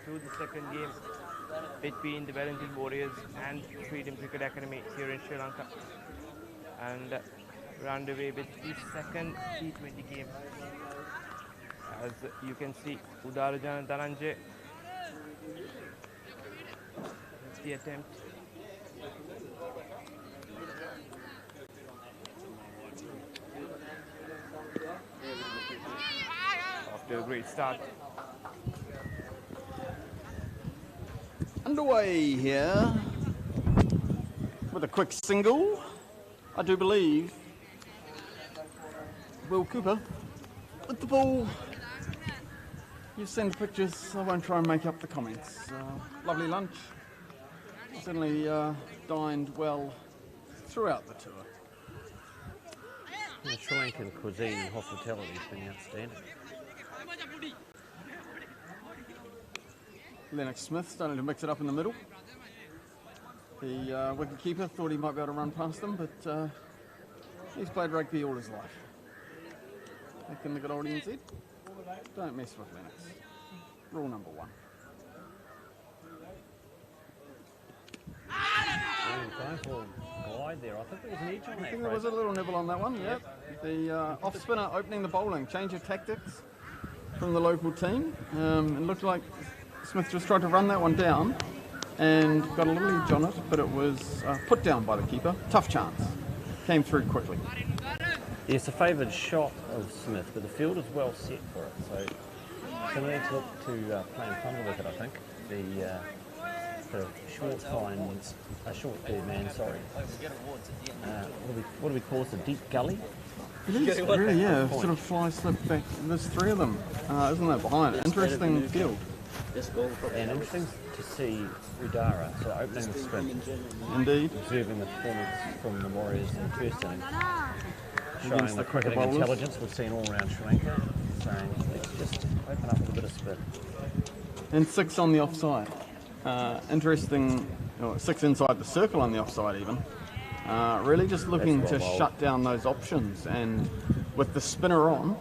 to the second game between the Wellington Warriors and Freedom Cricket Academy here in Sri Lanka. And we're underway with the second T20 game. As you can see, Udarajana Dhananjay with the attempt. After a great start. Underway here with a quick single, I do believe. Will Cooper with the ball. You've seen the pictures, I won't try and make up the comments. Lovely lunch, certainly dined well throughout the tour. The Sri Lankan cuisine and hospitality has been outstanding. Lennox Smith starting to mix it up in the middle. The wicketkeeper thought he might be able to run past him, but he's played rugby all his life. Back in the good old NZ, don't mess with Lennox. Rule number 1. Going for a glide there. I think there was an edge on that. I think there was a little nibble on that one, yep. The off spinner opening the bowling, change of tactics from the local team. It looked like Smith just tried to run that one down and got a little edge on it, but it was put down by the keeper. Tough chance. Came through quickly. Yes, a favoured shot of Smith, but the field is well set for it. So similar to playing fun with it, I think. The short finds a short third man. Sorry. What do we call it? A deep gully. It is really, yeah. Sort of fly slip back. There's 3 of them, isn't there, behind it? Interesting field. And interesting to see Udara, so opening the spin. Indeed. Observing the performance from the Warriors in the first inning. Showing the cricketing intelligence we've seen all around Sri Lanka. Saying, let's just open up with a bit of spin. And 6 on the offside. Interesting, 6 inside the circle on the offside even. Really just looking to shut down those options, and with the spinner on,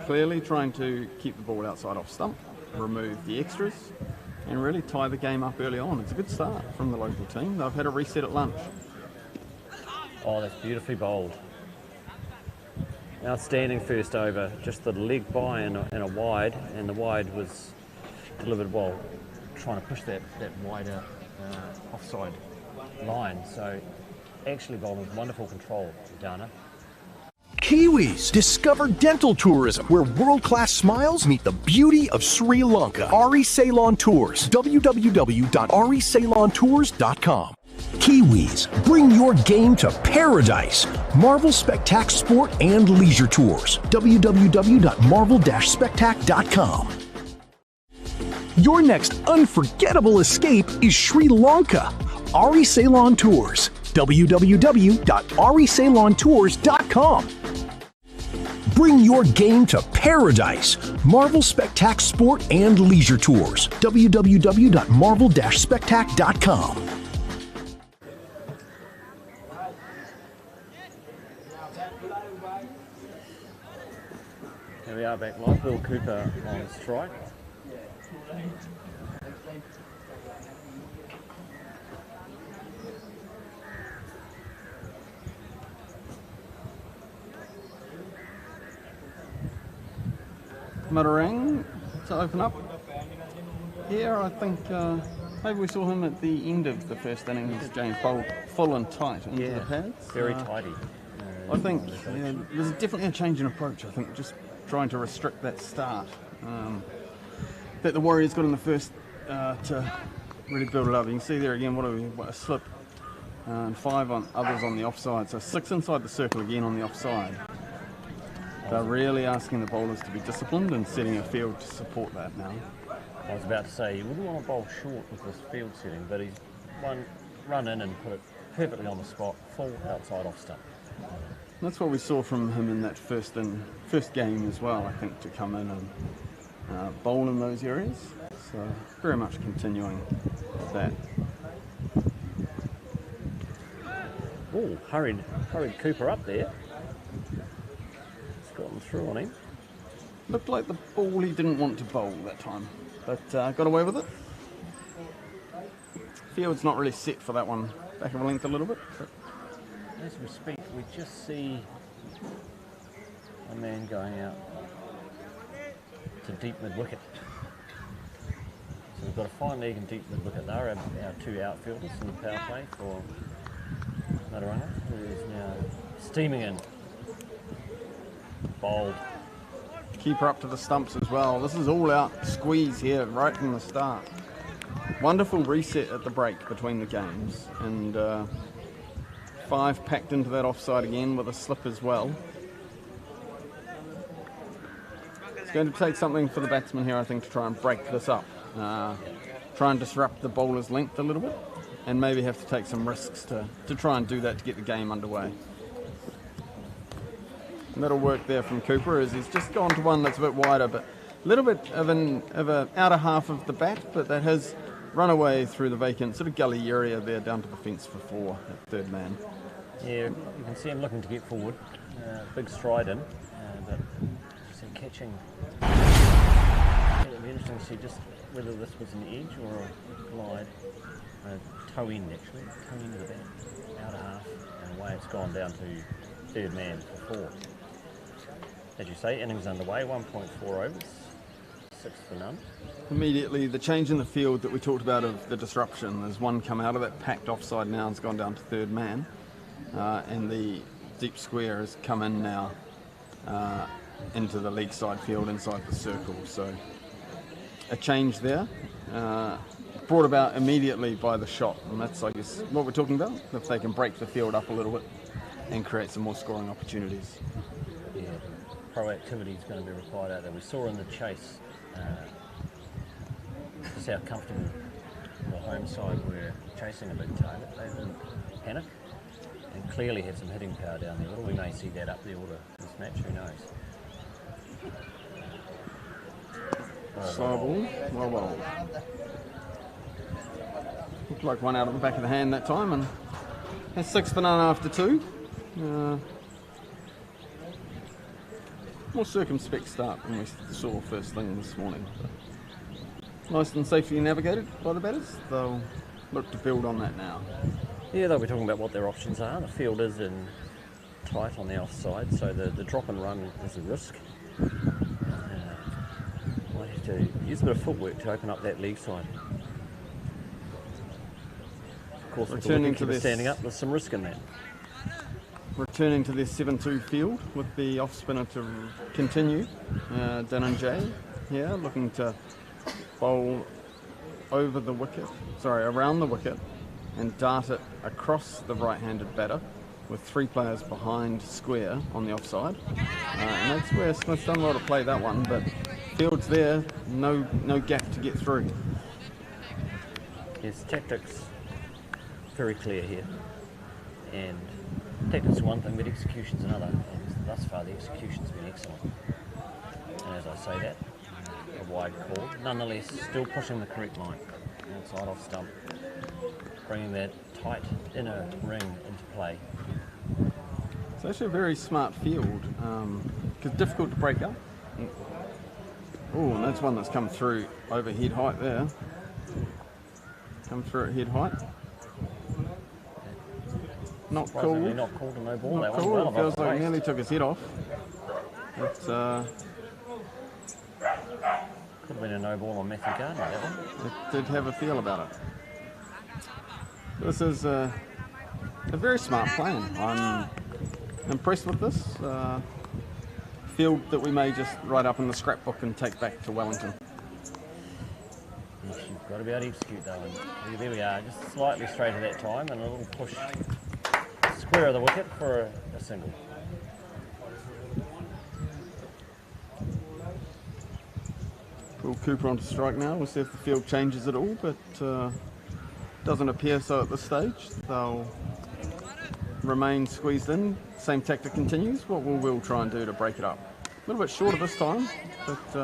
clearly trying to keep the ball outside off stump, remove the extras, and really tie the game up early on. It's a good start from the local team. They've had a reset at lunch. Oh, that's beautifully bowled. Outstanding first over, just the leg by and a wide, and the wide was delivered well, trying to push that wider offside line. So actually bowled with wonderful control, Dana. Kiwis, discover dental tourism where world-class smiles meet the beauty of Sri Lanka. Ari Ceylon Tours, www.ariceylontours.com. Kiwis, bring your game to paradise. Marvel Spectac Sport and Leisure Tours, www.marvel-spectac.com. Your next unforgettable escape is Sri Lanka. Ari Ceylon Tours, www.ariceylontours.com. Bring your game to paradise. Marvel Spectac Sport and Leisure Tours, www.marvel-spectac.com. Here we are back live. Will Cooper on strike. Matarang to open up. Here, I think maybe we saw him at the end of the first innings. James bowled full and tight into the pads. Very tidy. I think there's definitely a change in approach. I think just trying to restrict that start that the Warriors got in the first to really build it up. You can see there again what a slip, and 5 others on the offside. So 6 inside the circle again on the offside. They're really asking the bowlers to be disciplined and setting a field to support that now. I was about to say, you wouldn't want to bowl short with this field setting, but he's run in and put it perfectly on the spot, full outside off stump. That's what we saw from him in that first game as well, I think, to come in and bowl in those areas. So very much continuing that. Oh, hurried Cooper up there. Gotten through on him. Looked like the ball he didn't want to bowl that time, but got away with it. field's not really set for that one. Back of a length a little bit. But As we speak, we just see a man going out to deep mid-wicket. So we've got a fine leg and deep mid-wicket. They're our two outfielders in the power play for Mataranga, who is now steaming in. Bowled. keeper up to the stumps as well. This is all out squeeze here right from the start. Wonderful reset at the break between the games, and 5 packed into that offside again with a slip as well. It's going to take something for the batsman here, I think, to try and break this up. Try and disrupt the bowler's length a little bit, and maybe have to take some risks to try and do that to get the game underway. And that'll work there from Cooper, as he's just gone to one that's a bit wider, but a little bit of an outer half of the bat, but that has run away through the vacant sort of gully area there down to the fence for 4 at third man. Yeah, you can see him looking to get forward. Big stride in, but just in catching. It'll be interesting to see just whether this was an edge or a glide. Toe end actually, toe end of the bat, outer half, and away it's gone down to third man for 4. As you say, innings underway, 1.4 overs, 6 for none. Immediately, the change in the field that we talked about of the disruption, there's one come out of that packed offside now and it's gone down to third man. And the deep square has come in now into the leg side field inside the circle. So a change there, brought about immediately by the shot. And that's, I guess, what we're talking about, if they can break the field up a little bit and create some more scoring opportunities. Yeah, proactivity is going to be required out there. We saw in the chase just how comfortable the home side were chasing a big target. They didn't panic and clearly had some hitting power down there. Well, we may see that up the order this match, who knows. Slow ball, well bowled. Looked like one out of the back of the hand that time, and that's 6 for none after 2. More circumspect start than we saw first thing this morning. Nice and safely navigated by the batters. They'll look to build on that now. Yeah, they'll be talking about what their options are. The field is in tight on the offside, so the drop and run is a risk. Might have to use a bit of footwork to open up that leg side. Of course, with the wicketkeeper standing up, there's some risk in that. Returning to their 7-2 field with the off spinner to continue. Dhananjay here looking to bowl over the wicket, around the wicket, and dart it across the right-handed batter with 3 players behind square on the offside. And that's where Smith's done well to play that one, but field's there, no gap to get through. His tactics very clear here, and tactics are one thing, but execution's another, and thus far the execution's been excellent. And as I say that, a wide call, nonetheless still pushing the correct line, outside off stump, bringing that tight inner ring into play. It's actually a very smart field, because difficult to break up. Oh, and that's one that's come through over head height there. Come through at head height. Not cool. Not called a no ball. Not that cool. one. It feels like nearly took his head off. But, could have been a no ball on Matthew Gardner, that one. it did have a feel about it. This is a very smart plan. I'm impressed with this field that we may just write up in the scrapbook and take back to Wellington. Yes, you've got to be able to execute that one. There we are, just slightly straight at that time, and a little push square of the wicket for a single. Will Cooper on to strike now. We'll see if the field changes at all, but doesn't appear so at this stage. They'll remain squeezed in. Same tactic continues. What will Will try and do to break it up? A little bit shorter this time, but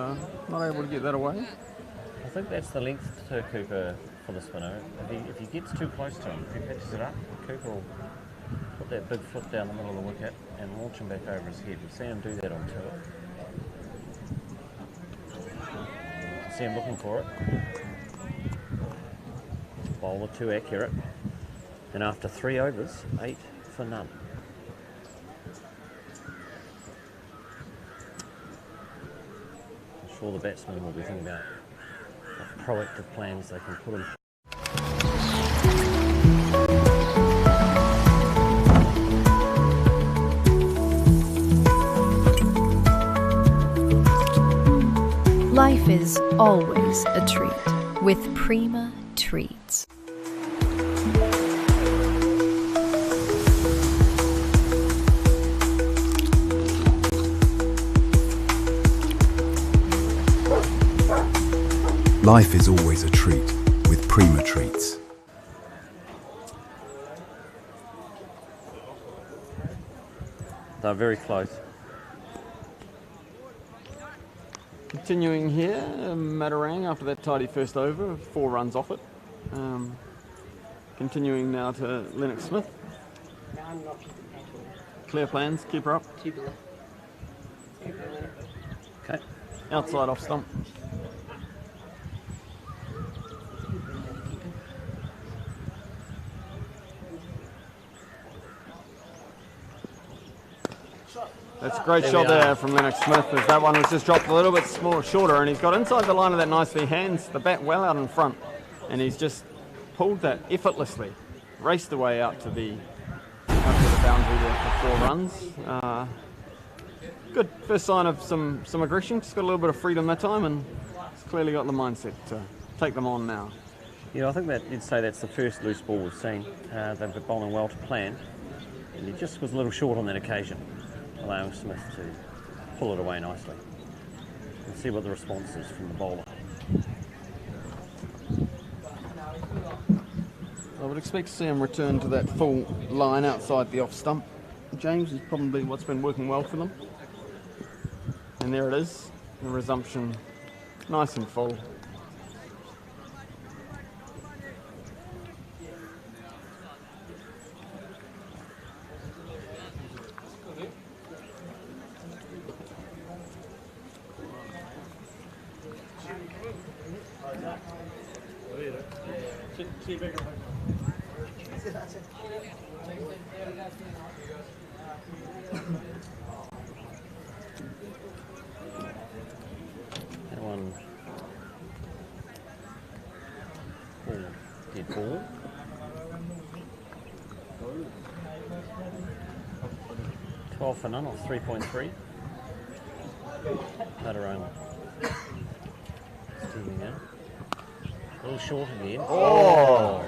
not able to get that away. I think that's the length to Cooper for the spinner. If he gets too close to him, if he pitches it up, Cooper will put that big foot down the middle of the wicket and launch him back over his head. We've seen him do that on tour. See him looking for it. bowler, too accurate. And after 3 overs, 8 for none. I'm sure the batsmen will be thinking about what proactive plans they can put in. Life is always a treat with Prima Treats. Life is always a treat with Prima Treats. They're very close. Continuing here, Matarang after that tidy first over, 4 runs off it. Continuing now to Lennox Smith. Clear plans, keep her up. Okay. Outside off stump. That's a great shot there from Lennox Smith, as that one was just dropped a little bit shorter, and he's got inside the line of that nicely, hands the bat well out in front, and he's just pulled that effortlessly, raced away out to the boundary there for 4 runs. Good first sign of some aggression, just got a little bit of freedom that time, and he's clearly got the mindset to take them on now. Yeah, I think that you'd say that's the first loose ball we've seen. They've been bowling well to plan, and he just was a little short on that occasion, allowing Smith to pull it away nicely. We'll see what the response is from the bowler. I would expect to see him return to that full line outside the off stump. James is probably what's been working well for them. And there it is, the resumption, nice and full. That one, dead ball. $12 for none off 3.3. Matarang steaming in. A little short again. Oh!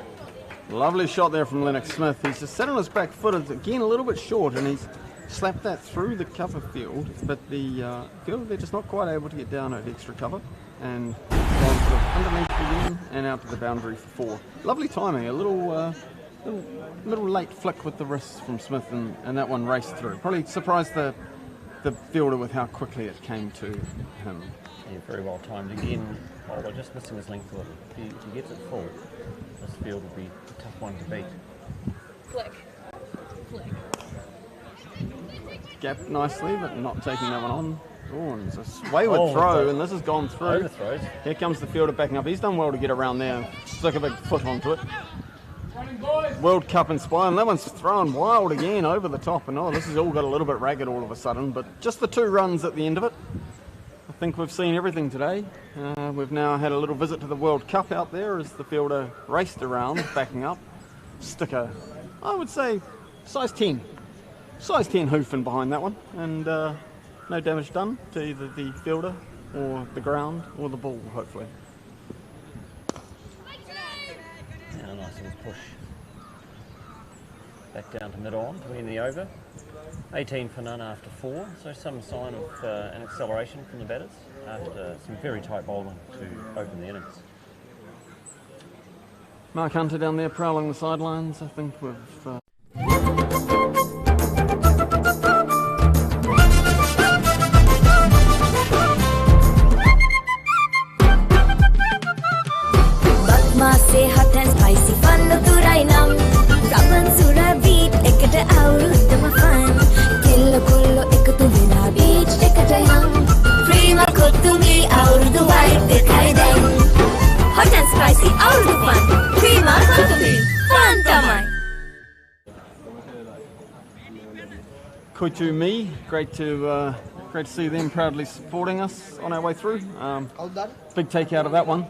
Lovely shot there from Lennox Smith. He's just sat on his back foot, again a little bit short, and he's slapped that through the cover field, but the field, they're just not quite able to get down at extra cover, and it's gone sort of underneath again and out to the boundary for 4. Lovely timing, a little late flick with the wrist from Smith, and that one raced through. Probably surprised the fielder with how quickly it came to him. Yeah, very well timed again. Bowler just missing his length a little. If he gets it full, this field will be a tough one to beat. Flick. Gapped nicely, but not taking that one on. Oh, and it's a wayward throw, and this has gone through. Overthrows. Here comes the fielder backing up. He's done well to get around there and stick a big foot onto it. World Cup inspired, and that one's thrown wild again over the top, and this has all got a little bit ragged all of a sudden, but just the 2 runs at the end of it. I think we've seen everything today. We've now had a little visit to the World Cup out there as the fielder raced around, backing up. Sticker, I would say, size 10. Size 10 hoof in behind that one, and no damage done to either the fielder or the ground or the ball, hopefully. And a nice little push back down to mid-on to end the over. 18 for none after 4, so some sign of an acceleration from the batters after some very tight bowling to open the innings. Mark Hunter down there prowling the sidelines. I think we've... Say hot and spicy fun no turainam Raman sura beat ekata awruddama fun Kello kollo ekatu vela beach ekata yam Prima kottungi awruddu white ekai den Hot and spicy awruddu fun Prima Koitu me, great to see them proudly supporting us on our way through. Big take out of that one.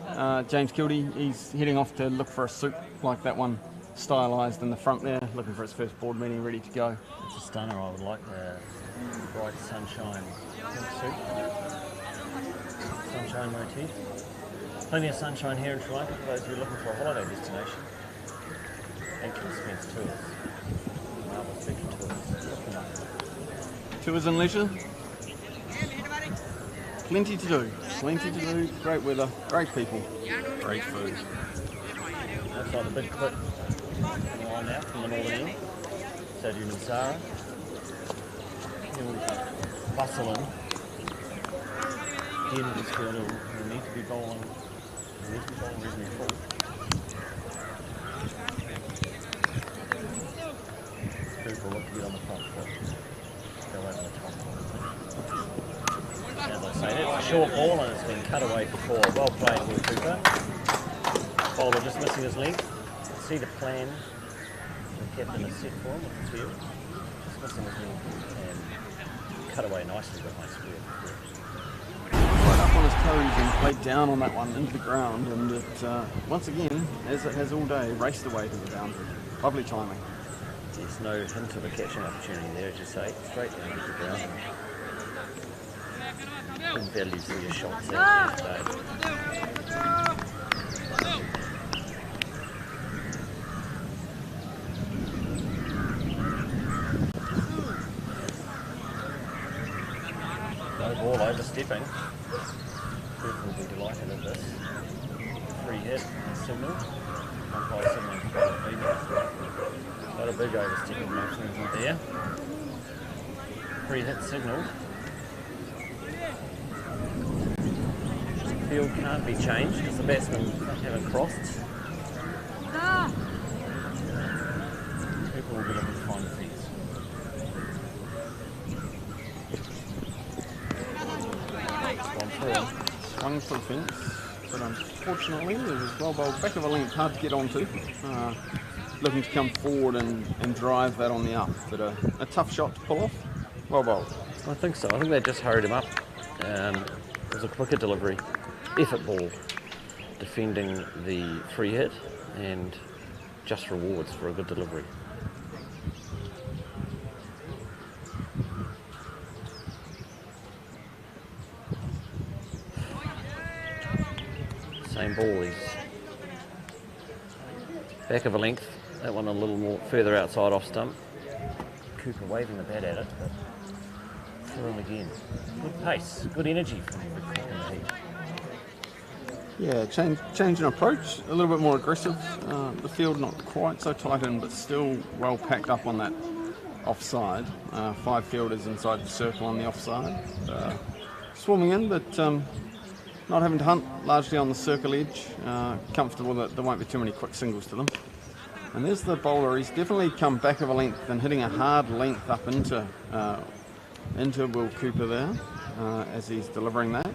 James Kildy, he's heading off to look for a suit like that one, stylised in the front there, looking for his first board meeting, ready to go. It's a stunner. I would like the bright sunshine pink suit. Sunshine motif. Plenty of sunshine here in Sri Lanka for those who are looking for a holiday destination. And King Spence Tours. Marvellous beach tours. Tours and leisure. Plenty to do. Great weather, great people, great food. That's like the big clip coming on now from the northern end. Sadu Nusara. He'll bustle in. Again, this field will need to be bowling. Reasonably full. Cooper will look to get on the front foot. Go over the top. As I say, that's a short ball and it's been cut away before. Well played, Will Cooper. Bowler just missing his length. See the plan the captain has set for him with the field. Just missing his length and cut away nicely behind square. Right up on his toes and played down on that one into the ground, and it once again, as it has all day, raced away to the boundary. Lovely timing. There's no hint of a catching opportunity there, as you say. Straight down into the ground. Good values for your shots out there today. No ball overstepping. Cooper will be delighted at this. Free hit signal. Umpire signal for not a big overstepping movement there. Free hit signal. Field can't be changed because the batsmen haven't crossed. People will be looking to find the fence. Swung for the fence, but unfortunately it was well bowled back of a length, hard to get onto. Looking to come forward and drive that on the up, but a tough shot to pull off. Well bowled. I think so. I think they just hurried him up. It was a quicker delivery. Effort ball, defending the free hit, and just rewards for a good delivery. Same ball, he's back of a length, that one a little more further outside off stump. Cooper waving the bat at it, but through him again. Good pace, good energy from him in the heat. Yeah, change in approach, a little bit more aggressive. The field not quite so tight in, but still well packed up on that offside. 5 fielders inside the circle on the offside. Swarming in, but not having to hunt, largely on the circle edge. Comfortable that there won't be too many quick singles to them. And there's the bowler. He's definitely come back of a length and hitting a hard length up into Will Cooper there as he's delivering that.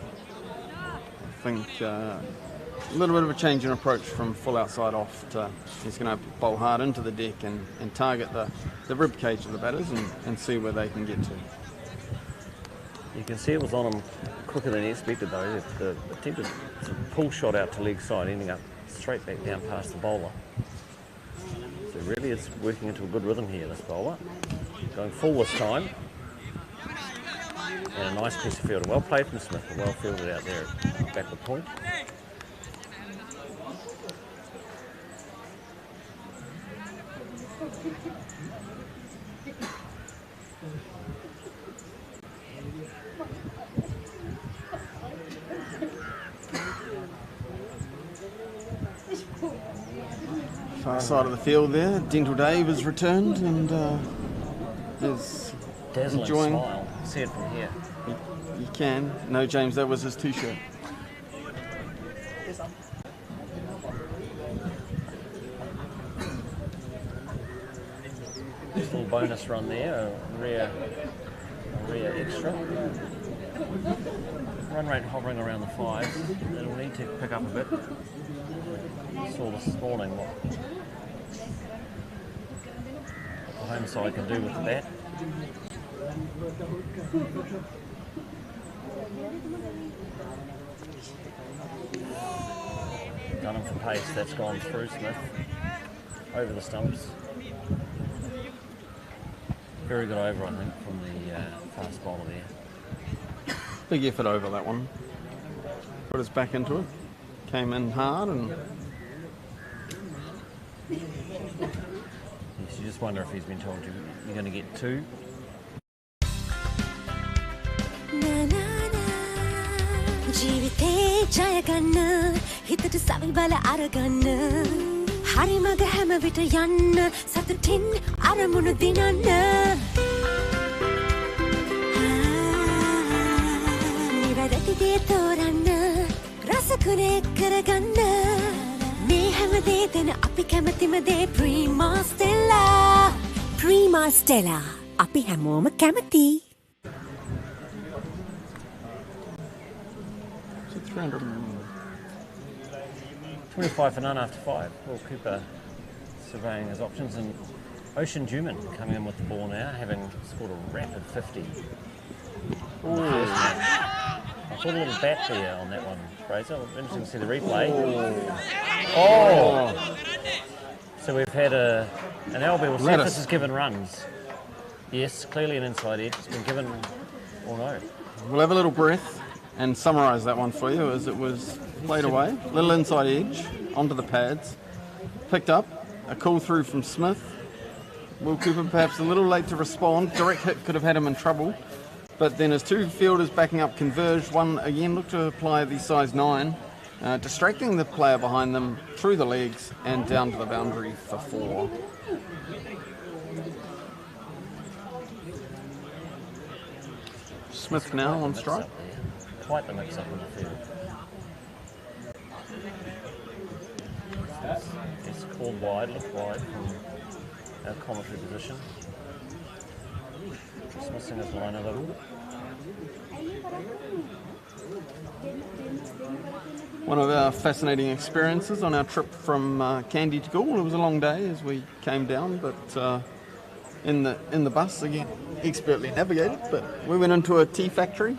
I think a little bit of a change in approach from full outside off to he's going to bowl hard into the deck and target the rib cage of the batters and see where they can get to. You can see it was on him quicker than he expected though. The attempted pull shot out to leg side, ending up straight back down past the bowler. So really it's working into a good rhythm here, this bowler. Going full this time. And a nice piece of fielding. Well played from Smith, but well fielded out there at backward point. Far side of the field there, Dental Dave has returned and is Dazzling enjoying. smile. See it from here. You can. No, James, that was his t-shirt. Little bonus run there, a rare extra. Run rate hovering around the 5. It'll need to pick up a bit. Saw this morning what the home side can do with the bat. Done him for pace, that's gone through Smith. Over the stumps. Very good over, I think, from the fast bowler there. Big effort over that one. Put his back into it. Came in hard and... Yes, you just wonder if he's been told you're going to get 2. ජීවිතේ ජය ගන්න හිතට සවි බල අරගන්න හරි මග හැම විට යන්න සතුටින් අරමුණු දිනන්න නිවැරදි දේ තෝරන්න රසකුණේ කරගන්න මේ හැම දේ දෙන අපි කැමතිම දේ ප්‍රීමා ස්ටෙලා අපි හැමෝම කැමති 25 for none after 5. Will Cooper surveying his options, and Ocean Juman coming in with the ball now, having scored a rapid 50. I thought a little bat there on that one, Fraser. Interesting to see the replay. Oh! So we've had an LB. We'll see if this is given runs. Yes, clearly an inside edge. It's been given or no. We'll have a little breath and summarise that one for you as it was played away. Little inside edge onto the pads. Picked up. A call through from Smith. Will Cooper perhaps a little late to respond. Direct hit could have had him in trouble. But then his 2 fielders backing up converged. One again looked to apply the size 9. Distracting the player behind them through the legs and down to the boundary for 4. Smith now on strike. Quite the mix-up in the field. It's called wide, looked wide from our commentary position. Just missing his line a little. One of our fascinating experiences on our trip from Kandy to Gould. It was a long day as we came down, but in the bus again, expertly navigated. But we went into a tea factory.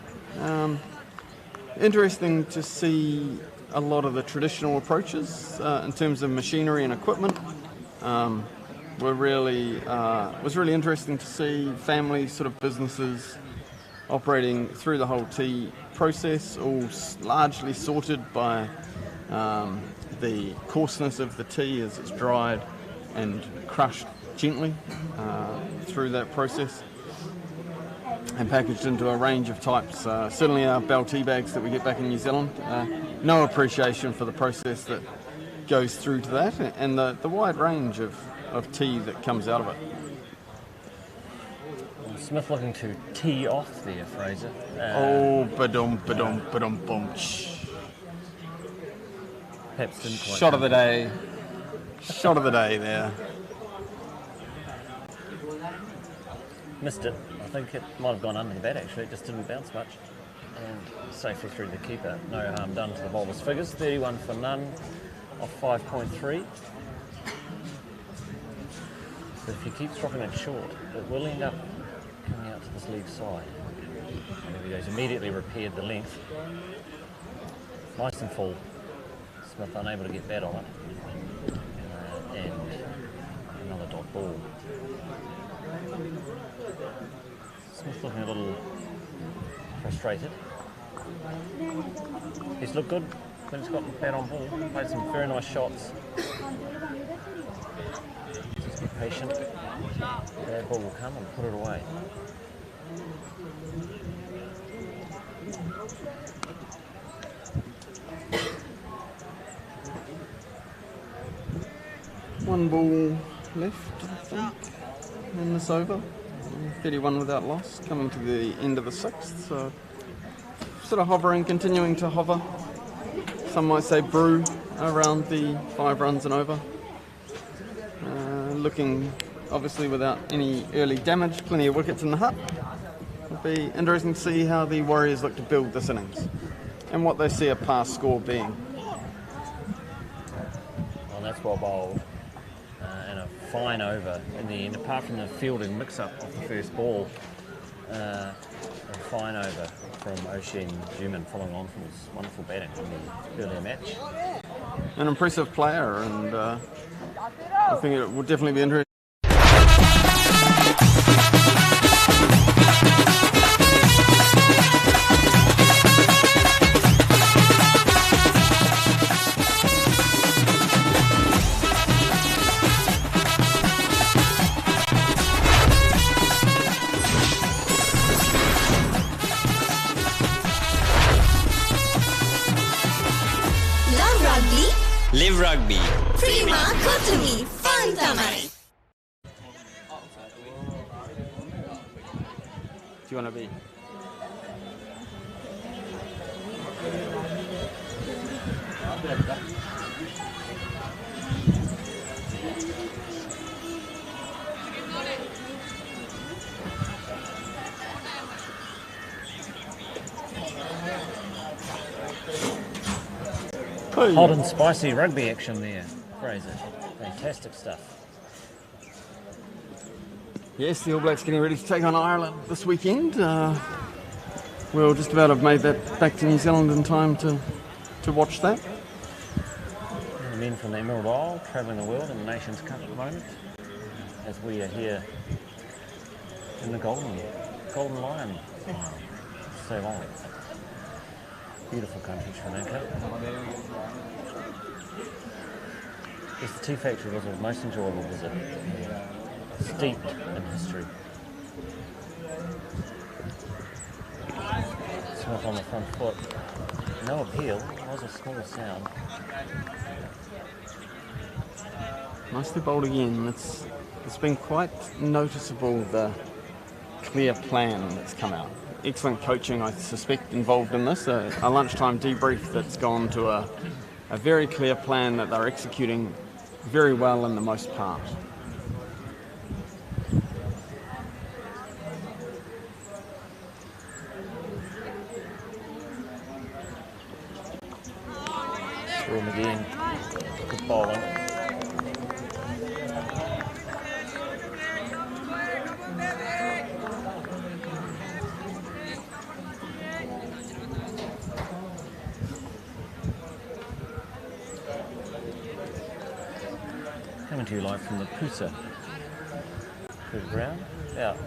Interesting to see a lot of the traditional approaches in terms of machinery and equipment. Was really interesting to see family sort of businesses operating through the whole tea process, all largely sorted by the coarseness of the tea as it's dried and crushed gently through that process and packaged into a range of types. Certainly our Bell tea bags that we get back in New Zealand, no appreciation for the process that goes through to that and the wide range of tea that comes out of it. Smith looking to tee off there, Fraser. Ba-dum. Perhaps didn't quite. Shot of the day. Shot of the day there. Missed it. I think it might have gone under the bat actually. It just didn't bounce much. And safely through the keeper. No harm done to the bowler's figures. 31 for none off 5.3. But if he keeps dropping it short, it will end up coming out to this leg side. And there he goes, immediately repaired the length. Nice and full. Smith unable to get that on it. And another dot ball. Smith looking a little frustrated. He's looked good when he's got the bat on ball. Made some very nice shots. Just be patient. Bad ball will come and put it away. One ball left, I think, in this over. 31 without loss, coming to the end of the 6th. So sort of hovering, continuing to hover. Some might say brew around the 5 runs and over. Looking obviously without any early damage, plenty of wickets in the hut. It'll be interesting to see how the Warriors look to build this innings and what they see a pass score being. Well, that's well bowled. And a fine over in the end, apart from the fielding mix-up of the first ball. a fine over from Oisin Juman following on from his wonderful batting in the earlier match. An impressive player, and I think it would definitely be interesting. Live rugby. Prima Academy. Fun tamai. Do you want to be? Hot and spicy rugby action there, Fraser. Fantastic stuff. Yes, the All Blacks getting ready to take on Ireland this weekend. We'll just about have made that back to New Zealand in time to watch that. The men from the Emerald Isle travelling the world in the Nations Cup at the moment, as we are here in the Golden Lion. So long. Beautiful country, Sri Lanka. Yes, the tea factory was a most enjoyable visit. Steeped in history. Smith on the front foot. No appeal, it was a small sound. Nicely bowled again. It's been quite noticeable, the clear plan that's come out. Excellent coaching, I suspect, involved in this. A lunchtime debrief that's gone to a very clear plan that they're executing very well in the most part. Through him again. Good bowling. Coming to you live from the Pusa ground, about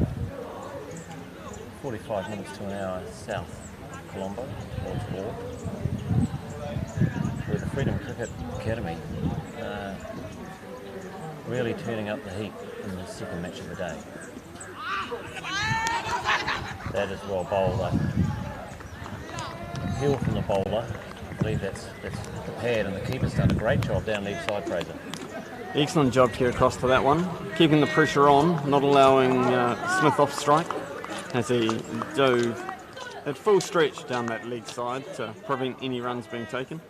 45 minutes to an hour south of Colombo, towards War, where the Freedom Cricket Academy really turning up the heat in the second match of the day. That is well bowled. Appeal from the bowler. I believe that's the pad, and the keeper's done a great job down leg side, Fraser. Excellent job to get across to that one. Keeping the pressure on, not allowing Smith off strike as he dove at full stretch down that leg side to prevent any runs being taken.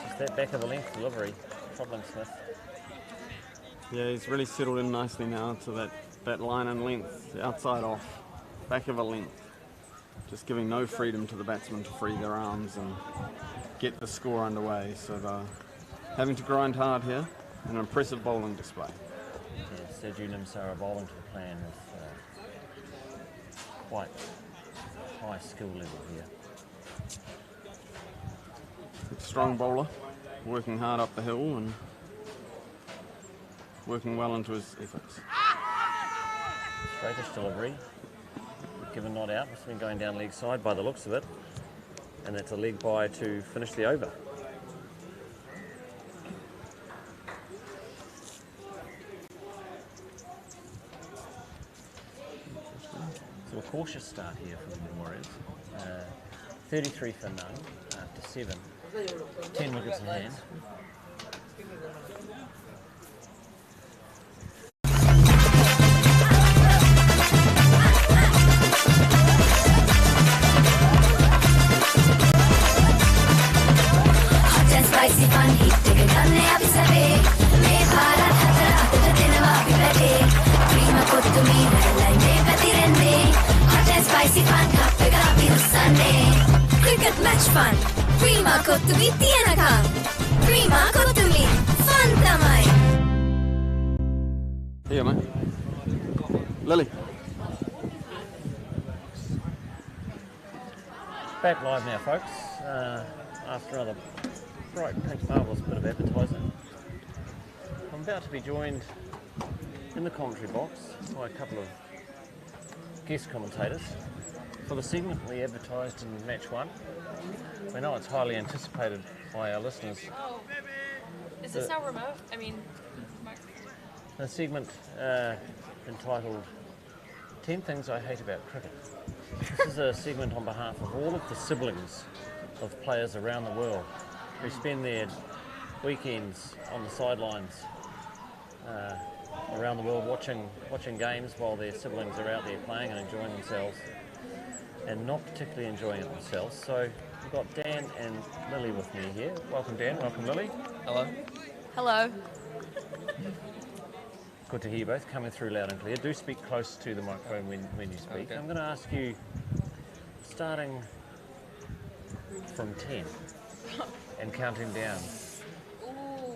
Just that back of the length delivery, troubling Smith. Yeah, he's really settled in nicely now to that line and length, outside off, back of a length. Just giving no freedom to the batsmen to free their arms and get the score underway. So they're having to grind hard here. An impressive bowling display. Yeah, Sergio Nimsara bowling to the plan with quite high skill level here. Strong bowler, working hard up the hill and working well into his efforts. Straightish delivery. Given not out, must have been going down leg side by the looks of it. And that's a leg by to finish the over. So a cautious start here for the Warriors. 33 for none after 7. 10 wickets in hand. Spicy fun, hit ticket, abhi sabe. Me bharat hatra atta dinwa bhi bade. Prima kottu me red line me pati rende. Hot and spicy fun, kapega bhi fun. Prima kottumi tienakam. Prima kottumi fun tamai. Here, mate. Lily. Back live now, folks, after another bright pink marvellous bit of advertising. I'm about to be joined in the commentary box by a couple of guest commentators for the segment we advertised in match 1. We know it's highly anticipated by our listeners. Oh, is this our remote? I mean, The segment entitled 10 Things I Hate About Cricket. This is a segment on behalf of all of the siblings of players around the world who spend their weekends on the sidelines around the world watching games while their siblings are out there playing and enjoying themselves, and not particularly enjoying it themselves. So we've got Dan and Lily with me here. Welcome Dan, welcome Lily. Hello. hello. Good to hear you both, coming through loud and clear. Do speak close to the microphone when you speak. Okay. I'm going to ask you, starting from 10 and counting down.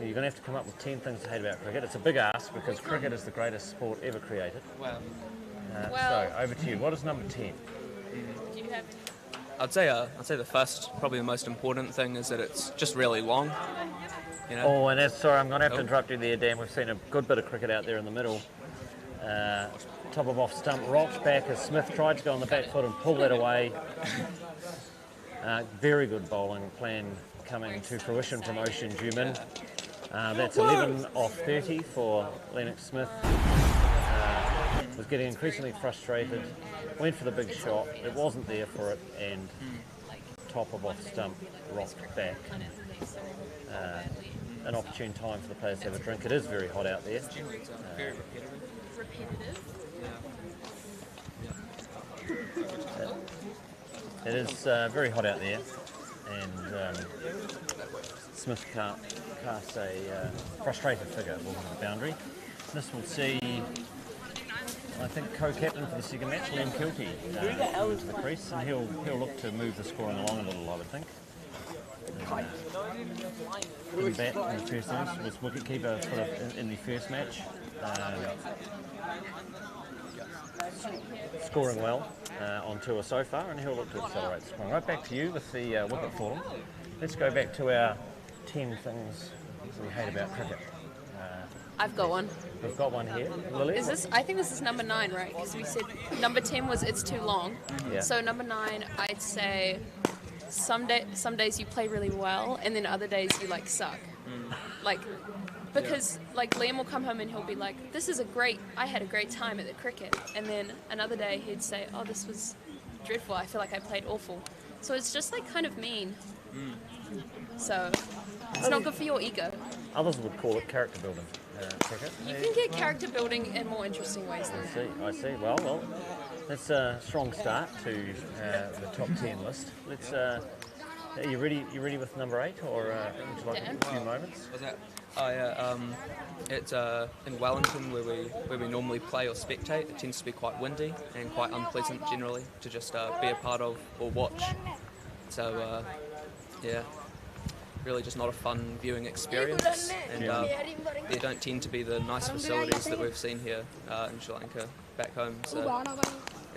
You're going to have to come up with 10 things to hate about cricket. It's a big ask because cricket is the greatest sport ever created. Wow. So, over to you. What is number 10? Do you have I'd say the first, probably the most important thing is that it's just really long. You know. Oh, and sorry, I'm going to have to interrupt you there, Dan. We've seen a good bit of cricket out there in the middle. Top of off stump, rocked back as Smith tried to go on the back foot and pull that away. Very good bowling plan coming to fruition from Ocean Juman. That's 11 off 30 for Lennox Smith. Was getting increasingly frustrated, went for the big shot, it wasn't there for it, and top of off stump, rocked back. An opportune time for the players to have a drink. It is very hot out there. Very repetitive? It is very hot out there, and Smith cast a frustrated figure over the boundary. This will see, I think, co-captain for the second match, Liam Kilty, go into the crease, and he'll look to move the scoring along a little, I would think. Couldn't bat in the first innings, was wicketkeeper in the first match. Scoring well on tour so far, and he'll look to accelerate the scoring. Right back to you with the wicket for him. Let's go back to our 10 things we hate about cricket. I've got one. We've got one here. Lily? Is this? I think this is number 9, right? Because we said number 10 was it's too long. Yeah. So number 9, I'd say some days you play really well, and then other days you like suck. Like, because like Liam will come home and he'll be like, I had a great time at the cricket, and then another day he'd say, oh, this was dreadful. I feel like I played awful. So it's just like kind of mean. So it's not good for your ego. Others would call it character building cricket. You can get character building in more interesting ways than that. I see. Well, that's a strong start to the top 10 list. Let's. Are you ready? You ready with number 8, or would you like a few moments? Was that? Oh yeah. It's in Wellington where we normally play or spectate. It tends to be quite windy and quite unpleasant generally to just be a part of or watch. So yeah. Really just not a fun viewing experience, and there don't tend to be the nice facilities that we've seen here in Sri Lanka back home. So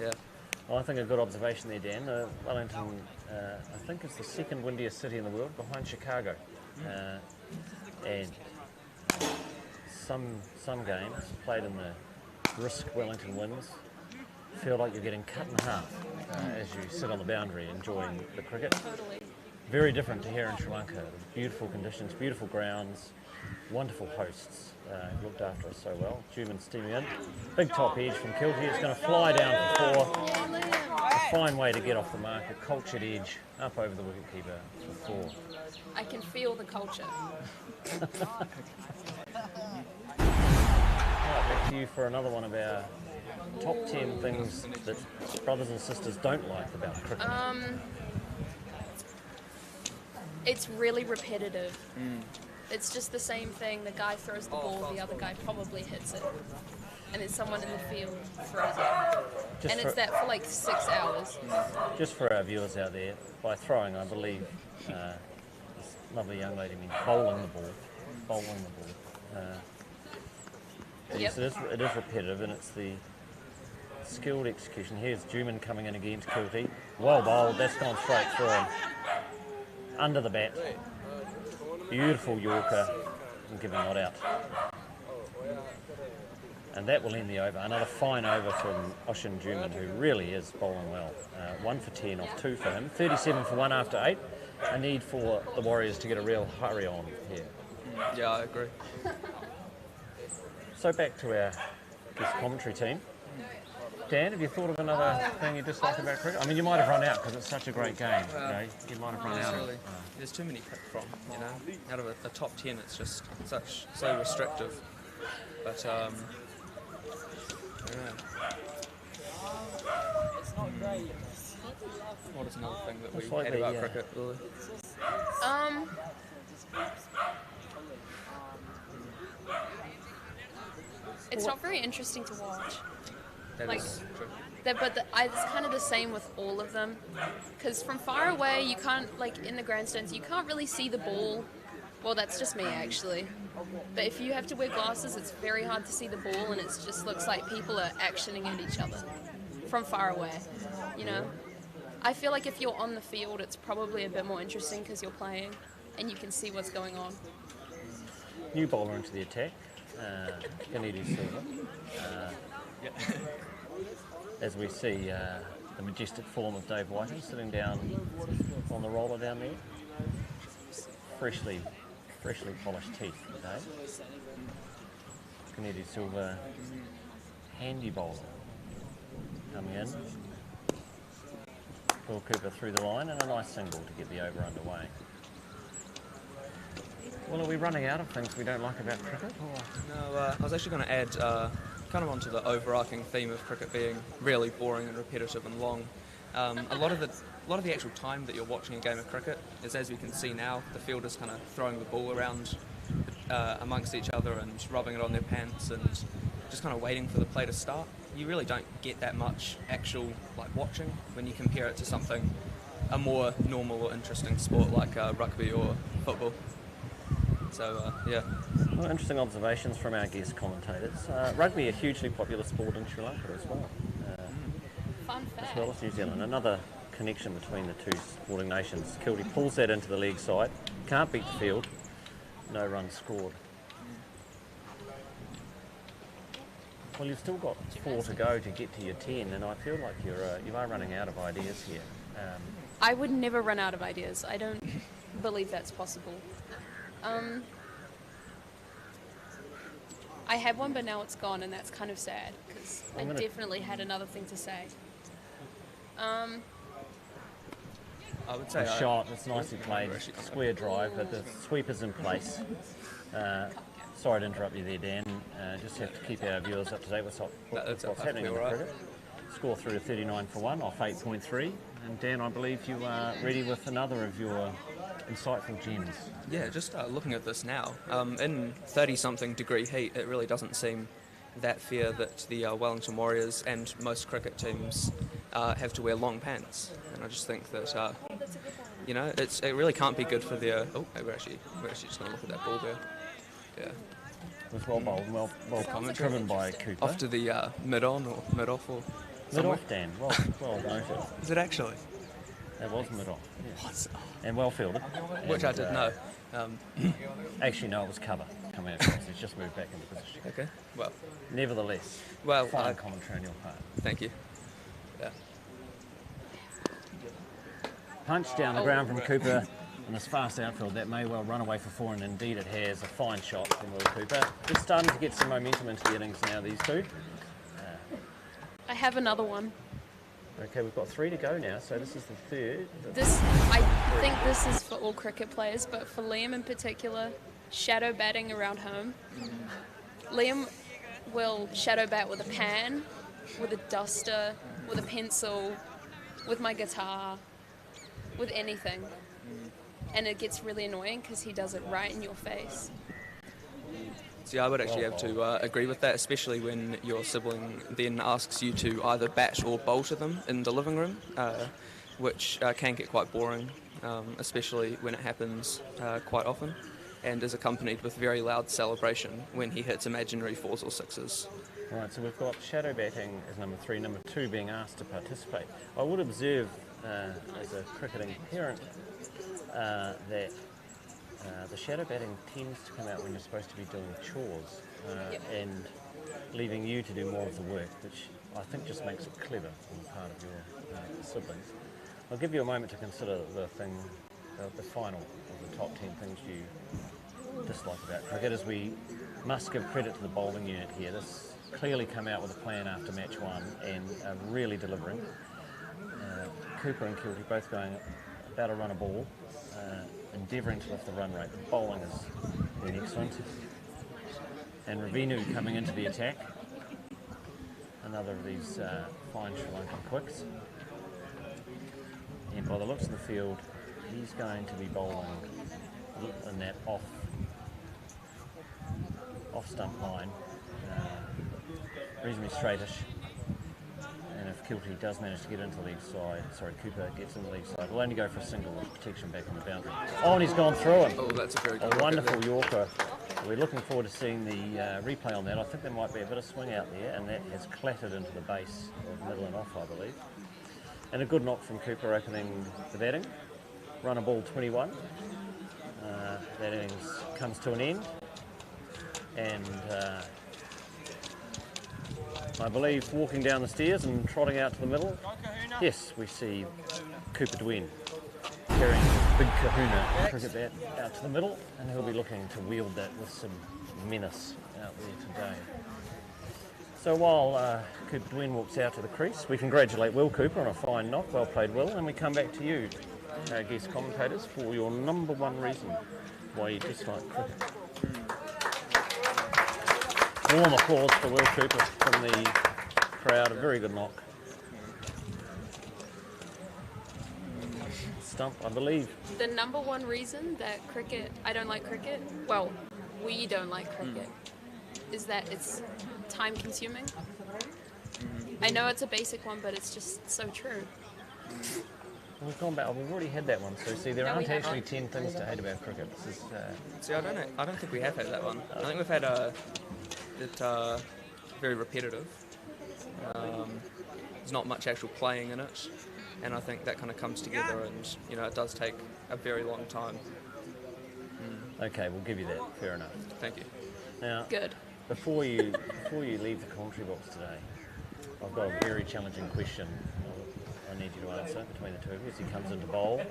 yeah. Well, I think a good observation there, Dan. Wellington, I think, is the second windiest city in the world, behind Chicago, and some games played in the brisk Wellington winds feel like you're getting cut in half as you sit on the boundary enjoying the cricket. Totally. Very different to here in Sri Lanka. Beautiful conditions, beautiful grounds, wonderful hosts who looked after us so well. Juman steaming in. Big top edge from Kilty. It's going to fly down for 4. A fine way to get off the mark. A cultured edge up over the wicketkeeper for 4. I can feel the culture. Right, back to you for another one of our top 10 things that brothers and sisters don't like about cricket. It's really repetitive. It's just the same thing. The guy throws the ball, the other guy probably hits it. And then someone in the field throws it. And it's that for like 6 hours. Just for our viewers out there, by throwing, I believe this lovely young lady means bowling the ball. Bowling the ball. Yes, it is repetitive, and it's the skilled execution. Here's Juman coming in against Kilty. Well bowled, that's gone straight through him. Under the bat. Beautiful Yorker, and giving not out. And that will end the over. Another fine over from Oshin Juman, who really is bowling well. 1 for 10 off 2 for him. 37 for 1 after 8. A need for the Warriors to get a real hurry on here. Yeah, I agree. So back to our guest commentary team. Dan, have you thought of another thing you dislike about cricket? I mean, you might have run out because it's such a great game. You might have run out. Really, there's too many to pick from, you know. Out of a top 10, it's just so restrictive. But I don't know. What is another thing that we hate about cricket, Lily? It's not very interesting to watch. That is true. It's kind of the same with all of them, because from far away you can't, like in the grandstands, you can't really see the ball. Well, that's just me actually. But if you have to wear glasses, it's very hard to see the ball, and it just looks like people are actioning at each other from far away. You know, I feel like if you're on the field, it's probably a bit more interesting because you're playing and you can see what's going on. New bowler into the attack, Kennedy Silva. As we see the majestic form of Dave Whiting sitting down on the roller down there. Freshly polished teeth today. Kennedy Silva, handy bowler coming in. Will Cooper through the line and a nice single to get the over underway. Well, are we running out of things we don't like about cricket? No, I was actually going to add kind of onto the overarching theme of cricket being really boring and repetitive and long. A lot of the actual time that you're watching a game of cricket is, as we can see now, the fielders kind of throwing the ball around amongst each other and rubbing it on their pants and just kind of waiting for the play to start. You really don't get that much actual watching when you compare it to a more normal or interesting sport like rugby or football. So, yeah. Well, interesting observations from our guest commentators. Rugby, a hugely popular sport in Sri Lanka as well. Fun fact. As well as New Zealand. Another connection between the two sporting nations. Kilty pulls that into the leg side. Can't beat the field. No runs scored. Well, you've still got 4 to go to get to your 10, and I feel like you are running out of ideas here. I would never run out of ideas. I don't believe that's possible. I had one, but now it's gone, and that's kind of sad because I definitely had another thing to say. I would say a shot that's nicely played, square drive, but the sweeper's in place. Sorry to interrupt you there, Dan. Just have to keep our viewers up to date with what's happening in the cricket. Score through to 39 for 1 off 8.3. And Dan, I believe you are ready with another of your insightful gems. Yeah, just looking at this now, in 30-something degree heat, it really doesn't seem that fair that the Wellington Warriors and most cricket teams have to wear long pants. And I just think that, you know, it really can't be good for their... Oh, we're actually just going to look at that ball there. Yeah. It was well bowled, well driven by Cooper. Off to the mid-on or mid-off or... Mid-off, Dan. Well noted. Is it actually? That was mid-off. Yeah. What? And well fielded. Which I did know. Actually, no, it was cover coming across. It's just moved back into position. Okay, well. Nevertheless, fine commentary on your part. Thank you. Yeah. Punch down the ground from Cooper in this fast outfield. That may well run away for 4, and indeed it has. A fine shot from Will Cooper. Just starting to get some momentum into the innings now, these two. I have another one. Okay, we've got 3 to go now, so this is the third. I think this is for all cricket players, but for Liam in particular, shadow batting around home. Liam will shadow bat with a pan, with a duster, with a pencil, with my guitar, with anything. and it gets really annoying because he does it right in your face. See, I would actually have to agree with that, especially when your sibling then asks you to either bat or bowl to them in the living room, which can get quite boring, especially when it happens quite often, and is accompanied with very loud celebration when he hits imaginary 4s or 6s. Right, so we've got shadow batting as number 3, number 2 being asked to participate. I would observe, as a cricketing parent, that the shadow batting tends to come out when you're supposed to be doing chores and leaving you to do more of the work, which I think just makes it clever on the part of your siblings. I'll give you a moment to consider the final of the top 10 things you dislike about cricket, as we must give credit to the bowling unit here. This clearly come out with a plan after match 1 and are really delivering. Cooper and Kilty both going about a run a ball, endeavouring to lift the run rate. The bowling has been excellent. And Ravinu coming into the attack. Another of these fine Sri Lankan quicks. And by the looks of the field, he's going to be bowling in that off stump line, reasonably straightish. And if Kilty does manage to get into the leg side, Cooper gets into the leg side, we'll only go for a single with protection back in the boundary. Oh, and he's gone through him. Oh, that's a very good wonderful Yorker. We're looking forward to seeing the replay on that. I think there might be a bit of swing out there, and that has clattered into the base of middle and off, I believe. And a good knock from Cooper opening the batting. Run a ball 21. That innings comes to an end. And I believe walking down the stairs and trotting out to the middle, yes, we see Cooper Dwayne carrying his big kahuna cricket bat out to the middle, and he'll be looking to wield that with some menace out there today. So while Cooper Dwayne walks out to the crease, we congratulate Will Cooper on a fine knock. Well played, Will, and we come back to you, guest commentators, for your number 1 reason why you dislike cricket. Warm applause for Will Cooper from the crowd. A very good knock. Stump, I believe. The number 1 reason that I don't like cricket, well, we don't like cricket, is that it's time consuming. I know it's a basic one, but it's just so true. We've gone back. We've already had that one. So see, there aren't actually 10 things to hate about cricket. This is, See, I don't think we have had that one. I think we've had very repetitive. There's not much actual playing in it, and I think that kind of comes together, and it does take a very long time. Okay, we'll give you that. Fair enough. Thank you. Now, good. Before you leave the commentary box today, I've got a very challenging question I need you to answer between the two of you as he comes into bowl.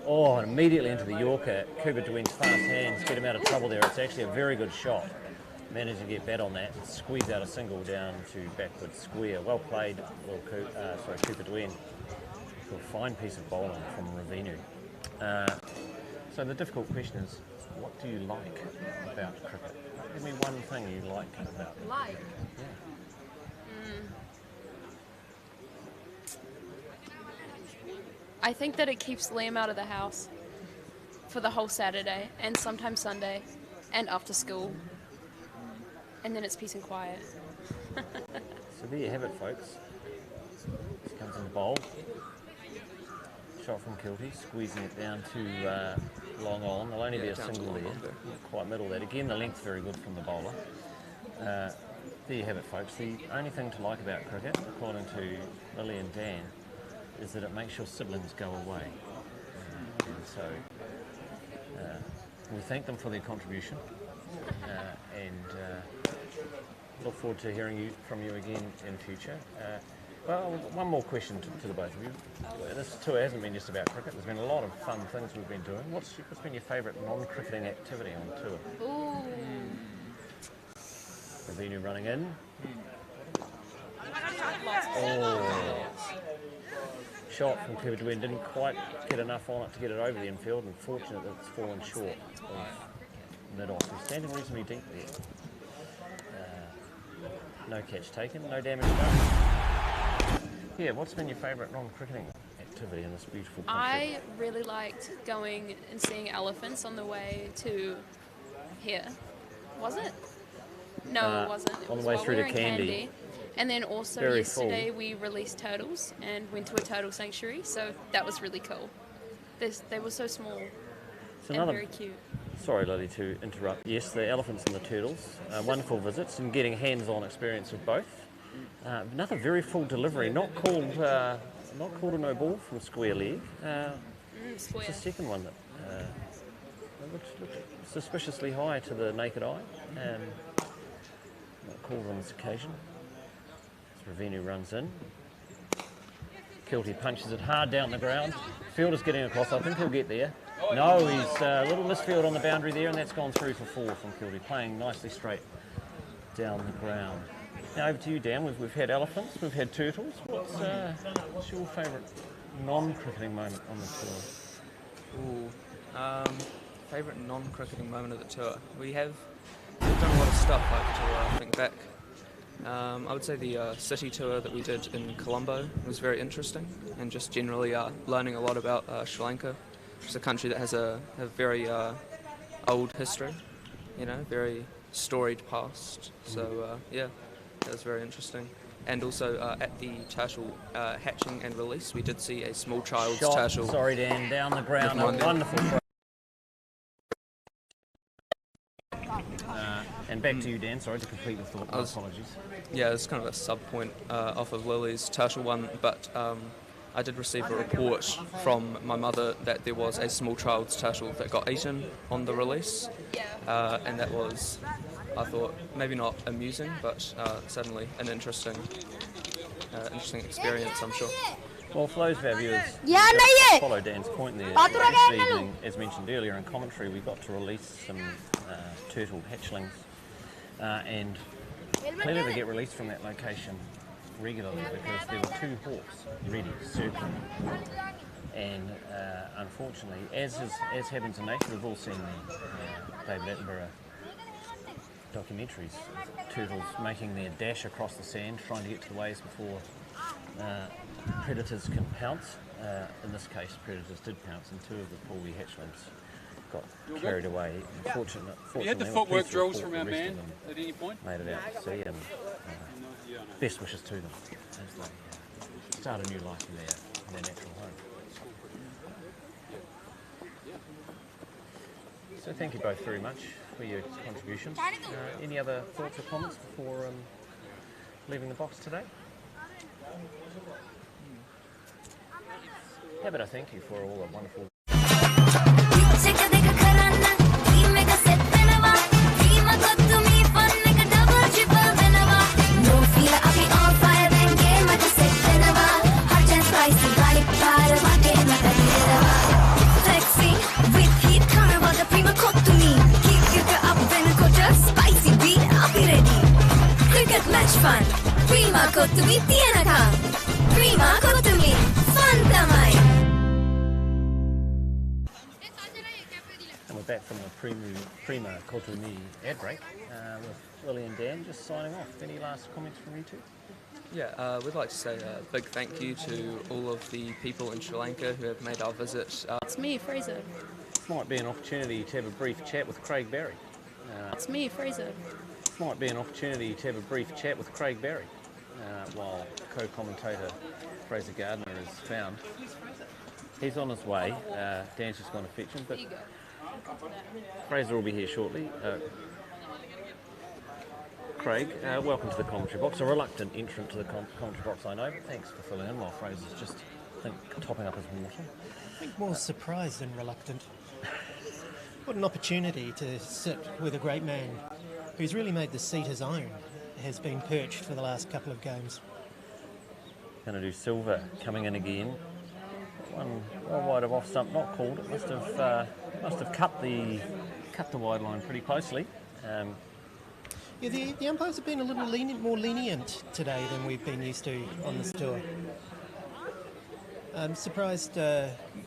Oh, and immediately into the Yorker. Cooper Dwayne's fast hands get him out of trouble there. It's actually a very good shot. Managed to get bat on that and squeeze out a single down to backward square. Well played, Cooper Dwayne. A fine piece of bowling from Ravinu. So the difficult question is, what do you like about cricket? Give me one thing you like about it. Like? Yeah. I think that it keeps Liam out of the house for the whole Saturday and sometimes Sunday and after school. And then it's peace and quiet. So there you have it, folks. This comes in the bowl. Shot from Kilty, squeezing it down to long on. There'll only be a single there, quite middle there. Again, the length's very good from the bowler. There you have it, folks. The only thing to like about cricket, according to Lily and Dan, is that it makes your siblings go away. And so we thank them for their contribution and look forward to hearing from you again in future. Well, one more question to the both of you. This tour hasn't been just about cricket. There's been a lot of fun things we've been doing. What's been your favourite non-cricketing activity on tour? Ooh. Ravinu running in. Oh. Shot from Cooper Dwayne didn't quite get enough on it to get it over the infield, and fortunate that it's fallen short of mid-off. He's standing reasonably deep there. No catch taken, no damage done. Yeah, what's been your favourite non-cricketing activity in this beautiful country. I really liked going and seeing elephants on the way to here. Was it? No, it wasn't. It on the was way while through we to were in Candy. And then also Very yesterday full. we released turtles and went to a turtle sanctuary, so that was really cool. They were so small It's and another, very cute. sorry, Lily, to interrupt. Yes, the elephants and the turtles. Wonderful visits and getting hands-on experience of both. Another very full delivery. Not called a no ball from Square Leg. It's the second one that looked suspiciously high to the naked eye. Not called on this occasion. As Ravenu runs in. Kilty punches it hard down the ground. Fielder's getting across. I think he'll get there. No, he's a little misfield on the boundary there, and that's gone through for 4 from Kilty, playing nicely straight down the ground. Now over to you, Dan. We've had elephants, we've had turtles. What's your favourite non-cricketing moment on the tour? Favourite non-cricketing moment of the tour? We've done a lot of stuff. I have to think back. I would say the city tour that we did in Colombo was very interesting, and just generally learning a lot about Sri Lanka. It's a country that has a very old history, very storied past. So yeah, that was very interesting. And also at the turtle hatching and release, we did see a small child's turtle. Sorry, Dan, down the ground. A wonderful throw. And back to you, Dan. Sorry to complete the thought. Apologies. Yeah, it's kind of a sub-point off of Lily's turtle one, but I did receive a report from my mother that there was a small child's turtle that got eaten on the release, and that was, I thought, maybe not amusing, but certainly an interesting experience, I'm sure. Well, for those of our viewers who follow Dan's point there, this evening, as mentioned earlier in commentary, we got to release some turtle hatchlings, and clearly they get released from that location regularly because there were 2 hawks ready circling, and unfortunately, as happens in nature, we've all seen the David Attenborough documentaries, turtles making their dash across the sand, trying to get to the waves before predators can pounce. In this case, predators did pounce, and 2 of the Paulie hatchlings got carried away. Fortunately, you had the footwork drills from our man at any point? Made it out to sea, and best wishes to them as they start a new life in their natural home. So thank you both very much for your contributions. Any other thoughts or comments before leaving the box today? How about I thank you for all the wonderful... Match fun. Prima kottumi tienaka. Prima kottumi fun tamai. And we're back from the Prima Kottumi ad break with Willie and Dan just signing off. Any last comments from you two? Yeah, we'd like to say a big thank you to all of the people in Sri Lanka who have made our visit. It's me, Fraser. This might be an opportunity to have a brief chat with Craig Barry. It's me, Fraser. Might be an opportunity to have a brief chat with Craig Barry while co-commentator Fraser Gardner is found. He's on his way. Dan's just gone to fetch him, but Fraser will be here shortly. Craig, welcome to the commentary box. A reluctant entrant to the commentary box, I know, but thanks for filling in while Fraser's just, I think, topping up his water. I think more surprised than reluctant. What an opportunity to sit with a great man who's really made the seat his own, has been perched for the last couple of games. Going to do Silver coming in again. One wide of off stump, not called. It must have cut the wide line pretty closely. Yeah, the umpires have been a little more lenient today than we've been used to on this tour. I'm surprised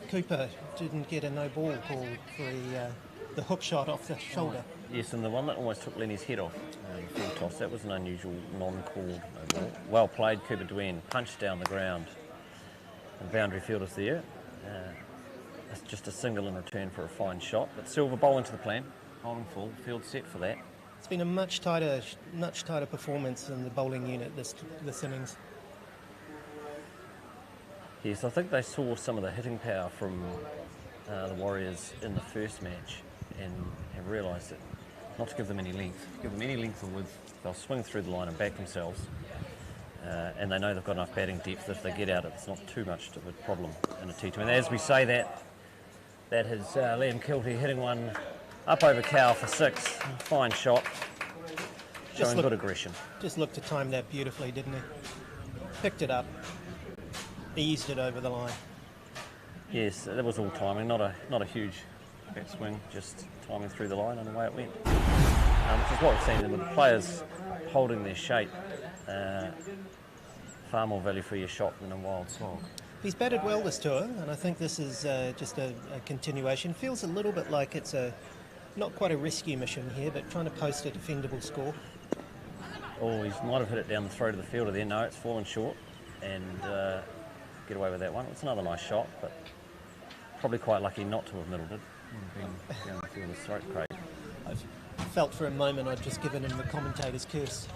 Cooper didn't get a no ball call for the hook shot off the shoulder. Yes, and the one that almost took Lenny's head off, full toss, that was an unusual non-called no ball. Well played, Cooper Dwayne, punched down the ground. The boundary fielders there. It's just a single in return for a fine shot. But Silver bowling to the plan, bowling full, field set for that. It's been a much tighter performance in the bowling unit this innings. Yes, I think they saw some of the hitting power from the Warriors in the first match and have realised that not to give them any length. Give them any length or width, they'll swing through the line and back themselves. And they know they've got enough batting depth. If they get out, it's not too much of a problem in a T20. As we say that is Liam Kilty hitting one up over Cow for 6. Fine shot, showing good aggression. Just looked to time that beautifully, didn't he? Picked it up, eased it over the line. Yes, that was all timing, not a huge back swing, just timing through the line and away it went. Which is what we've seen with the players holding their shape. Far more value for your shot than a wild slog. He's batted well this tour, and I think this is just a continuation. Feels a little bit like it's not quite a rescue mission here, but trying to post a defendable score. Oh, he might have hit it down the throat of the fielder there. No, it's fallen short, and get away with that one. It's another nice shot, but probably quite lucky not to have middled it. Been down the fielder's throat, Craig. I felt for a moment I'd just given him the commentator's curse.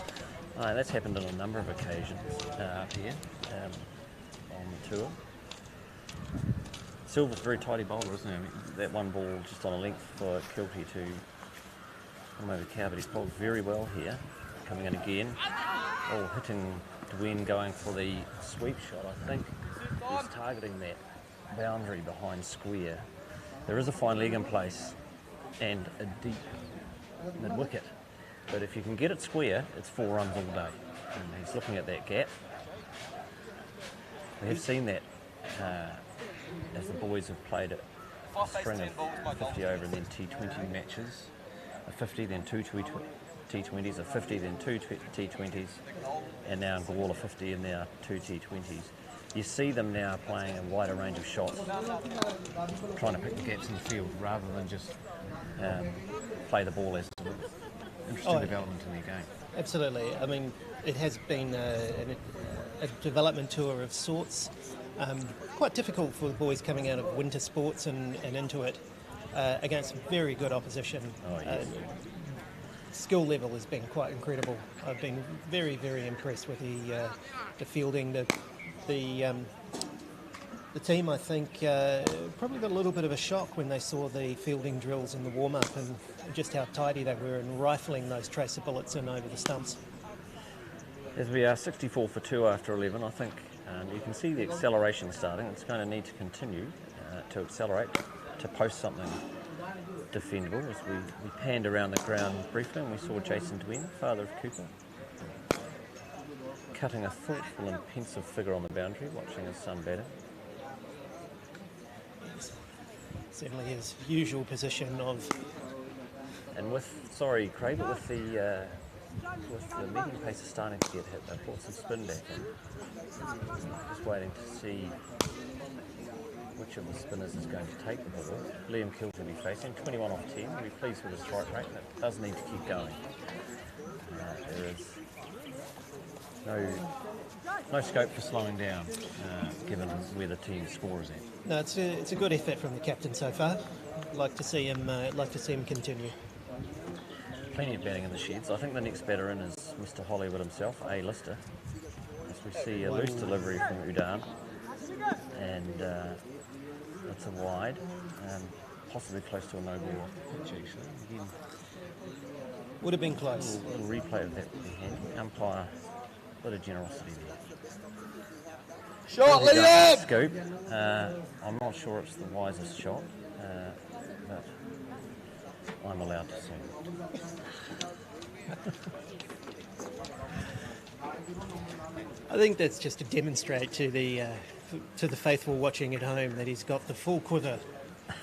That's happened on a number of occasions up here on the tour. Silver's a very tidy bowler, isn't he? I mean, that one ball just on a length for Kilty to come over Cow, but he's bowled very well here. Coming in again. Oh, hitting Dwayne going for the sweep shot, I think. He's targeting that boundary behind square. There is a fine leg in place and a deep mid-wicket. But if you can get it square, it's 4 runs all day. And he's looking at that gap. We have seen that as the boys have played a string of 50 over and then T20 matches. A 50, then 2 T20s, a 50, then 2 T20s, and now in Gawala 50 and now 2 T20s. You see them now playing a wider range of shots, trying to pick the gaps in the field rather than just play the ball as interesting development in their game. Absolutely. I mean, it has been a development tour of sorts. Quite difficult for the boys coming out of winter sports and into it against very good opposition. Oh, yes. Skill level has been quite incredible. I've been very, very impressed with the fielding. The team, I think, probably got a little bit of a shock when they saw the fielding drills in the warm-up and just how tidy they were in rifling those tracer bullets in over the stumps. As we are 64 for 2 after 11, I think you can see the acceleration starting. It's going to need to continue to accelerate, to post something defendable. As we panned around the ground briefly and we saw Jason Dwayne, father of Cooper, cutting a thoughtful and pensive figure on the boundary, watching his son batting. Certainly his usual position of... And sorry Craig, but with the medium pacer starting to get hit, they brought some spin back in. Just waiting to see which of the spinners is going to take the ball. Liam Kills will be facing 21 off 10. We'll be pleased with his strike rate, and it does need to keep going. There is no scope for slowing down, given where the team score is at. No, it's a good effort from the captain so far. Like to see him continue. Plenty of batting in the sheds. I think the next batter in is Mr. Hollywood himself, A-lister. As we see a loose delivery from Udan, and it's a wide, possibly close to a no-ball pitch actually. Again, would have been close. A little replay of that would be handy. Umpire, a bit of generosity there. Shot, Liam! Scoop. I'm not sure it's the wisest shot, but I'm allowed to see. I think that's just to demonstrate to the faithful watching at home that he's got the full quiver,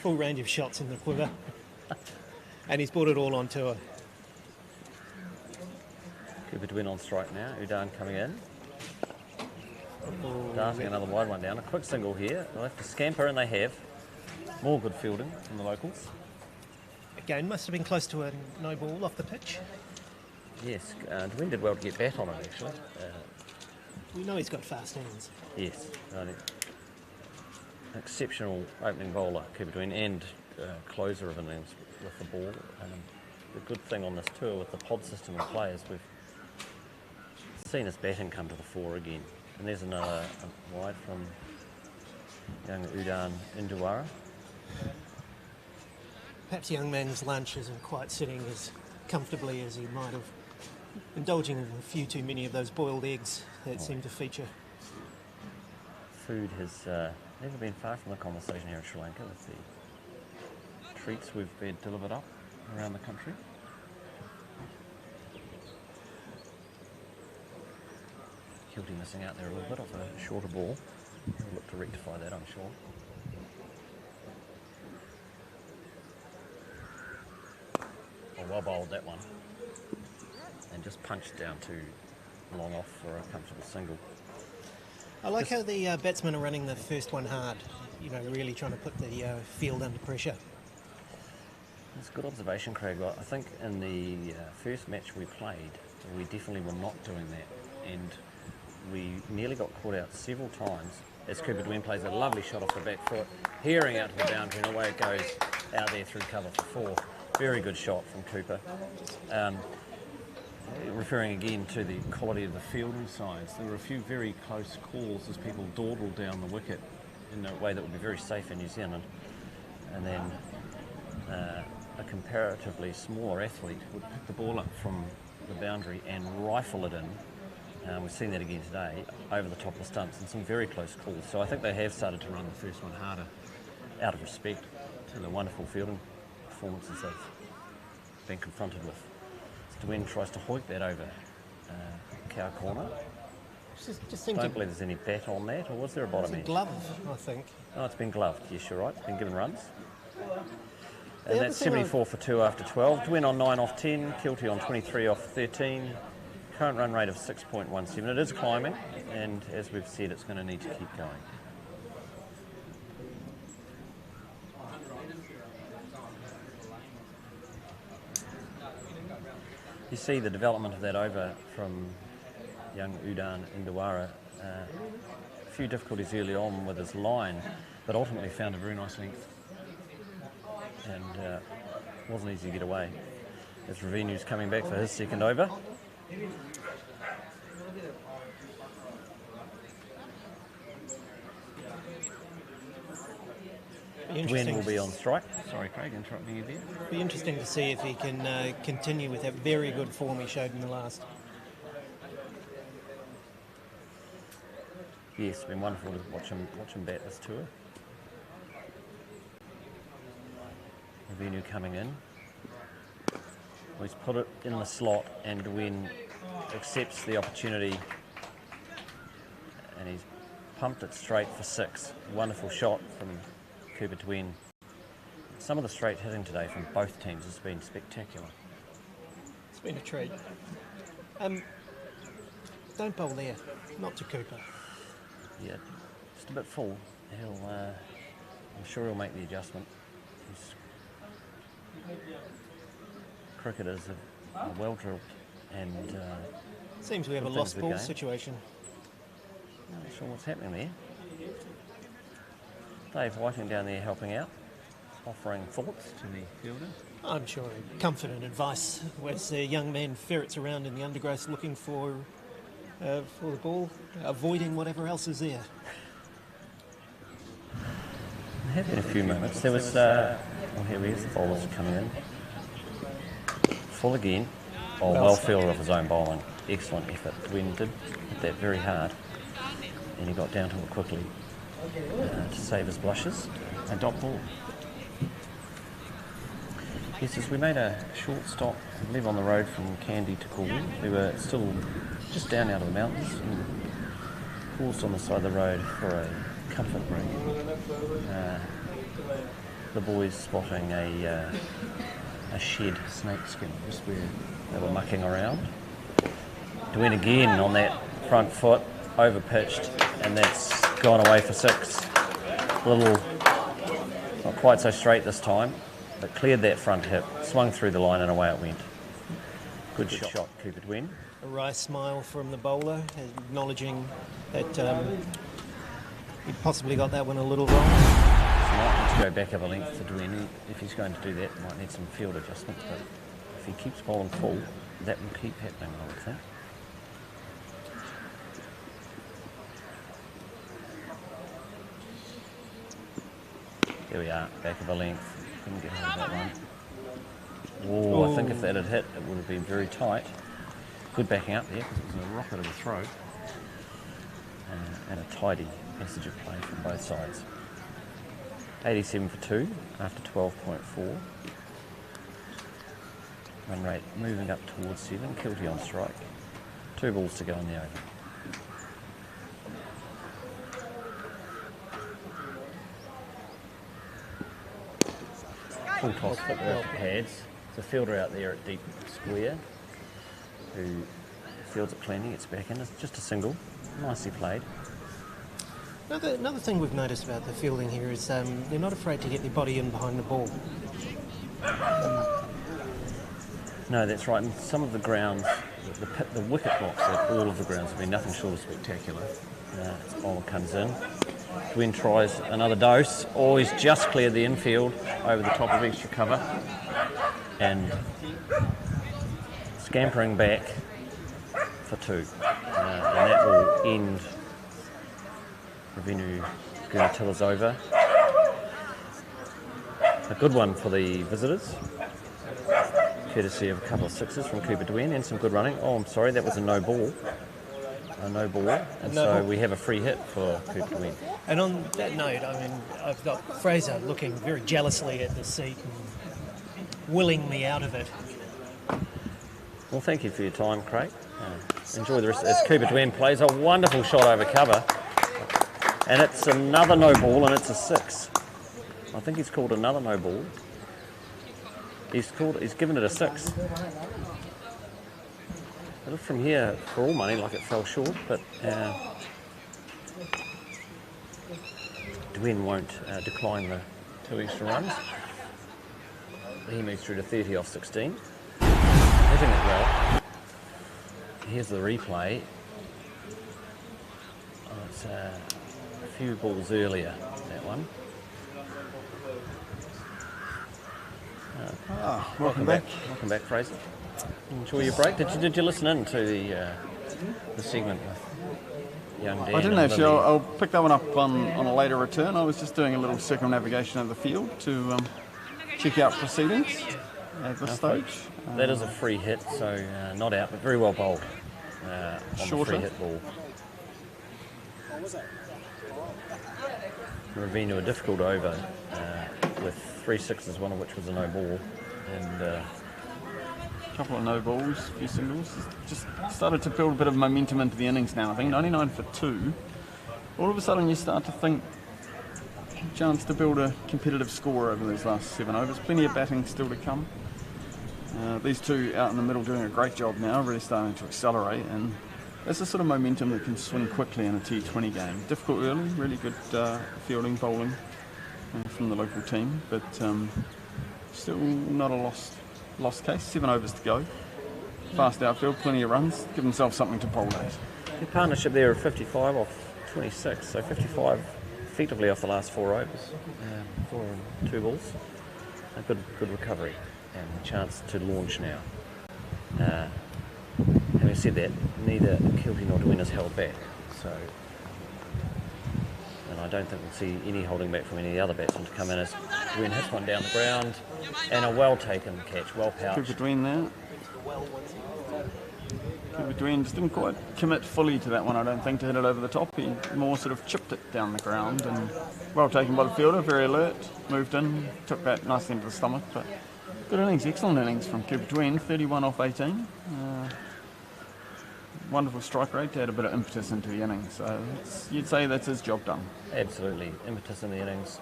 full range of shots in the quiver, and he's brought it all on tour. Cooper to win on strike now. Udan coming in. Darting another wide one down. A quick single here. They'll have to scamper, and they have. More good fielding from the locals. Again, must have been close to a no ball off the pitch. Yes, Dwayne did well to get bat on it actually. We know he's got fast hands. Yes, exceptional opening bowler, Cooper Dwin, and closer of innings with the ball. The good thing on this tour with the pod system in play is we've seen his batting come to the fore again. And there's another wide from young Udan Indawara. Perhaps young man's lunch isn't quite sitting as comfortably as he might have, indulging in a few too many of those boiled eggs that seem to feature. Food has never been far from the conversation here in Sri Lanka with the treats we've been delivered up around the country. Kilty missing out there a little bit off a shorter ball. We'll look to rectify that, I'm sure. Well bowled that one, and just punched down too long off for a comfortable single. I like how the batsmen are running the first one hard, you know, really trying to put the field under pressure. It's a good observation, Craig. I think in the first match we played, we definitely were not doing that, and we nearly got caught out several times as Cooper Dwin plays a lovely shot off the back foot, hearing out to the boundary, and away it goes out there through cover for 4. Very good shot from Cooper. Referring again to the quality of the fielding sides, there were a few very close calls as people dawdled down the wicket in a way that would be very safe in New Zealand. And then a comparatively smaller athlete would pick the ball up from the boundary and rifle it in. We've seen that again today, over the top of the stumps, and some very close calls. So I think they have started to run the first one harder out of respect to the wonderful fielding performances they've been confronted with. Dwin tries to hoik that over cow corner. Don't believe there's any bat on that, or was there a bottom edge? It's a glove, I think. Oh, it's been gloved. Yes, you're right. It's been given runs. And that's 74 for 2 after 12. Dwin on 9 off 10, Kilty on 23 off 13. Current run rate of 6.17. It is climbing, and as we've said, it's going to need to keep going. You see the development of that over from young Udan Indawara. A few difficulties early on with his line, but ultimately found a very nice length, and wasn't easy to get away. As Ravinu's coming back for his second over. Dwin will be on strike. Sorry, Craig, interrupting you there. Be interesting to see if he can continue with that very good form he showed in the last. Yes, it's been wonderful to watch him bat this tour. Ravinu coming in. Well, he's put it in the slot, and Dwin accepts the opportunity, and he's pumped it straight for 6. Wonderful shot from Cooper Dwin. Some of the straight hitting today from both teams has been spectacular. It's been a treat. Don't bowl there, not to Cooper. Yeah, just a bit full. I'm sure he'll make the adjustment. Cricketers are well drilled, and seems we have a lost ball situation. I'm not sure what's happening there. Dave Whiting down there helping out, offering thoughts to the fielder. I'm sure comfort and advice as the young man ferrets around in the undergrowth looking for the ball, avoiding whatever else is there. There have been a few moments. There was, here he is, the bowlers coming in. Full again. Oh, well fielder of his own bowling. Excellent effort. Dwin did hit that very hard, and he got down to it quickly to save his blushes. And dot ball. Yes, as we made a short stop, I believe on the road from Kandy to Cornwall. We were still just down out of the mountains and paused on the side of the road for a comfort break. The boys spotting a shed snakeskin just where they were mucking around. Dwin again on that front foot, over pitched, and that's gone away for 6. Little, not quite so straight this time, but cleared that front hip, swung through the line, and away it went. Good shot, Cooper Dwin. A wry smile from the bowler, acknowledging that he possibly got that one a little wrong. He might need to go back up a length to Duane. If he's going to do that, he might need some field adjustments, but if he keeps bowling full, that will keep happening, I would think. There we are, back of a length. Couldn't get hold of that one. Oh, I think if that had hit, it would have been very tight. Good backing up there, because it was a rocket of a throw. And a tidy message of play from both sides. 87 for 2 after 12.4. Run rate moving up towards 7. Kilty on strike. 2 balls to go in the over. Full toss for the pads. There's a fielder out there at deep square who fields it cleanly, gets back in. It's just a single. Nicely played. Another thing we've noticed about the fielding here is they're not afraid to get their body in behind the ball. No, that's right. And some of the grounds, the wicket blocks at all of the grounds have been nothing short of spectacular. Bowler comes in. Duane tries another dose. Oh, he's just cleared the infield over the top of extra cover. And scampering back for 2. And that will end Ravinu Gunatila's over. A good one for the visitors, courtesy of a couple of sixes from Cooper Duane and some good running. Oh, I'm sorry, that was a no ball. A no ball. And so we have a free hit for Cooper Duane. And on that note, I mean, I've got Fraser looking very jealously at the seat and willing me out of it. Well, thank you for your time, Craig. Enjoy the rest as Cooper Duane plays a wonderful shot over cover. And it's another no ball, and it's a 6. I think he's called another no ball. He's given it a 6. It looked from here, for all money, like it fell short, but Duane won't decline the 2 extra runs. He moves through to 30 off 16. Hitting it well. Here's the replay. Oh, it's a few balls earlier, that one. Welcome back. Welcome back, Fraser. Enjoy your break. Did you listen in to the segment with young Dan? I didn't actually. I'll pick that one up on a later return. I was just doing a little circumnavigation of the field to check out proceedings at this stage. That is a free hit, so not out, but very well bowled on the free hit ball. Ravinu a difficult over with 3 sixes, one of which was a no ball, and a couple of no balls, a few singles. Just started to build a bit of momentum into the innings now. I think 99 for 2. All of a sudden, you start to think chance to build a competitive score over these last 7 overs. Plenty of batting still to come. These two out in the middle doing a great job now, really starting to accelerate, and that's the sort of momentum that can swing quickly in a T20 game. Difficult early, really good fielding, bowling from the local team, but still not a lost case. 7 overs to go. Fast outfield, plenty of runs. Give themselves something to bowl at. The partnership there of 55 off 26, so 55 effectively off the last 4 overs. 4 and 2 balls. A good recovery and a chance to launch now. Having said that, neither Kilty nor Duane has held back, so, and I don't think we'll see any holding back from any of the other batsmen to come in as Duane hits one down the ground, and a well taken catch, well pouched. Cooper Duane there. Cooper Duane just didn't quite commit fully to that one, I don't think, to hit it over the top. He more sort of chipped it down the ground, and well taken by the fielder, very alert, moved in, took that nicely into the stomach, but good innings, excellent innings from Cooper Duane, 31 off 18. Wonderful strike rate to add a bit of impetus into the innings, so you'd say that's his job done. Absolutely, impetus in the innings.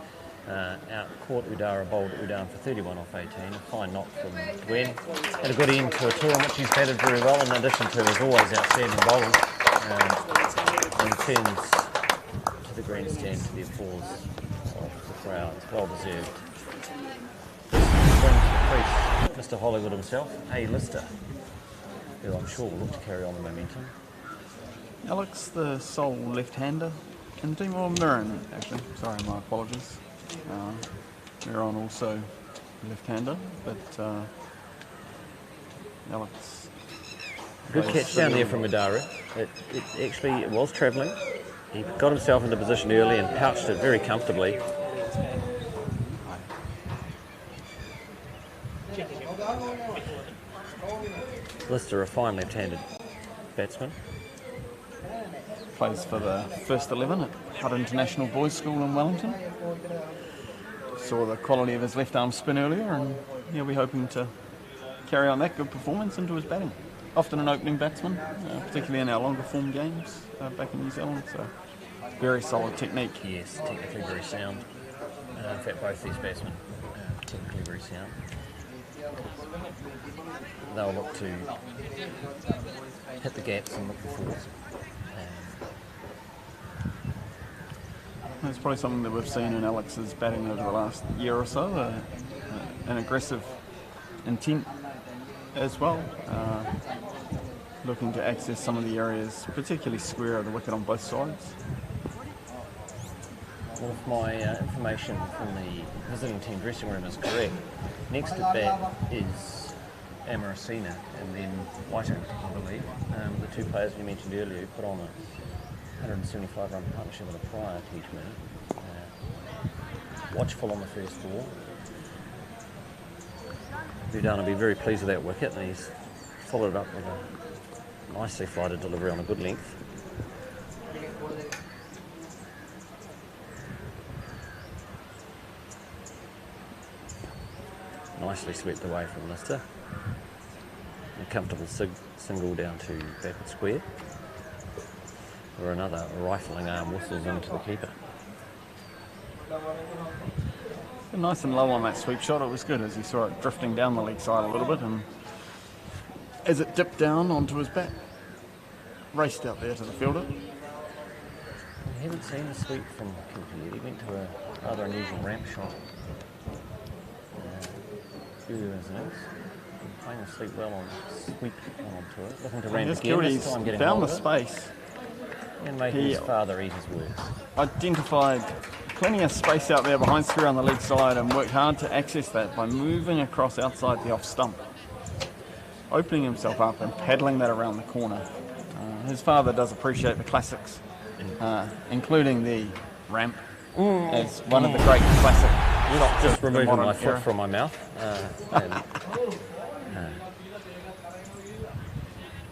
Out caught Udara, bowled Udara for 31 off 18. A fine knock from Duane. Had a good end to a tour in which he's batted very well, in addition to his always outstanding bowling. And returns to the grandstand to the applause of the crowd. Well deserved. This brings to the crease Mr. Hollywood himself, A-lister, who I'm sure will look to carry on the momentum. Alex, the sole left-hander, And team or Mirren, actually. Sorry, my apologies. Mirren also left-hander, but Alex. Good catch down there from Madara. It was travelling. He got himself into position early and pouched it very comfortably. Lister, a fine left-handed batsman. Plays for the first 11 at Hutt International Boys School in Wellington. Saw the quality of his left arm spin earlier, and he'll be hoping to carry on that good performance into his batting. Often an opening batsman, particularly in our longer form games back in New Zealand. So very solid technique. Yes, technically very sound. In fact, both these batsmen technically very sound. They'll look to hit the gaps and look for fours. That's probably something that we've seen in Alex's batting over the last year or so, an aggressive intent as well, looking to access some of the areas, particularly square of the wicket on both sides. Well, if my information from the visiting team dressing room is correct, next to bat is Amarasina and then Whiting, I believe. The two players we mentioned earlier who put on a 175-run partnership with a prior T20. Watchful on the first ball. Budana will be very pleased with that wicket, and he's followed it up with a nicely flighted delivery on a good length. Nicely swept away from Lister. A comfortable single down to backward square. Or another rifling arm whistles into the keeper. Nice and low on that sweep shot. It was good as he saw it drifting down the leg side a little bit, and as it dipped down onto his back, raced out there to the fielder. I haven't seen the sweep from Kilpie yet. He went to a rather unusual ramp shot earlier in his innings. Playing the sweep well on sweep onto it. Looking to ramp again, this time getting found hold the of it space. And making his father eat his words. Identified plenty of space out there behind square on the leg side and worked hard to access that by moving across outside the off stump, opening himself up and paddling that around the corner. His father does appreciate the classics, including the ramp as one of the great classic shots. Just removing my foot from my mouth.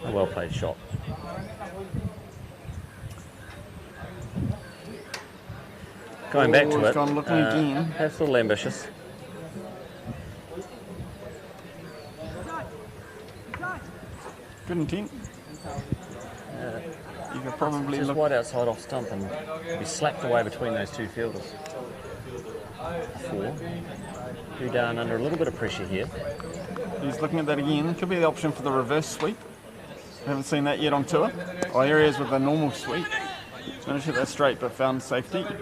A well played shot. Going back to it, gone looking again. Perhaps a little ambitious. Good intent. You could probably just look wide outside off stump and be slapped away between those two fielders. 4. Budana under a little bit of pressure here. He's looking at that again. Could be the option for the reverse sweep. Haven't seen that yet on tour. Or areas with a normal sweep. Managed to hit that straight, but found safety. Bit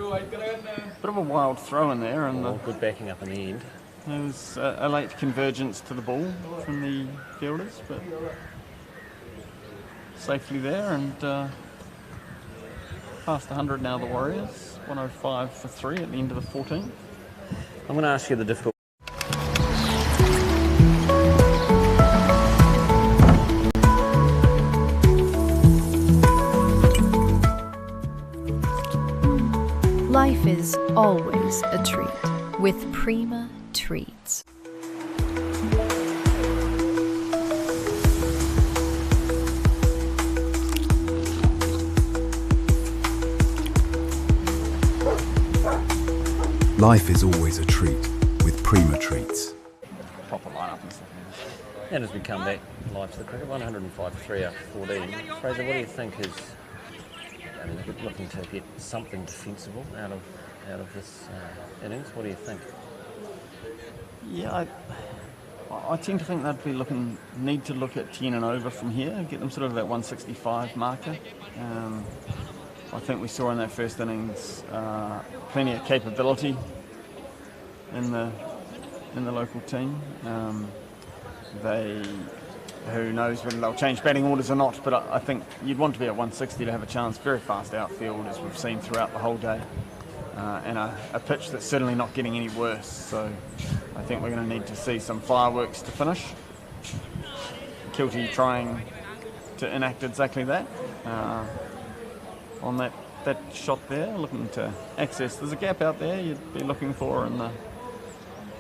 of a wild throw in there, and good backing up in the end. There was a late convergence to the ball from the fielders, but safely there, and past 100 now. The Warriors 105 for 3 at the end of the 14th. I'm going to ask you the difficult. Life is always a treat with Prima Treats. Life is always a treat with Prima Treats. Proper lineup and stuff. And as we come back live to the cricket, 105 for 3 after 14. Fraser, what do you think is? I mean, looking to get something defensible out of this innings. What do you think? Yeah, I tend to think they'd need to look at 10 and over from here, get them sort of that 165 marker. I think we saw in that first innings plenty of capability in the local team. They who knows whether they'll change batting orders or not, but I think you'd want to be at 160 to have a chance. Very fast outfield, as we've seen throughout the whole day, and a pitch that's certainly not getting any worse. So I think we're going to need to see some fireworks to finish. Kilty trying to enact exactly that on that shot there, looking to access. There's a gap out there you'd be looking for in the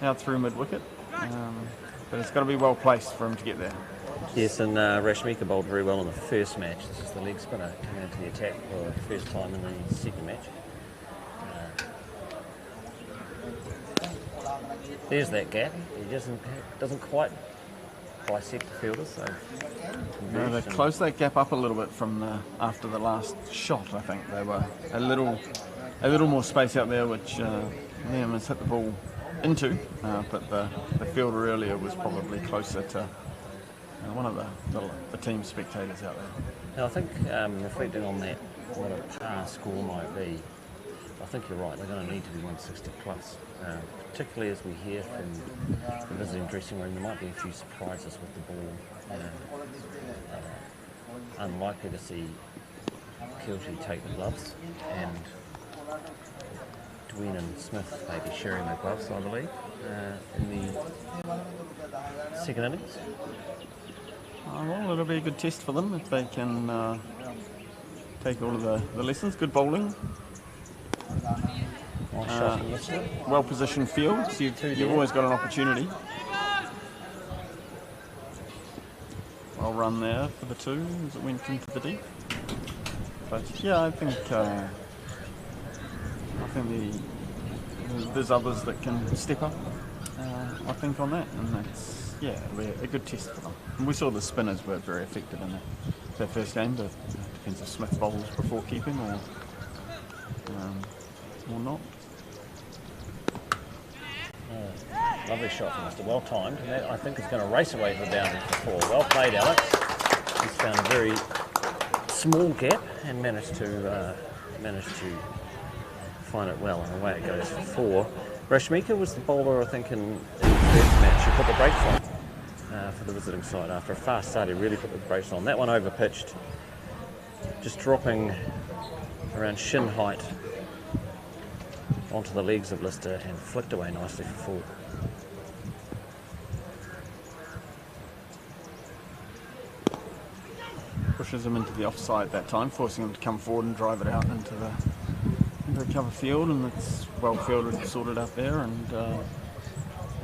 out through mid-wicket, but it's got to be well placed for him to get there. Yes, and Rashmika bowled very well in the first match. This is the leg spinner coming into the attack for the first time in the second match. There's that gap. He doesn't quite bisect the fielders. So no, they closed that gap up a little bit from after the last shot. I think they were a little more space out there, which Liam has hit the ball into, but the fielder earlier was probably closer to one of the team spectators out there. Now I think reflecting on that, what a par score might be, I think you're right, they're going to need to be 160 plus, particularly as we hear from the visiting dressing room. There might be a few surprises with the ball. Unlikely to see Kilty take the gloves, and Dwayne and Smith may be sharing the gloves, I believe, in the second innings. Well, it'll be a good test for them if they can take all of the lessons. Good bowling. Well positioned fields. You've always got an opportunity. Well run there for the two as it went into the deep. But yeah, I think there's others that can step up. I think on that, and that's it'll be a good test for them. And we saw the spinners were very effective in that first game. But depends if Smith bowls before keeping or not. Lovely shot from Mr. Well timed, and that I think is going to race away for the boundary for 4. Well played, Alex. He's found a very small gap and managed to find it well, and away it goes for 4. Rashmika was the bowler, I think, in the first match. He put the brakes on for the visiting side after a fast start. He really put the brakes on. That one over pitched, just dropping around shin height onto the legs of Lister and flicked away nicely for 4. Pushes him into the offside that time, forcing him to come forward and drive it out into the cover field, and it's well fielded, sorted out there, and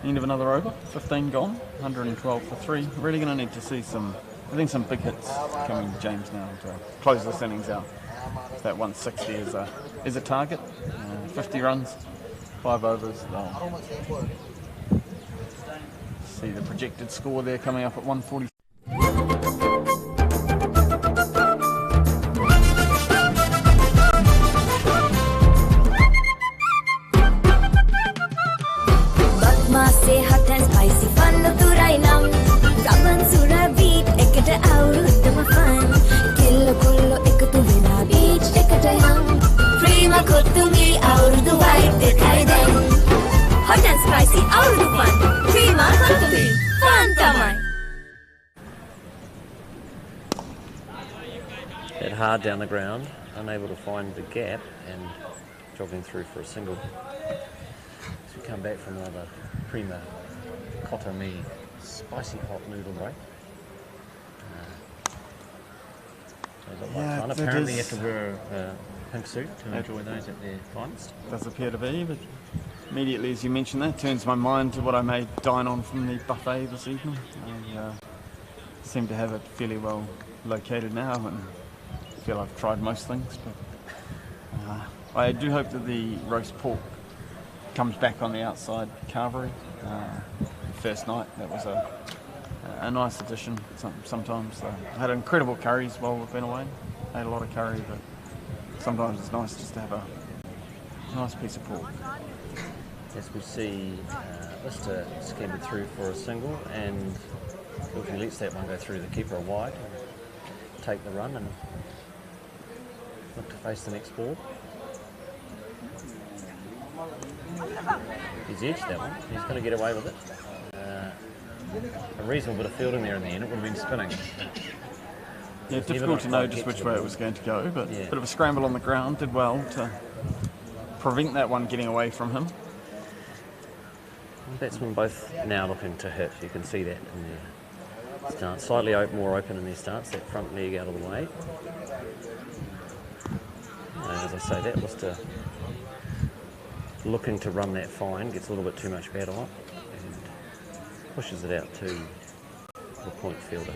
end of another over. 15 gone, 112 for 3. Really going to need to see some big hits coming to James now to close this innings out. If that 160 is a target, 50 runs, 5 overs. See the projected score there coming up at 140. Say hot and spicy fun no turai nam Raban sura beat ekata avurudama fun Kello kollo ekatu vela beach ekata yam Prema kottumi avurudu white dekai den Hot and spicy avurudu fun Prema kottumi fun tamai Hit hard down the ground, unable to find the gap, and jogging through for a single. So we come back from another Prima Kotomi spicy hot noodle break. Apparently you have to wear a pink suit to enjoy those at their finest. Does appear to be, but immediately as you mention that, turns my mind to what I may dine on from the buffet this evening. I seem to have it fairly well located now, and I feel I've tried most things, but I do hope that the roast pork comes back on the outside carvery. First night, that was a nice addition. Sometimes I had incredible curries while we've been away. I ate a lot of curry, but sometimes it's nice just to have a nice piece of pork. As we see Lister scampered through for a single, and if he lets that one go through the keeper wide, take the run and look to face the next ball. He's edged that one. He's going to get away with it. a reasonable bit of fielding there in the end, it would have been spinning. Yeah, difficult to know just which way it was going to go, but a bit of a scramble on the ground, did well to prevent that one getting away from him. Batsmen both now looking to hit, you can see that in their stance. Slightly more open in their stance, that front leg out of the way. And as I say, that was looking to run that fine, gets a little bit too much bat on it and pushes it out to the point fielder.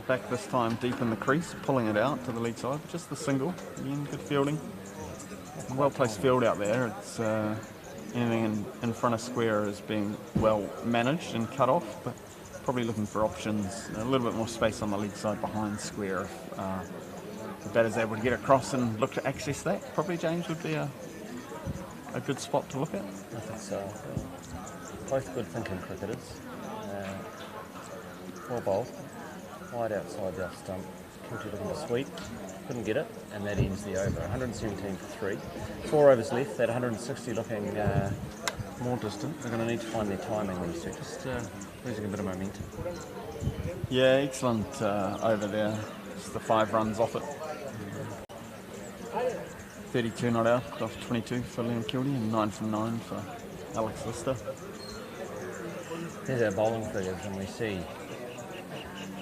Back this time deep in the crease, pulling it out to the leg side, just the single. Again, good fielding. Well placed field out there. It's anything in front of square is being well managed and cut off, but probably looking for options, a little bit more space on the leg side behind square. If the batter's able to get across and look to access that, probably James would be a good spot to look at. I think so. Both good thinking cricketers. Well bowled. Wide outside the off stump. Kilty looking to sweep. Couldn't get it, and that ends the over. 117 for 3. 4 overs left. That 160 looking more distant. They're going to need to find their timing, these two. Just losing a bit of momentum. Yeah, excellent over there. Just the 5 runs off it. 32 not out, off 22 for Liam Kilty, and 9 from 9 for Alex Lister. There's our bowling figures, and we see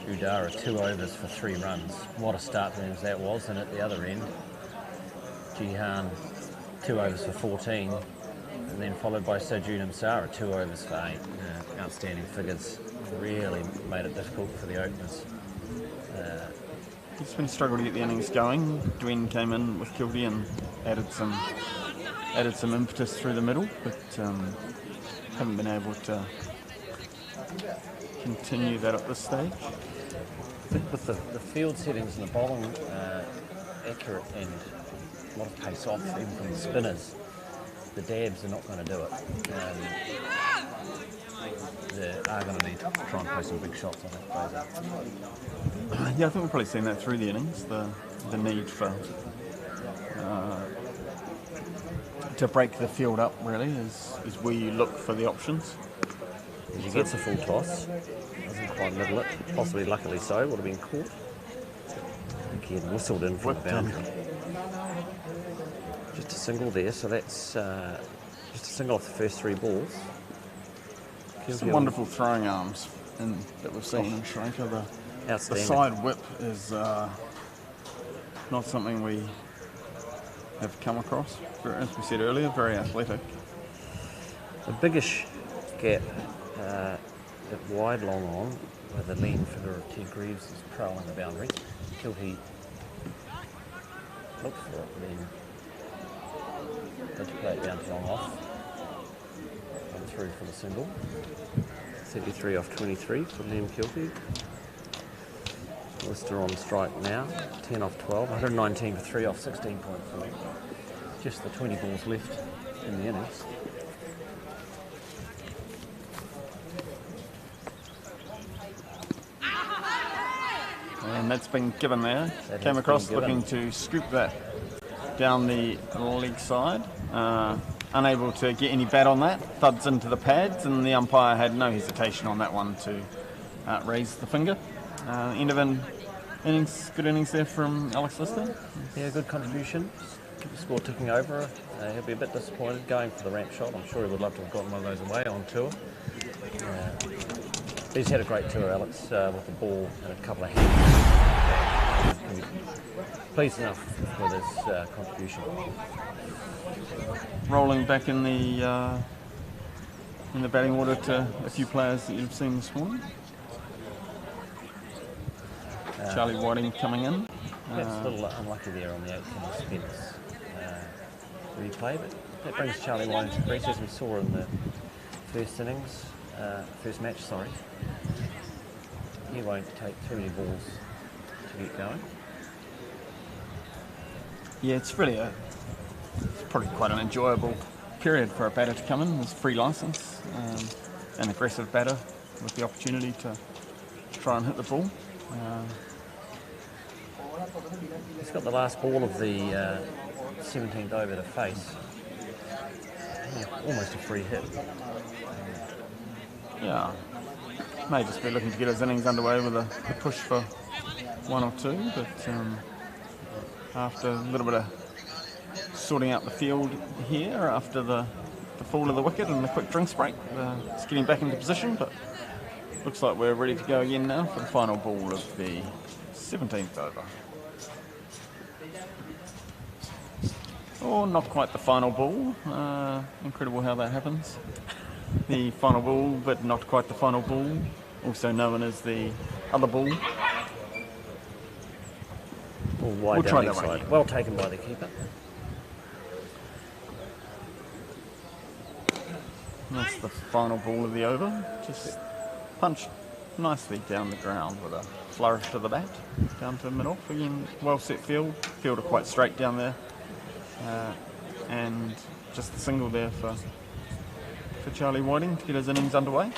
Udara 2 overs for 3 runs. What a start for them as that was. And at the other end, Jihan 2 overs for 14, and then followed by Sajun Amsara 2 overs for 8. Outstanding figures. Really made it difficult for the openers. It's been a struggle to get the innings going. Dwayne came in with Kilty and added some impetus through the middle, but haven't been able to continue that at this stage. I think with the field settings and the bowling accurate and a lot of pace off, even from the spinners, the dabs are not going to do it. They are going to need to try and play some big shots, I think, Fraser. Yeah, I think we've probably seen that through the innings, the need for to break the field up really is where you look for the options. He gets a full toss, doesn't quite middle it, possibly luckily so, would have been caught. I think he had whistled in from the boundary. Just a single there, so that's just a single off the first 3 balls. Some wonderful throwing arms that we've seen in Sri Lanka. The side whip is not something we have come across. As we said earlier, very athletic. A biggish gap at wide long on, where the lean figure of Ted Greaves is prowling the boundary. Kilty looked for it, then had to play it down to long off. And through for the single. 33 off 23 for Liam Kilty. Lister on strike now, 10 off 12, 119 for 3 off 16.4. Just the 20 balls left in the innings. And that's been given there. Came across looking to scoop that down the leg side. Unable to get any bat on that. Thuds into the pads, and the umpire had no hesitation on that one to raise the finger. End of an innings, good innings there from Alex Lister. Yeah, good contribution. Keep the score ticking over. He'll be a bit disappointed going for the ramp shot. I'm sure he would love to have gotten one of those away on tour. He's had a great tour, Alex, with the ball and a couple of hands. Pleased enough with his contribution. Rolling back in the batting order to a few players that you've seen this morning. Charlie Whiting coming in. That's a little unlucky there on the 8th Spence replay, but that brings Charlie Whiting to crease as we saw in the first match. He won't take too many balls to get going. Yeah, it's probably quite an enjoyable period for a batter to come in. There's free licence, an aggressive batter with the opportunity to try and hit the ball. He's got the last ball of the 17th over to face. Almost a free hit. Yeah. May just be looking to get his innings underway with a push for 1 or 2, but after a little bit of sorting out the field here, after the fall of the wicket and the quick drinks break, it's getting back into position, but looks like we're ready to go again now for the final ball of the 17th over. Oh, not quite the final ball. Incredible how that happens. The final ball, but not quite the final ball. Also known as the other ball. Wide down the side. Well taken by the keeper. That's the final ball of the over. Just punched nicely down the ground with a flourish to the bat. Down to mid-off. Again, well set field. Fielder quite straight down there. And just the single there for Charlie Whiting to get his innings underway.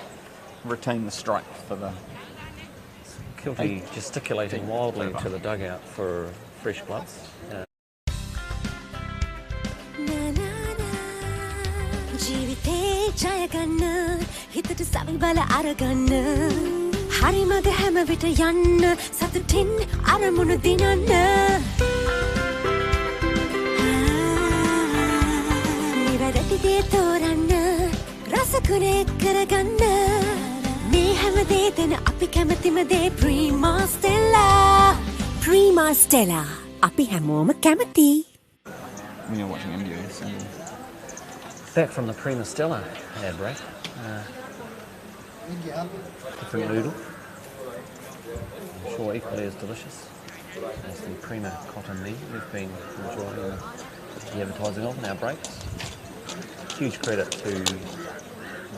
Retain the strike for the... Kilty gesticulating wildly to the dugout for fresh gloves. Prima Stella. අපි හැමෝම කැමති. When you're watching India, back from the Prima Stella ad break. Different noodle. I'm sure equally as delicious as the Prima cotton meat we've been enjoying the advertising of in our breaks. Huge credit to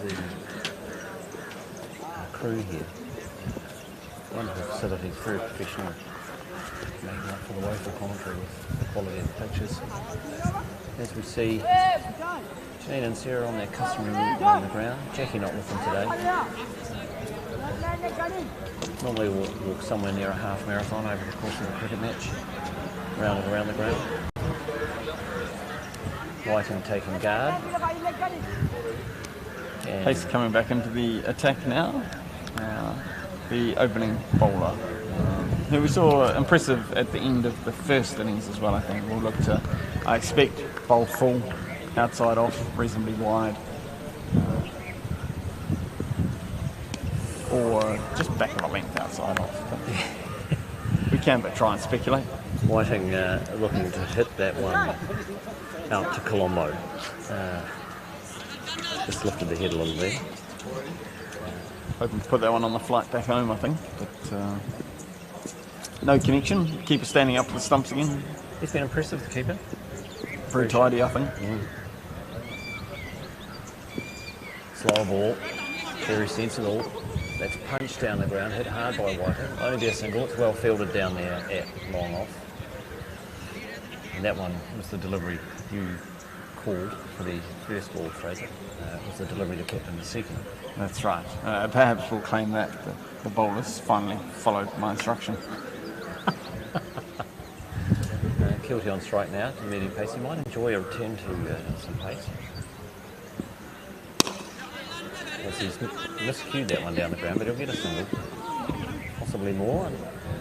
the crew here. Wonderful facilities, very professional, making up for the woeful commentary with the quality of the pictures. As we see Janine and Sarah on their customary route on the ground. Jackie not with them today. Normally we'll walk somewhere near a half marathon over the course of the cricket match, round and around the ground. Whiting taking guard. And Pace coming back into the attack now. The opening bowler, who we saw impressive at the end of the first innings as well, I think. We'll look to, I expect, bowl full, outside off, reasonably wide. Or just back of a length outside off. We can but try and speculate. Whiting looking to hit that one out to Colombo. Just lifted the head a little bit. Hoping to put that one on the flight back home, I think. But no connection. Keeper standing up for the stumps again. He's been impressive, the keeper. Very tidy, I think. Slow ball. Very sensible. That's punched down the ground, hit hard by Whiting. Only be a single. It's well fielded down there at long off. And that one was the delivery you called for the first ball, Fraser. It was the delivery the captain was seeking. That's right. Perhaps we'll claim that the bowlers finally followed my instruction. Kilty on strike now to medium pace. He might enjoy a return to some pace. Yes, he's miscued that one down the ground, but he'll get a single. Possibly more.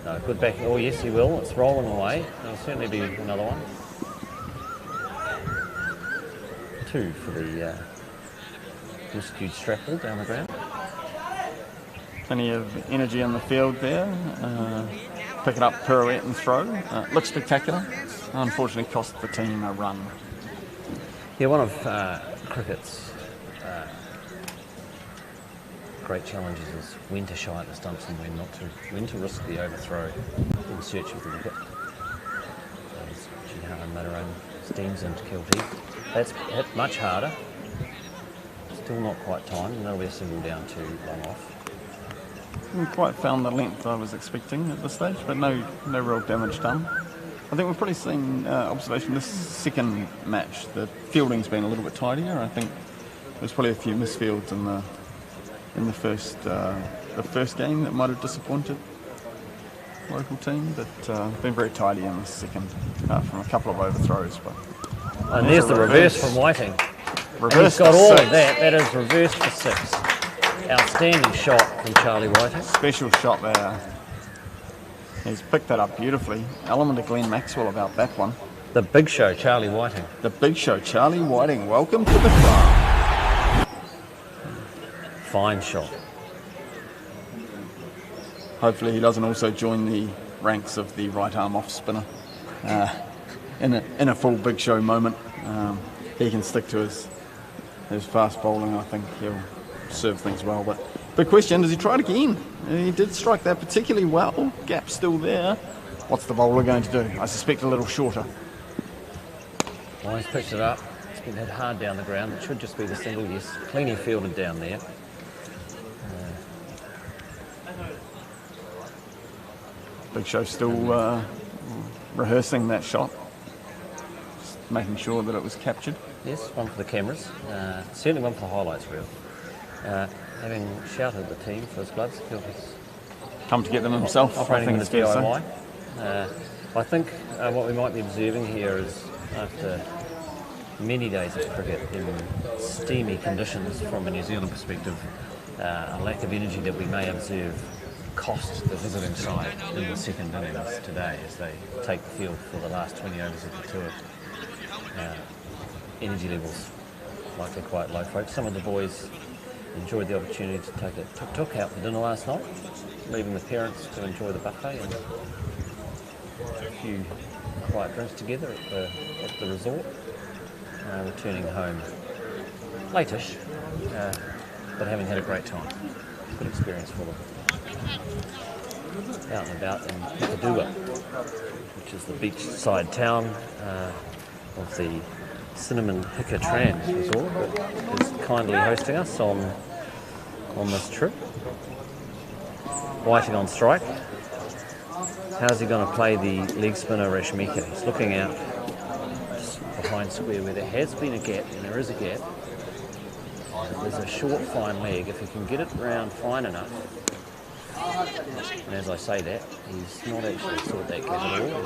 No, good back. Oh, yes, he will. It's rolling away. There'll certainly be another one. 2 for the miscued strapple down the ground. Plenty of energy on the field there. Pick it up, pirouette and throw. Looks spectacular. Unfortunately cost the team a run. Yeah, one of cricket's great challenges is when to shy at the stumps and when not to. When to risk the overthrow in search of the wicket. As Jihan Madarone steams into Kilty. That's hit much harder. Still not quite timed, and that'll be a single down to long off. Haven't quite found the length I was expecting at this stage, but no real damage done. I think we've probably seen observation this second match. The fielding's been a little bit tidier. I think there's probably a few misfields in the first game that might have disappointed local team, but been very tidy in the second, from a couple of overthrows. But and there's the reverse from Whiting. And he's got all of that. That is reversed for 6. Outstanding shot from Charlie Whiting. Special shot there. He's picked that up beautifully. Element to Glenn Maxwell about that one. The big show, Charlie Whiting. The big show, Charlie Whiting. Welcome to the club. Fine shot. Hopefully he doesn't also join the ranks of the right arm off spinner in a full big show moment. He can stick to his fast bowling. I think he'll serve things well. But big question, does he try it again? He did strike that particularly well. Gap still there. What's the bowler going to do? I suspect a little shorter. Well, he's pitched it up. It's been hit hard down the ground. It should just be the single, yes. Cleanly fielded down there. Big Show still rehearsing that shot. Just making sure that it was captured. Yes, one for the cameras. Certainly one for the highlights reel. Having shouted at the team for his gloves, he's come to get them himself. Operating with his DIY. I think what we might be observing here is, after many days of cricket in steamy conditions from a New Zealand perspective, a lack of energy that we may observe cost the visiting side in the second innings today as they take the field for the last 20 overs of the tour. Energy levels likely quite low, folks. Some of the boys enjoyed the opportunity to take a tuk-tuk out for dinner last night, leaving the parents to enjoy the buffet and a few quiet drinks together at the resort, returning home late-ish, but having had a great time. Good experience for them. Out and about in Padua, which is the beachside town of the Cinnamon Hicka Trans Resort that is kindly hosting us on this trip. Whiting on strike. How's he going to play the leg spinner Rashmika? He's looking out just behind square where there has been a gap, and there is a gap. There's a short, fine leg. If he can get it round fine enough, and as I say that, he's not actually sought that gap at all.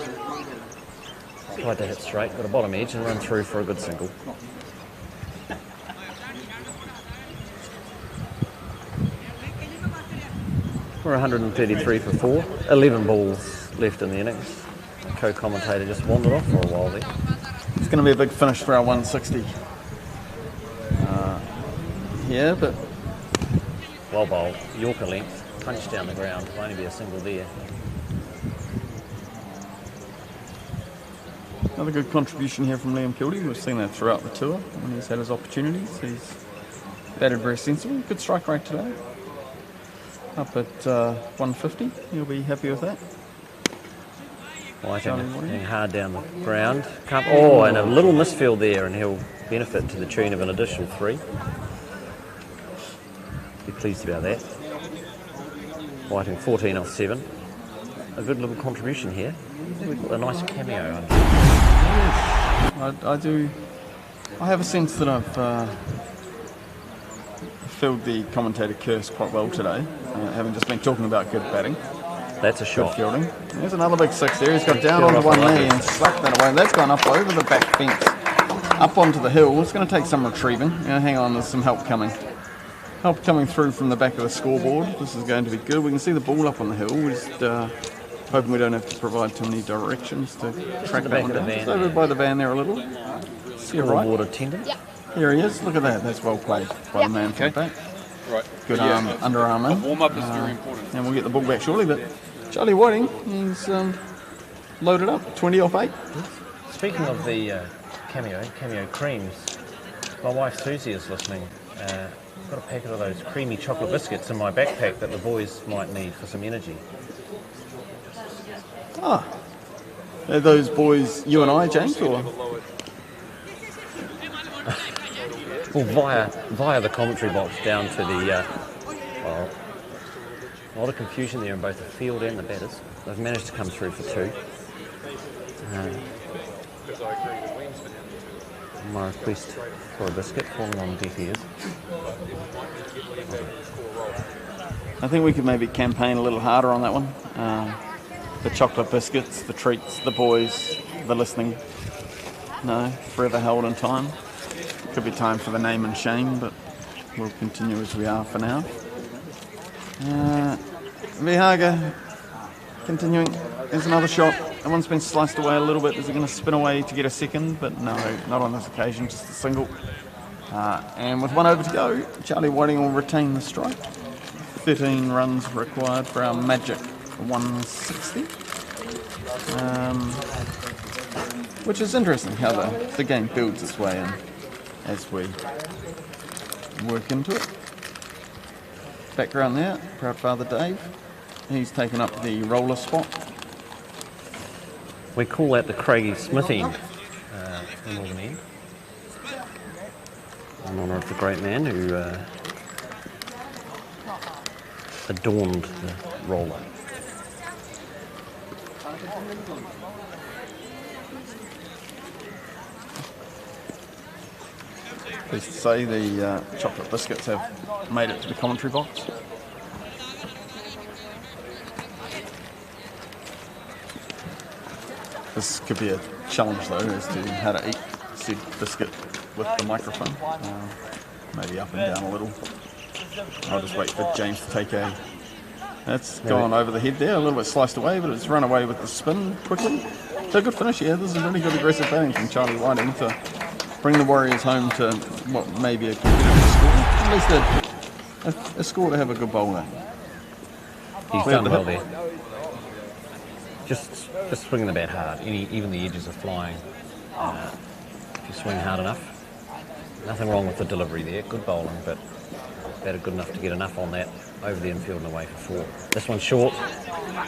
He's tried to hit straight, got a bottom edge and run through for a good single. We're 133 for 4, 11 balls left in the innings. The co-commentator just wandered off for a while there. It's going to be a big finish for our 160 here, but well bowled, Yorker length. Punch down the ground, will only be a single there. Another good contribution here from Liam Kildy. We've seen that throughout the tour when he's had his opportunities. He's batted very sensible. Good strike rate today. Up at 150. He'll be happy with that. Whiting hitting hard down the ground. And a little misfield there, and he'll benefit to the tune of an additional 3. Be pleased about that. Whiting 14 off 7. A good little contribution here. We've got a nice cameo. I do. I have a sense that I've filled the commentator curse quite well today, having just been talking about good batting. That's a shot. Good fielding. There's another big 6 there. He's got down onto one knee and slapped that away. That's gone up over the back fence, up onto the hill. It's going to take some retrieving. Hang on, there's some help coming. Help coming through from the back of the scoreboard. This is going to be good. We can see the ball up on the hill. We're just hoping we don't have to provide too many directions to track that one down. Just over by the van there a little. Scoreboard attendant. Yeah. Here he is. Look at that. That's well played by the man from the back. Right. Good underarm in. Warm-up is very important. And we'll get the ball back shortly. But Charlie Whiting, he's loaded up. 20 off 8. Speaking of the cameo creams, my wife Susie is listening. I've got a packet of those creamy chocolate biscuits in my backpack that the boys might need for some energy. Ah, are those boys you and I, James, or? Well, via the commentary box down to the, a lot of confusion there in both the field and the batters. They've managed to come through for 2. My request for a biscuit falling on deaf ears. I think we could maybe campaign a little harder on that one. The chocolate biscuits, the treats, the boys, the listening. No, forever held in time. Could be time for the name and shame, but we'll continue as we are for now. Vihaga continuing. There's another shot. That one's been sliced away a little bit. Is it going to spin away to get a second? But no, not on this occasion, just a single. And with 1 over to go, Charlie Whiting will retain the strike. 13 runs required for our magic 160. Which is interesting how the game builds its way in as we work into it. Background there, proud father Dave. He's taken up the roller spot. We call that the Craigie Smithing in Northern End, in honour of the great man who adorned the roller. Pleased to say the chocolate biscuits have made it to the commentary box. This could be a challenge though, as to how to eat said biscuit with the microphone. Maybe up and down a little. I'll just wait for James to take a... That's gone over the head there, a little bit sliced away, but it's run away with the spin quickly. So good finish here. This is really good aggressive batting from Charlie Whiting to bring the Warriors home to what may be a competitive score. At least a score to have a good bowler. He's done well there. Just swinging the bat hard. Even the edges are flying. If you swing hard enough. Nothing wrong with the delivery there. Good bowling, but batted good enough to get enough on that over the infield and away for 4. This one's short.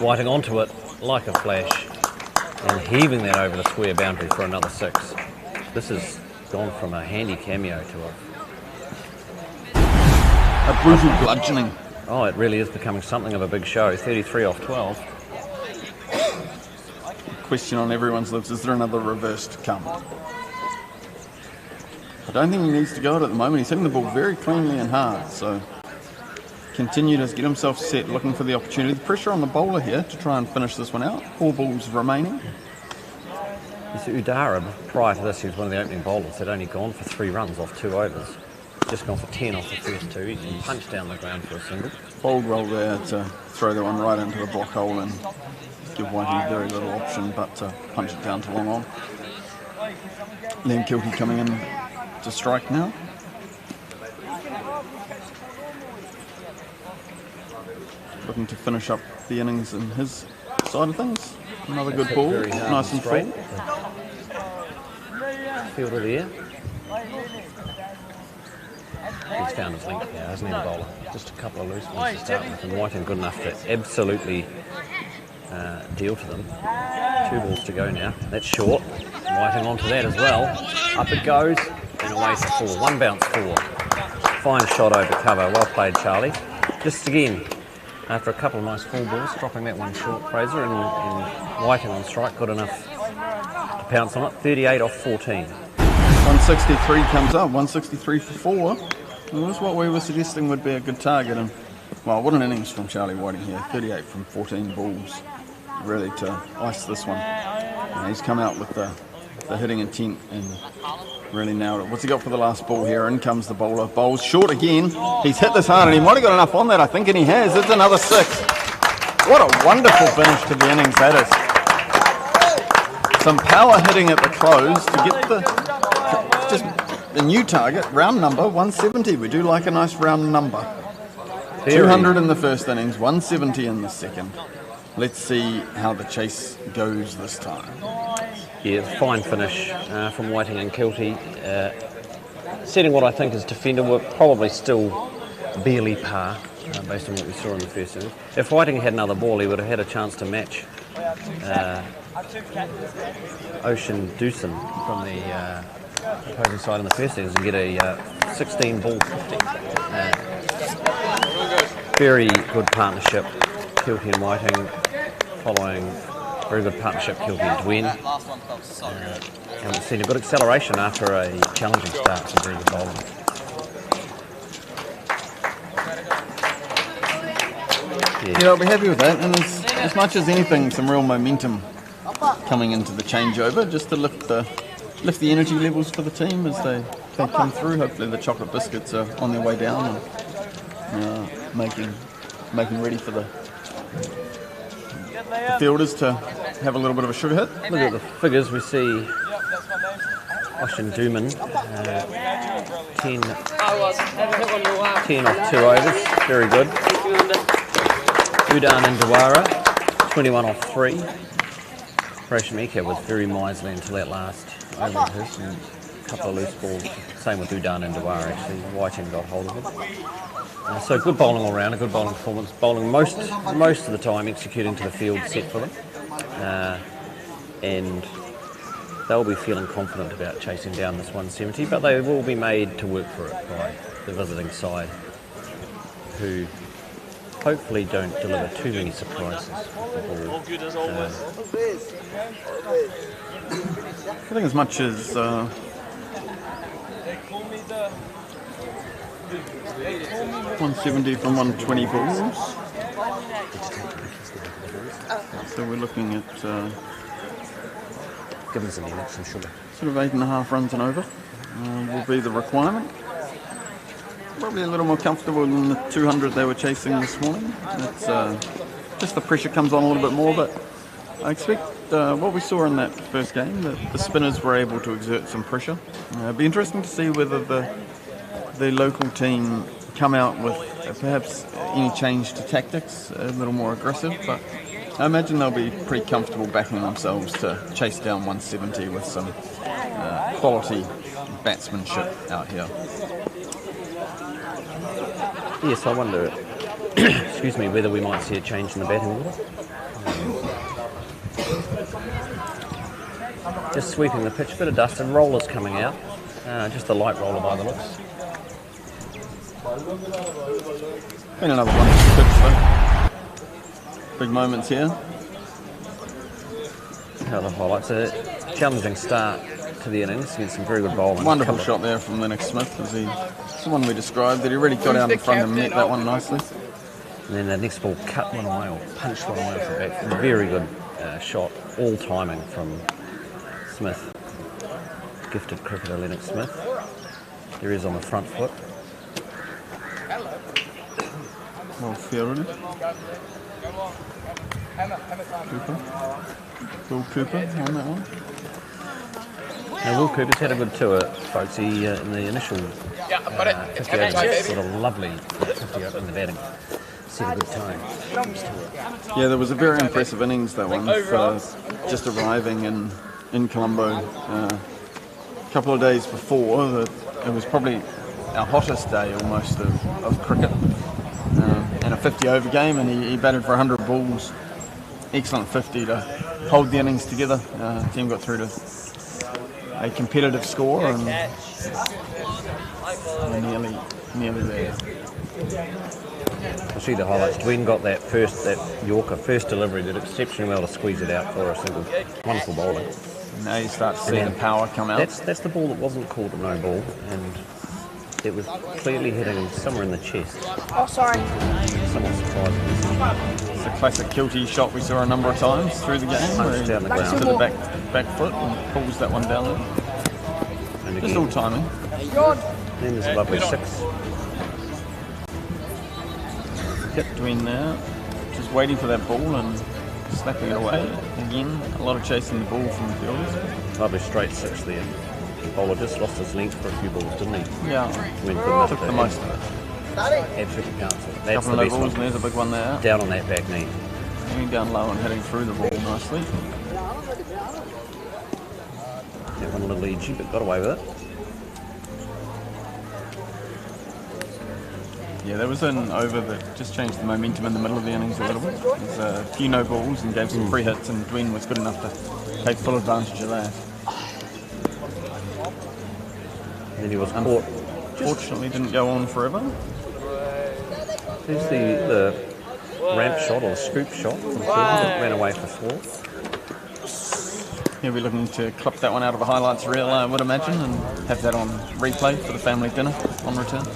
Whiting onto it like a flash and heaving that over the square boundary for another 6. This has gone from a handy cameo to a brutal bludgeoning. Oh, it really is becoming something of a big show. 33 off 12. Question on everyone's lips, is there another reverse to come? I don't think he needs to go it at the moment. He's hitting the ball very cleanly and hard, so continue to get himself set, looking for the opportunity. The pressure on the bowler here to try and finish this one out. 4 balls remaining. Udara, prior to this, he was one of the opening bowlers. Had only gone for 3 runs off 2 overs. Just gone for 10 off the first 2. He can punch down the ground for a single. Bold roll there to throw that one right into the block hole and give Whiting very little option but to punch it down to long on. Liam Kilty coming in to strike now. Looking to finish up the innings in his side of things. Another good ball, nice and full. Fielder there. He's found his length now, hasn't he, the bowler? Just a couple of loose ones to start with, and Whiting good enough to absolutely deal to them. 2 balls to go now. That's short. Whiting onto that as well. Up it goes, and away for 4. 1 bounce 4. Fine shot over cover. Well played, Charlie. Just again, after a couple of nice full balls, dropping that one short, Fraser, and Whiting on strike, good enough to pounce on it. 38 off 14. 163 comes up, 163 for 4. And that's what we were suggesting would be a good target. And, well, what an innings from Charlie Whiting here. 38 from 14 balls, really to ice this one. And he's come out with the hitting intent and really nailed it. What's he got for the last ball here? In comes the bowler. Bowls short again. He's hit this hard and he might have got enough on that, I think, and he has. It's another 6. What a wonderful finish to the innings that is. Some power hitting at the close to get the new target, round number 170. We do like a nice round number. 200 in the first innings, 170 in the second. Let's see how the chase goes this time. Yeah, fine finish from Whiting and Kilty. Setting what I think is defender work, probably still barely par based on what we saw in the first innings. If Whiting had another ball, he would have had a chance to match Ocean Doosan from the opposing side in the first innings and get a 16 ball 50. Very good partnership, Kilty and Whiting, following very good partnership, Kilty and Dwayne. And we've seen a good acceleration after a challenging start, some very good bowling. Yeah, I'll be happy with that. And as much as anything, some real momentum coming into the changeover, just to lift the energy levels for the team as they come through. Hopefully the chocolate biscuits are on their way down and making ready for the fielders to have a little bit of a sugar hit. Look at the figures. We see Oshin Dooman, 10 off 2 overs, very good. Udan and Dawara, 21 off 3. Rashmika was very miserly until that last over of his, and a couple of loose balls. Same with Udan and Dawara actually. Whiting got hold of it. So good bowling all round, a good bowling performance. Bowling most of the time, executing to the field set for them. And they'll be feeling confident about chasing down this 170, but they will be made to work for it by the visiting side, who hopefully don't deliver too many surprises with the ball. I think as much as 170 from 120 balls. So we're looking at give them some sugar. Sort of 8.5 runs and over will be the requirement. Probably a little more comfortable than the 200 they were chasing this morning. It's just the pressure comes on a little bit more, but I expect what we saw in that first game, that the spinners were able to exert some pressure. It'd be interesting to see whether the local team come out with perhaps any change to tactics, a little more aggressive, but I imagine they'll be pretty comfortable backing themselves to chase down 170 with some quality batsmanship out here. Yes, I wonder, excuse me, whether we might see a change in the batting order. Just sweeping the pitch, bit of dust and rollers coming out. Just a light roller by the looks. Been another wonderful pitch though. Big moments here. Other highlights. A challenging start to the innings against some very good bowling. Wonderful shot there from Lennox Smith. It's the one we described, that he really got out in front and met that one nicely. And then the next ball cut one away or punched one away off the back. Very good shot, all timing from Smith. Gifted cricketer Lennox Smith. There he is on the front foot. Well fielded. Cooper. Will Cooper on that one. Now Will Cooper's had a good tour, folks. He in the initial 50 overs, sort of lovely 50 over in the batting. Set a good tone. Yeah, there was a very impressive innings, that one, for just arriving in Colombo a couple of days before. It was probably our hottest day almost of cricket, and a 50 over game, and he batted for 100 balls. Excellent 50 to hold the innings together. Team got through to a competitive score, and nearly there. I'll see the highlights. Dwayne got that Yorker first delivery, did exceptionally well to squeeze it out for a single. Wonderful bowling. Now you start seeing the power come out. That's the ball that wasn't called a no ball, and it was clearly hitting somewhere in the chest. Oh, sorry. Somewhat surprising. It's a classic Kilty shot we saw a number of times through the game, where he down the ground to the back foot and pulls that one down there. And just all timing. Then there's a lovely 6. Hit Dwayne now, just waiting for that ball and slapping it away. Again, a lot of chasing the ball from the fielders. Lovely straight 6 there. The bowler just lost his length for a few balls, didn't he? Yeah. Took the most of it. Absolutely counts it. That's couple the of best balls, one. and there's a big one there. Down on that back knee. Coming down low and hitting through the ball nicely. That one a little edgy, but got away with it. Yeah, there was an over that just changed the momentum in the middle of the innings a little bit. There's a few no balls and gave some free hits, and Dwayne was good enough to take full advantage of that. And then he was caught. Fortunately, didn't go on forever. There's the ramp shot or the scoop shot from Field that ran away for 4. He'll be looking to clip that one out of a highlights reel, I would imagine, and have that on replay for the family dinner on return.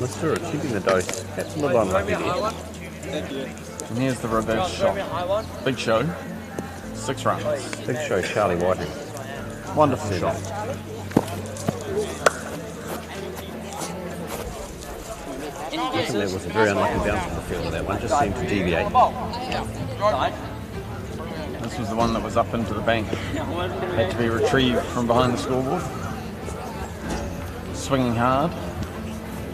Mr. achieving the dose. That's a little unlucky there. And here's the reverse shot. Big Show, 6 runs. Big Show, Charlie Whiting. Wonderful shot. I think that was a very unlucky bounce on the field of that one. Just seemed to deviate. This was the one that was up into the bank. Had to be retrieved from behind the scoreboard. Swinging hard.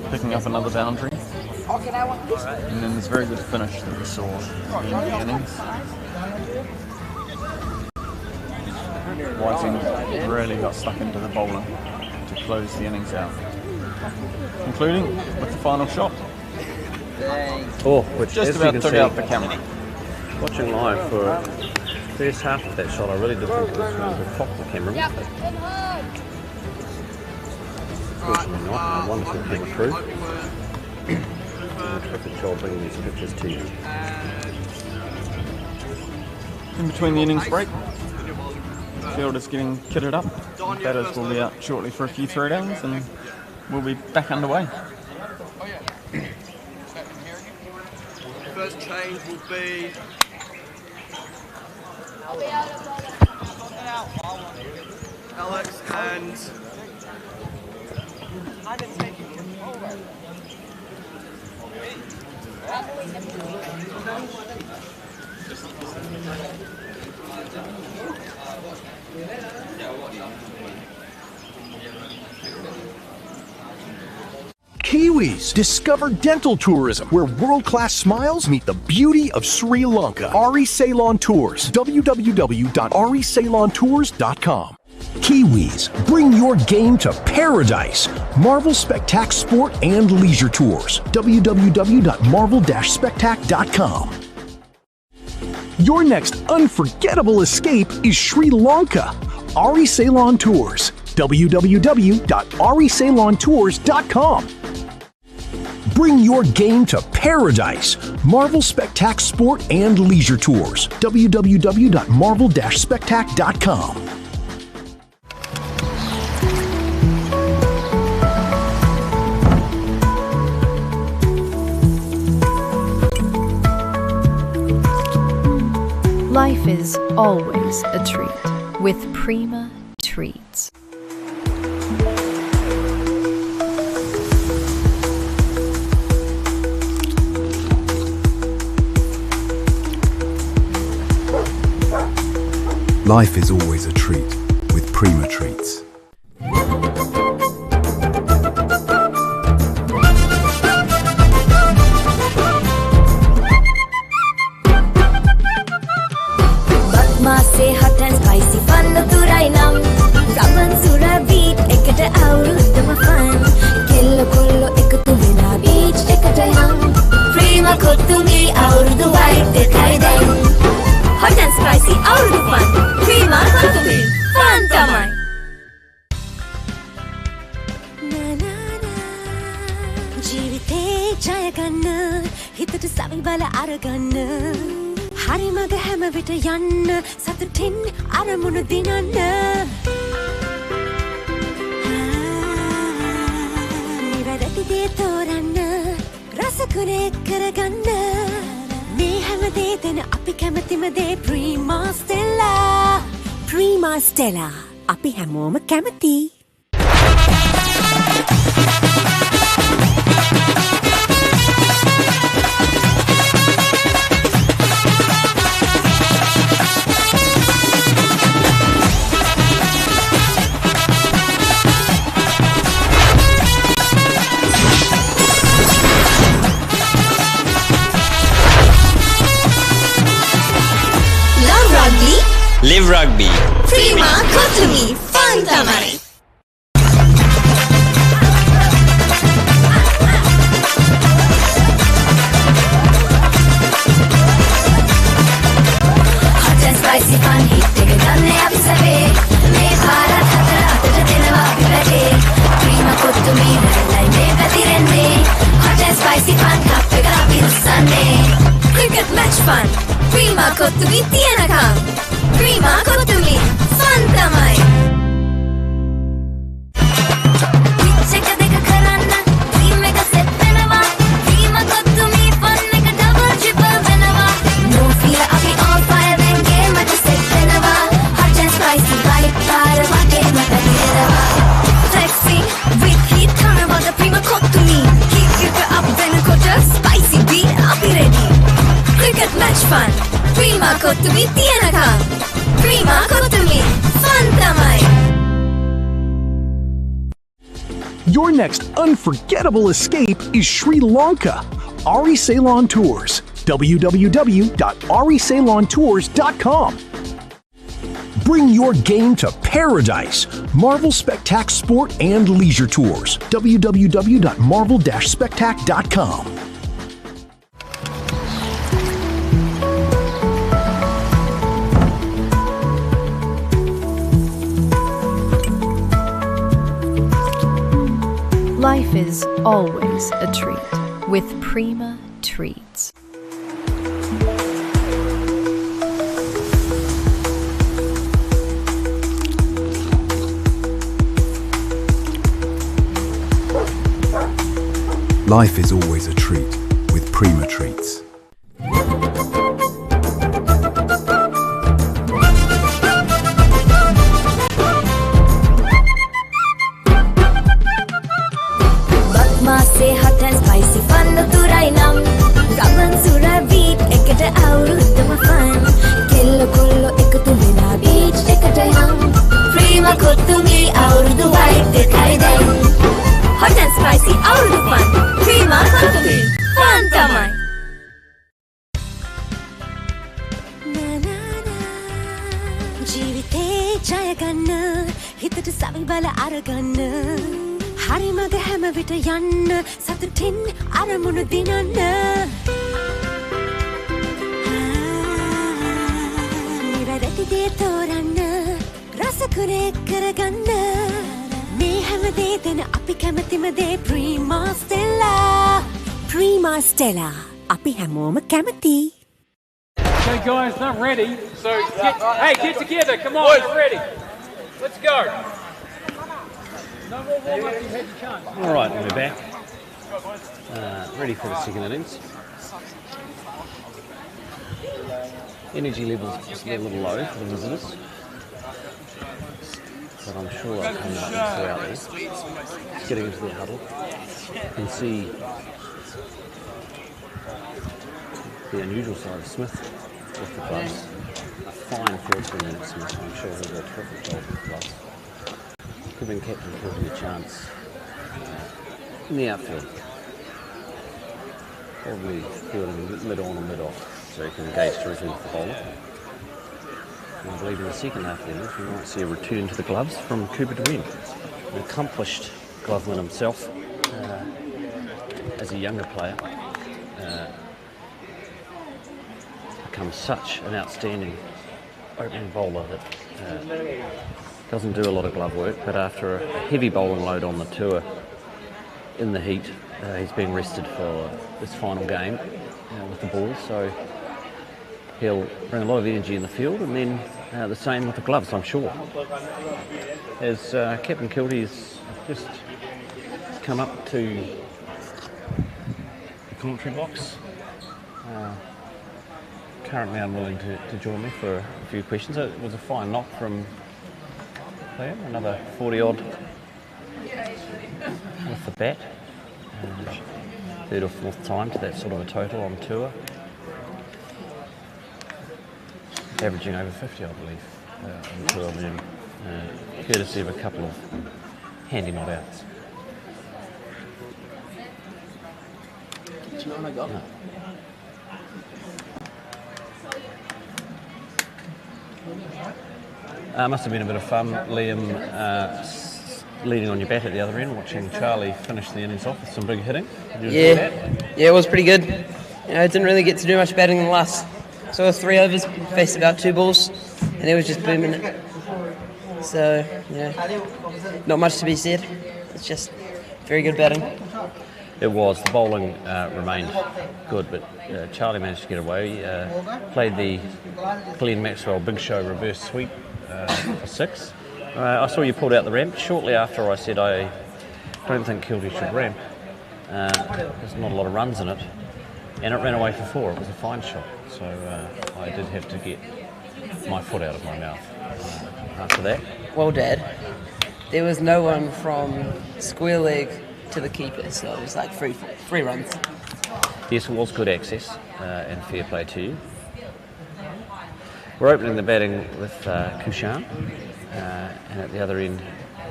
Picking up another boundary. And then this very good finish that we saw at the end of the innings. Whiting really got stuck into the bowling to close the innings out. Concluding with the final shot. Oh, which just as about you took can out see, the camera. Watching live for the first half of that shot, I really did think it was going to clock the camera. Fortunately not, and a wonderful camera crew. Terrific job bringing these pictures to you. In between the innings break, field is getting kitted up. Batters will be out shortly for a few throwdowns and we'll be back underway. First change will be Alex and Kiwis, discover dental tourism where world-class smiles meet the beauty of Sri Lanka. Ari Ceylon Tours, www.ariceylontours.com. Kiwis, bring your game to paradise. Marvel Spectac Sport and Leisure Tours, www.marvel-spectac.com. Your next unforgettable escape is Sri Lanka. Ari Ceylon Tours, www.ariceylontours.com. Bring your game to paradise. Marvel Spectac Sport and Leisure Tours, www.marvel-spectac.com. Life is always a treat with Prima Treats. Life is always a treat with Prima Treats. Badmaase hot and spicy fun turai nam Gaman sura beat ekata avurudama fun Kello kollo ekatu vela beach ekata yam Prima kottumi avurudu white dekai den Hot and spicy avurudu fun Prima kottumi fun tamai ජීවිතේ ජය ගන්න හිතට සවි බල අරගන්න හරි මග හැම විට යන්න සතුටින් අරමුණු දිනන්න නිවැරදි දේ තෝරන්න රසකුණේ කරගන්න මේ හැම දේ දෙන අපි කැමතිම දේ ප්‍රීමා ස්ටෙලා අපි හැමෝම කැමති Live rugby. Prima kottumi fun tamai Hot and spicy fun hit එක ගන්න අපි සැපේ මේ පාරත් හතර අතට දෙනවා අපි වැඩේ Prima kottumi රැල්ලයි මේ පැතිරෙන්නේ Hot and spicy fun cup එක අපි උස්සන්නේ Cricket match fun Prima kottumi තියනකම් Prima kottumi fun tamai Pitch එක දෙක කරන්න team එක set කොතුමි තියනකම් ප්‍රීමා කොතුමි ෆන් තමයි. Your next unforgettable escape is Sri Lanka. Ari Ceylon Tours. www.ariceylontours.com. Bring your game to paradise. Marvel Spectac Sport and Leisure Tours. www.marvel-spectac.com. Life is always a treat with Prima Treats. Life is always a treat with Prima Treats. Bakmase hot and spicy fun turai nam Raman sura beat ekata avruddama fun Kello kollo ekatu vela beach ekata yam Prima kottumi avrudu white ekai den Hot and spicy avrudu fun Prima kottumi fun tamai ජීවිතේ ජය ගන්න හිතට සවි බල අරගන්න හරි මග හැම විට යන්න සතුටින් අරමුණු දිනන්න නිවැරදි දේ තෝරන්න රසකුරේ කරගන්න මේ හැම දේ දෙන අපි කැමතිම දේ ප්‍රීමා ස්ටෙලා ප්‍රීමා ස්ටෙලා අපි හැමෝම කැමති. Okay, guys, not ready. So, get together. Come on, get ready. Let's go. No more warm-up. You had your chance. All right, we're back. Ready for the second innings. Energy levels just a little low for the visitors, but I'm sure they'll come up and clear out there. Just getting into their huddle. You can see the unusual side of Smith with the gloves. A fine field swing at Smith. I'm sure he'll do a terrific job with the gloves. Giving Captain Kilty a chance in the outfield. Probably fielding mid-on or mid-off, so he can engage directly with the bowler. And I believe in the second half of the innings we might see a return to the gloves from Cooper DeWitt, an accomplished gloveman himself as a younger player. Becomes such an outstanding opening bowler that doesn't do a lot of glove work, but after a heavy bowling load on the tour in the heat, he's been rested for this final game with the ball, so he'll bring a lot of energy in the field, and then the same with the gloves, I'm sure. As Captain Kilty's just come up to the commentary box, currently unwilling to join me for a few questions. It was a fine knock from Liam, another 40-odd with the bat. Third or fourth time to that sort of a total on tour. Averaging over 50, I believe, on tour then, courtesy of a couple of handy not outs. No. Must have been a bit of fun, Liam, leading on your bat at the other end, watching Charlie finish the innings off with some big hitting. Did you enjoy that? Yeah, it was pretty good. I didn't really get to do much batting in the last sort of 3 overs, faced about 2 balls, and it was just booming it. So, yeah, not much to be said. It's just very good batting. It was. The bowling remained good, but Charlie managed to get away. Played the Glenn Maxwell Big Show reverse sweep for 6. I saw you pulled out the ramp shortly after I said I don't think Kilty should ramp. There's not a lot of runs in it, and it ran away for 4. It was a fine shot, so I did have to get my foot out of my mouth after that. Well, Dad, there was no one from square leg to the keeper, so it was like 3 runs. Yes, it was good access, and fair play to you. We're opening the batting with Kushan, and at the other end,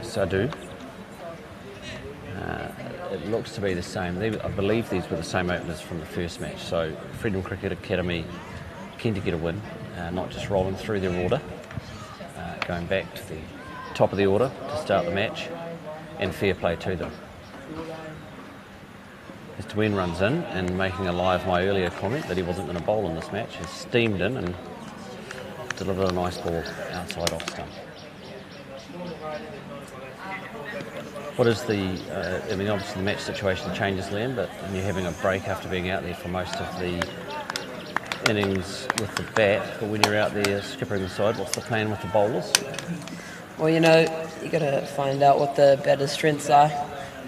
Sadhu. It looks to be the same. I believe these were the same openers from the first match. So Freedom Cricket Academy keen to get a win, not just rolling through their order, going back to the top of the order to start the match, and fair play to them. As Dwayne runs in and making alive my earlier comment that he wasn't going to bowl in this match, has steamed in and delivered a nice ball outside off stump. What is the, I mean, obviously the match situation changes, Liam, but when you're having a break after being out there for most of the innings with the bat, but when you're out there skippering the side, what's the plan with the bowlers? Well, you got to find out what the batter's strengths are.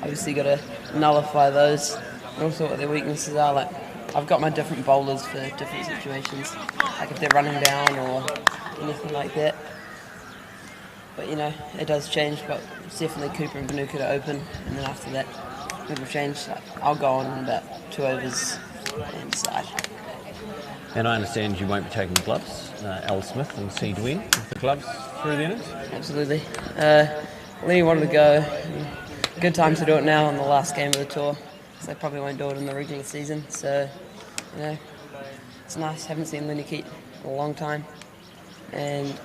Obviously, you got to nullify those, and also what their weaknesses are. Like, I've got my different bowlers for different situations, like if they're running down or anything like that. But it does change. But it's definitely Cooper and Banuka to open, and then after that, it'll change. I'll go on in about 2 overs and decide. And I understand you won't be taking the gloves. Al Smith and C. Dwayne with the gloves through the innings? Absolutely. Lenny wanted to go. Good time to do it now on the last game of the tour, because they probably won't do it in the regular season. So, it's nice. Haven't seen Lenny Keat in a long time. And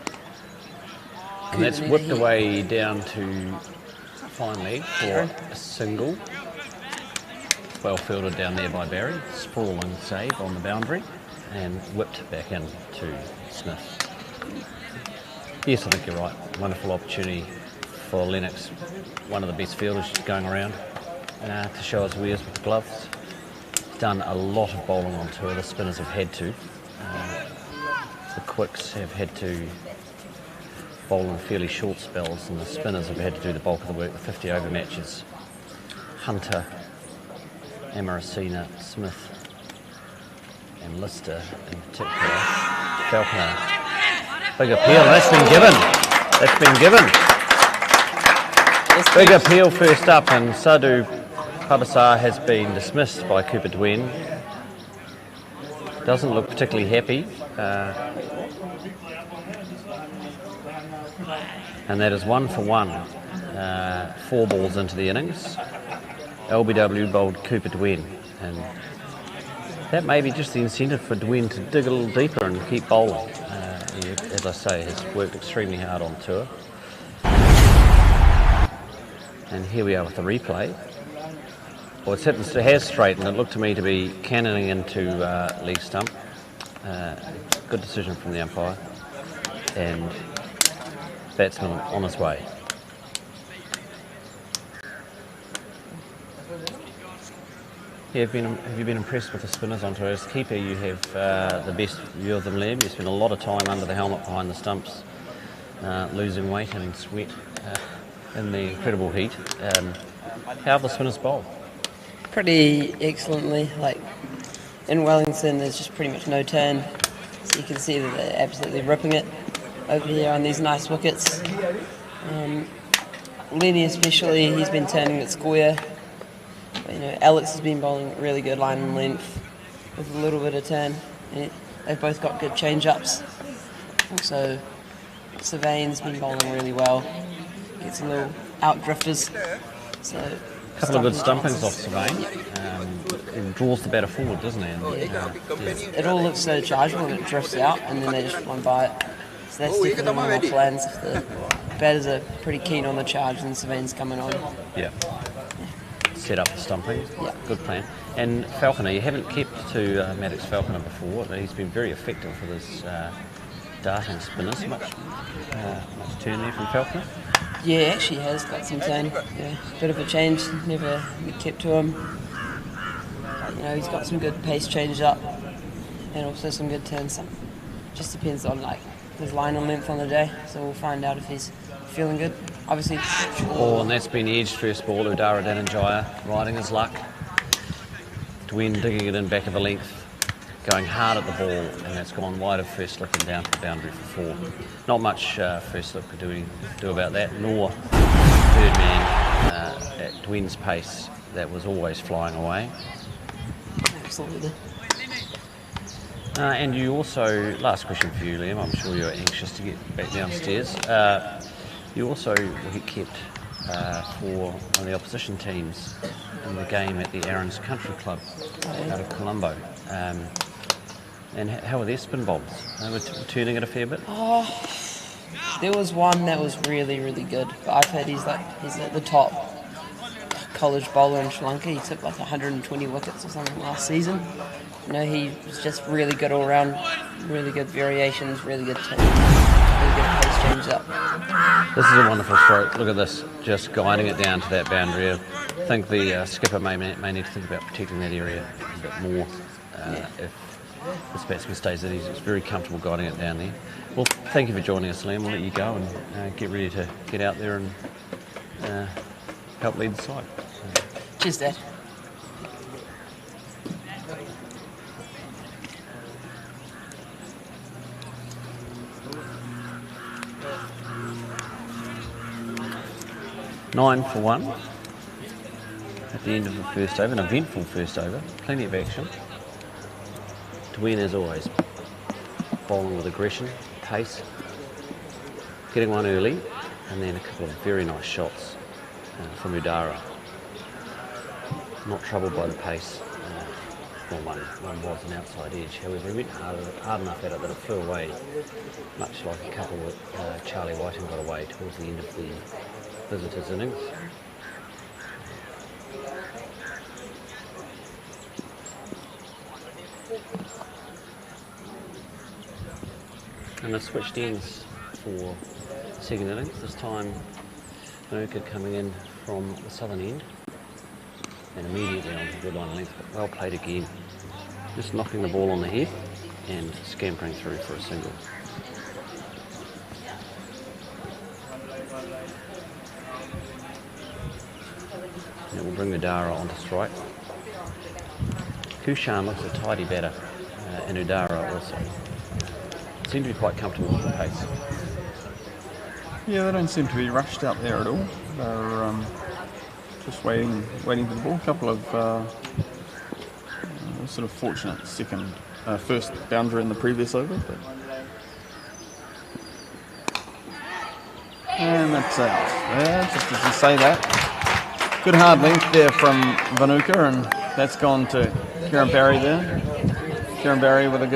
that's whipped away down to fine leg for a single. Well fielded down there by Barry. Sprawling save on the boundary and whipped back in to Smith. Yes, I think you're right. Wonderful opportunity for Lennox, one of the best fielders going around, to show his wares with the gloves. Done a lot of bowling on tour. The spinners have had to. The quicks have had to bowl in fairly short spells, and the spinners have had to do the bulk of the work, the 50 over matches. Hunter, Amarasina, Smith and Lister in particular. Falconer, big appeal, that's been given. Big appeal first up, and Sadhu Pabasar has been dismissed by Cooper Dwayne. Doesn't look particularly happy. And that is 1 for 1. 4 balls into the innings. LBW bowled Cooper Dwayne, and that may be just the incentive for Dwayne to dig a little deeper and keep bowling. He, as I say, has worked extremely hard on tour. And here we are with the replay. Well, it has straightened. It looked to me to be cannoning into leg stump. Good decision from the umpire. And batsman on his way. Yeah, have you been impressed with the spinners on tour? As keeper, you have the best view of them, Liam. You spend a lot of time under the helmet behind the stumps, losing weight and sweat in the incredible heat. How have the spinners bowled? Pretty excellently. Like in Wellington, there's just pretty much no turn, so you can see that they're absolutely ripping it over here on these nice wickets. Lenny especially, he's been turning it square. But, Alex has been bowling really good line and length with a little bit of turn. They've both got good change-ups. Also, Sylvain's been bowling really well. Gets a little out-drifters. So, a couple of good stumpings off Sylvain. It draws the batter forward, doesn't it? It all looks so chargeable and it drifts out, and then they just run by it. So that's definitely one of my plans. If the batters are pretty keen on the charge, then Sylvain's coming on. Yeah. Set up the stumping. Yeah. Good plan. And Falconer, you haven't kept to Maddox Falconer before. He's been very effective with his darting spinners. Much turn there from Falconer? Yeah, actually has got some turn. Yeah, bit of a change. Never kept to him. He's got some good pace change up, and also some good turns. Just depends on his line and length on the day. So we'll find out if he's feeling good. Obviously. Oh, and that's been the edge first ball. Udara Dhananjaya riding his luck. Dwayne digging it in back of the length, going hard at the ball, and that's gone wide of first slip and down to the boundary for 4. Not much first slip could do about that, nor third man at Dwayne's pace. That was always flying away. Absolutely. And you also, last question for you, Liam, I'm sure you're anxious to get back downstairs. You also wicket kept for one of the opposition teams in the game at the Aaron's Country Club out of Colombo. And how were their spin bowls? They were turning it a fair bit? Oh, there was one that was really, really good. But I've heard he's at the top college bowler in Sri Lanka. He took like 120 wickets or something last season. You know, he was just really good all round, really good variations, really good pace change up. This is a wonderful stroke. Look at this, just guiding it down to that boundary. I think the skipper may need to think about protecting that area a bit more if this batsman stays at ease. It's very comfortable guiding it down there. Well, thank you for joining us, Liam. We'll let you go and get ready to get out there and help lead the side. Cheers, Dad. Nine for one at the end of the first over, an eventful first over, plenty of action. To win as always, bowling with aggression, pace, getting one early, and then a couple of very nice shots from Udara. Not troubled by the pace. Well, one was an outside edge, however he went hard enough at it that it flew away, much like a couple that Charlie Whiting got away towards the end of the visitors' innings. And the switched ends for the second innings. This time Lanka coming in from the southern end and immediately onto the line length, but well played again. Just knocking the ball on the head and scampering through for a single. And it will bring the Udara onto strike. Kushan looks a tidy batter, and Udara also. Seem to be quite comfortable with the pace. Yeah, they don't seem to be rushed out there at all. They're just waiting for the ball. A couple of sort of fortunate first boundary in the previous over. And that's out. Yeah, just as you say that. Good hard length there from Vanuka, and that's gone to Kieran Barry there. Kieran Barry with a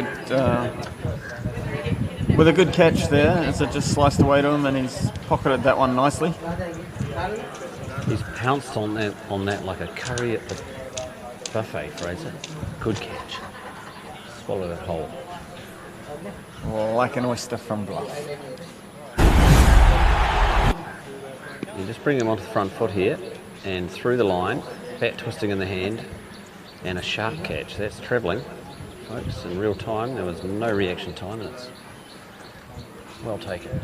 good catch there as it just sliced away to him, and he's pocketed that one nicely. He's pounced on that like a curry at the buffet, Fraser. Good catch. Swallowed it whole. Like an oyster from Bluff. You just bring him onto the front foot here and through the line, bat twisting in the hand, and a sharp catch. That's travelling, folks, in real time. There was no reaction time, and it's well taken.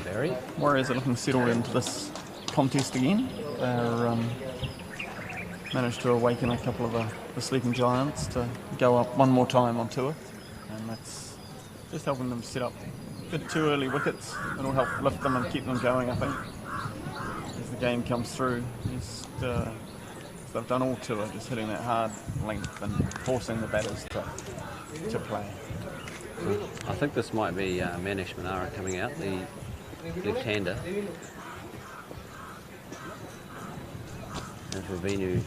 Barry. Warriors are looking settled into this contest again. They're managed to awaken a couple of the sleeping giants to go up one more time on tour, and that's just helping them set up. Good 2 early wickets. It'll help lift them and keep them going, I think, as the game comes through. They've done all tour, just hitting that hard length and forcing the batters to play. I think this might be Manish Manara coming out, the left-hander. And Venu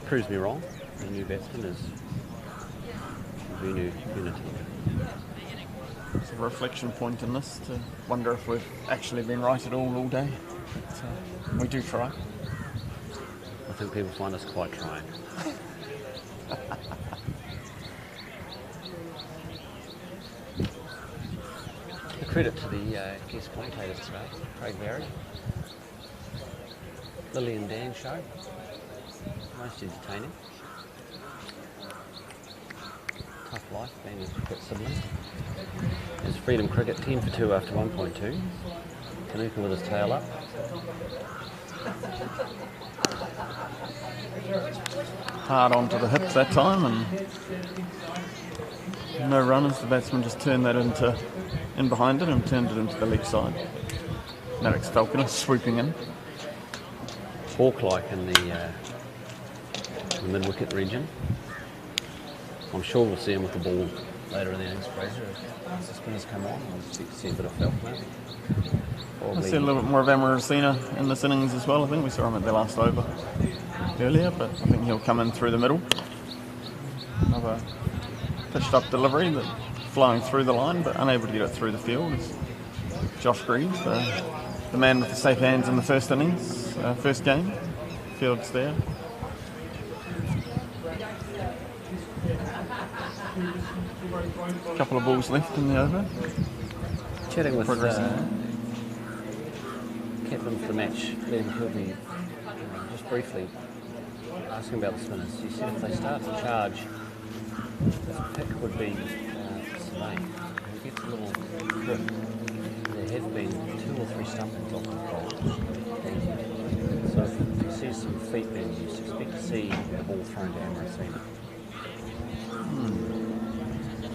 proves me wrong. The new batsman is Venu Unity. It's a reflection point in this to wonder if we've actually been right at all day. But, we do try. I think people find us quite trying. A credit to the guest commentators today, Craig Barry. Lily and Dan show. Most entertaining. Tough life being a cricket sibling. There's Freedom Cricket, 10 for 2 after 1.2. Kanuka with his tail up. Hard onto the hips that time, and no run as the batsman just turned that in behind it and turned it into the leg side. Maddox Falconer swooping in. Hawk-like in the mid-wicket region. I'm sure we'll see him with the ball later in the innings, Fraser. As the spinners come on, we'll see a bit of Falconer. I see a little bit more of Amaracina in this innings as well. I think we saw him at their last over earlier, but I think he'll come in through the middle. Another pitched up delivery that flying through the line, but unable to get it through the field. It's Josh Greaves, the man with the safe hands in the first innings, first game. Field's there. A couple of balls left in the over. Chatting with captain for the match, Liam Kilby, just briefly asking about the spinners. He said if they start to charge, the pick would be Sylvain. He gets a little grip. There have been 2 or 3 stumpings off the bowl. So if you see some feet being used, expect to see the ball thrown to Amaracina.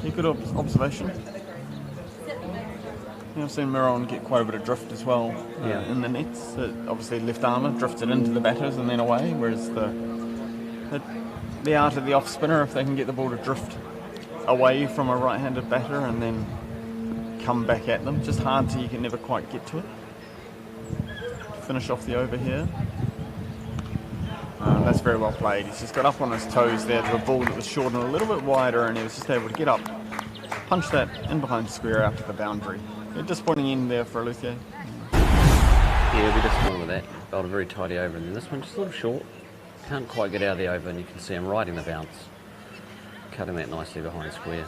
Yeah, good observation. Yeah, I've seen Miron get quite a bit of drift as well in the nets. Obviously left armour drifted into the batters and then away, whereas the art of the off spinner, if they can get the ball to drift away from a right-handed batter and then come back at them, just hard so you can never quite get to it. Finish off the over here. That's very well played. He's just got up on his toes there to a ball that was short and a little bit wider, and he was just able to get up, punch that in behind the square out to the boundary. A disappointing end there for Luthier. Yeah, he'll be disappointed with that. Bowled a very tidy over, and then this one just a little short. Can't quite get out of the over, and you can see him riding the bounce. Cutting that nicely behind square.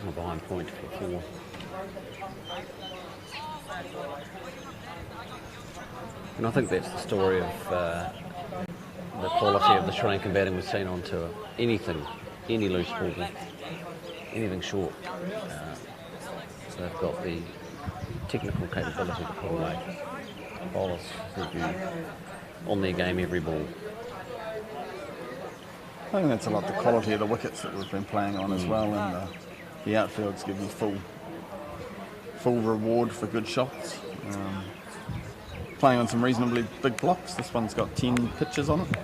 Or behind point for 4. And I think that's the story of the quality of the Sri Lankan batting we've seen on tour. Anything, any loose ball, anything short. So they've got the technical capability to pull away. Bowlers will be on their game every ball. I think that's a lot the quality of the wickets that we've been playing on as well, and the outfields give you full reward for good shots. Playing on some reasonably big blocks. This one's got 10 pitches on it.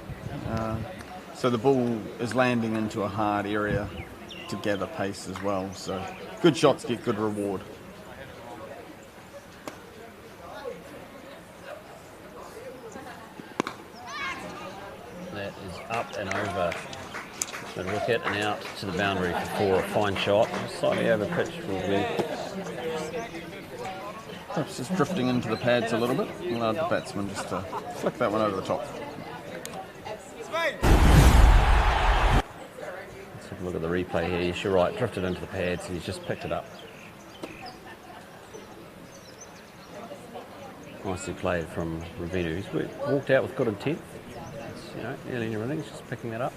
So the ball is landing into a hard area to gather pace as well. So good shots get good reward. That is up and over the wicket and out to the boundary for 4. A fine shot. Slightly over pitch probably. Perhaps just drifting into the pads a little bit. Allowed the batsman just to flick that one over the top. Let's have a look at the replay here. Yes, you're right. Drifted into the pads and he's just picked it up. Nicely played from Ravinu. He's walked out with good intent. It's, early in your innings, just picking that up.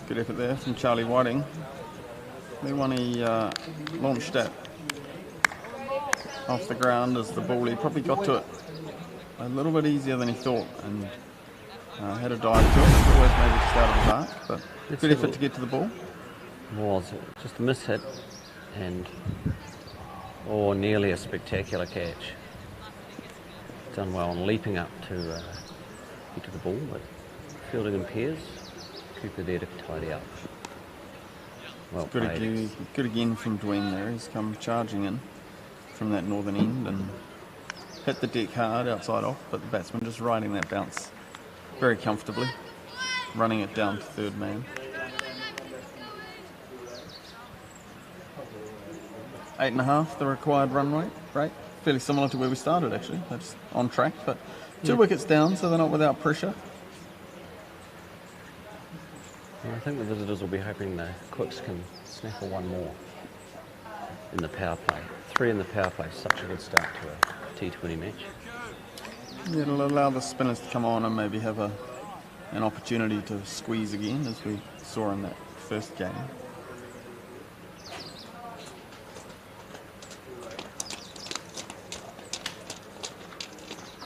Good effort there from Charlie Whiting. The one he launched at off the ground as the ball, he probably got to it a little bit easier than he thought and had a dive to it. Always maybe just out of his arc, but good effort to get to the ball. Was just a miss-hit and nearly a spectacular catch. Done well on leaping up to get to the ball, but fielding in pairs. Cooper there to tidy up. Well played. Good again from Dwayne there. He's come charging in from that northern end and hit the deck hard outside off, but the batsman just riding that bounce very comfortably, running it down to third man. 8.5 the required run rate. Great. Fairly similar to where we started actually. That's on track, but 2 wickets down, so they're not without pressure. I think the visitors will be hoping the Quicks can snaffle one more in the power play. 3 in the power play, such a good start to a T20 match. Yeah, it'll allow the spinners to come on and maybe have an opportunity to squeeze again, as we saw in that first game.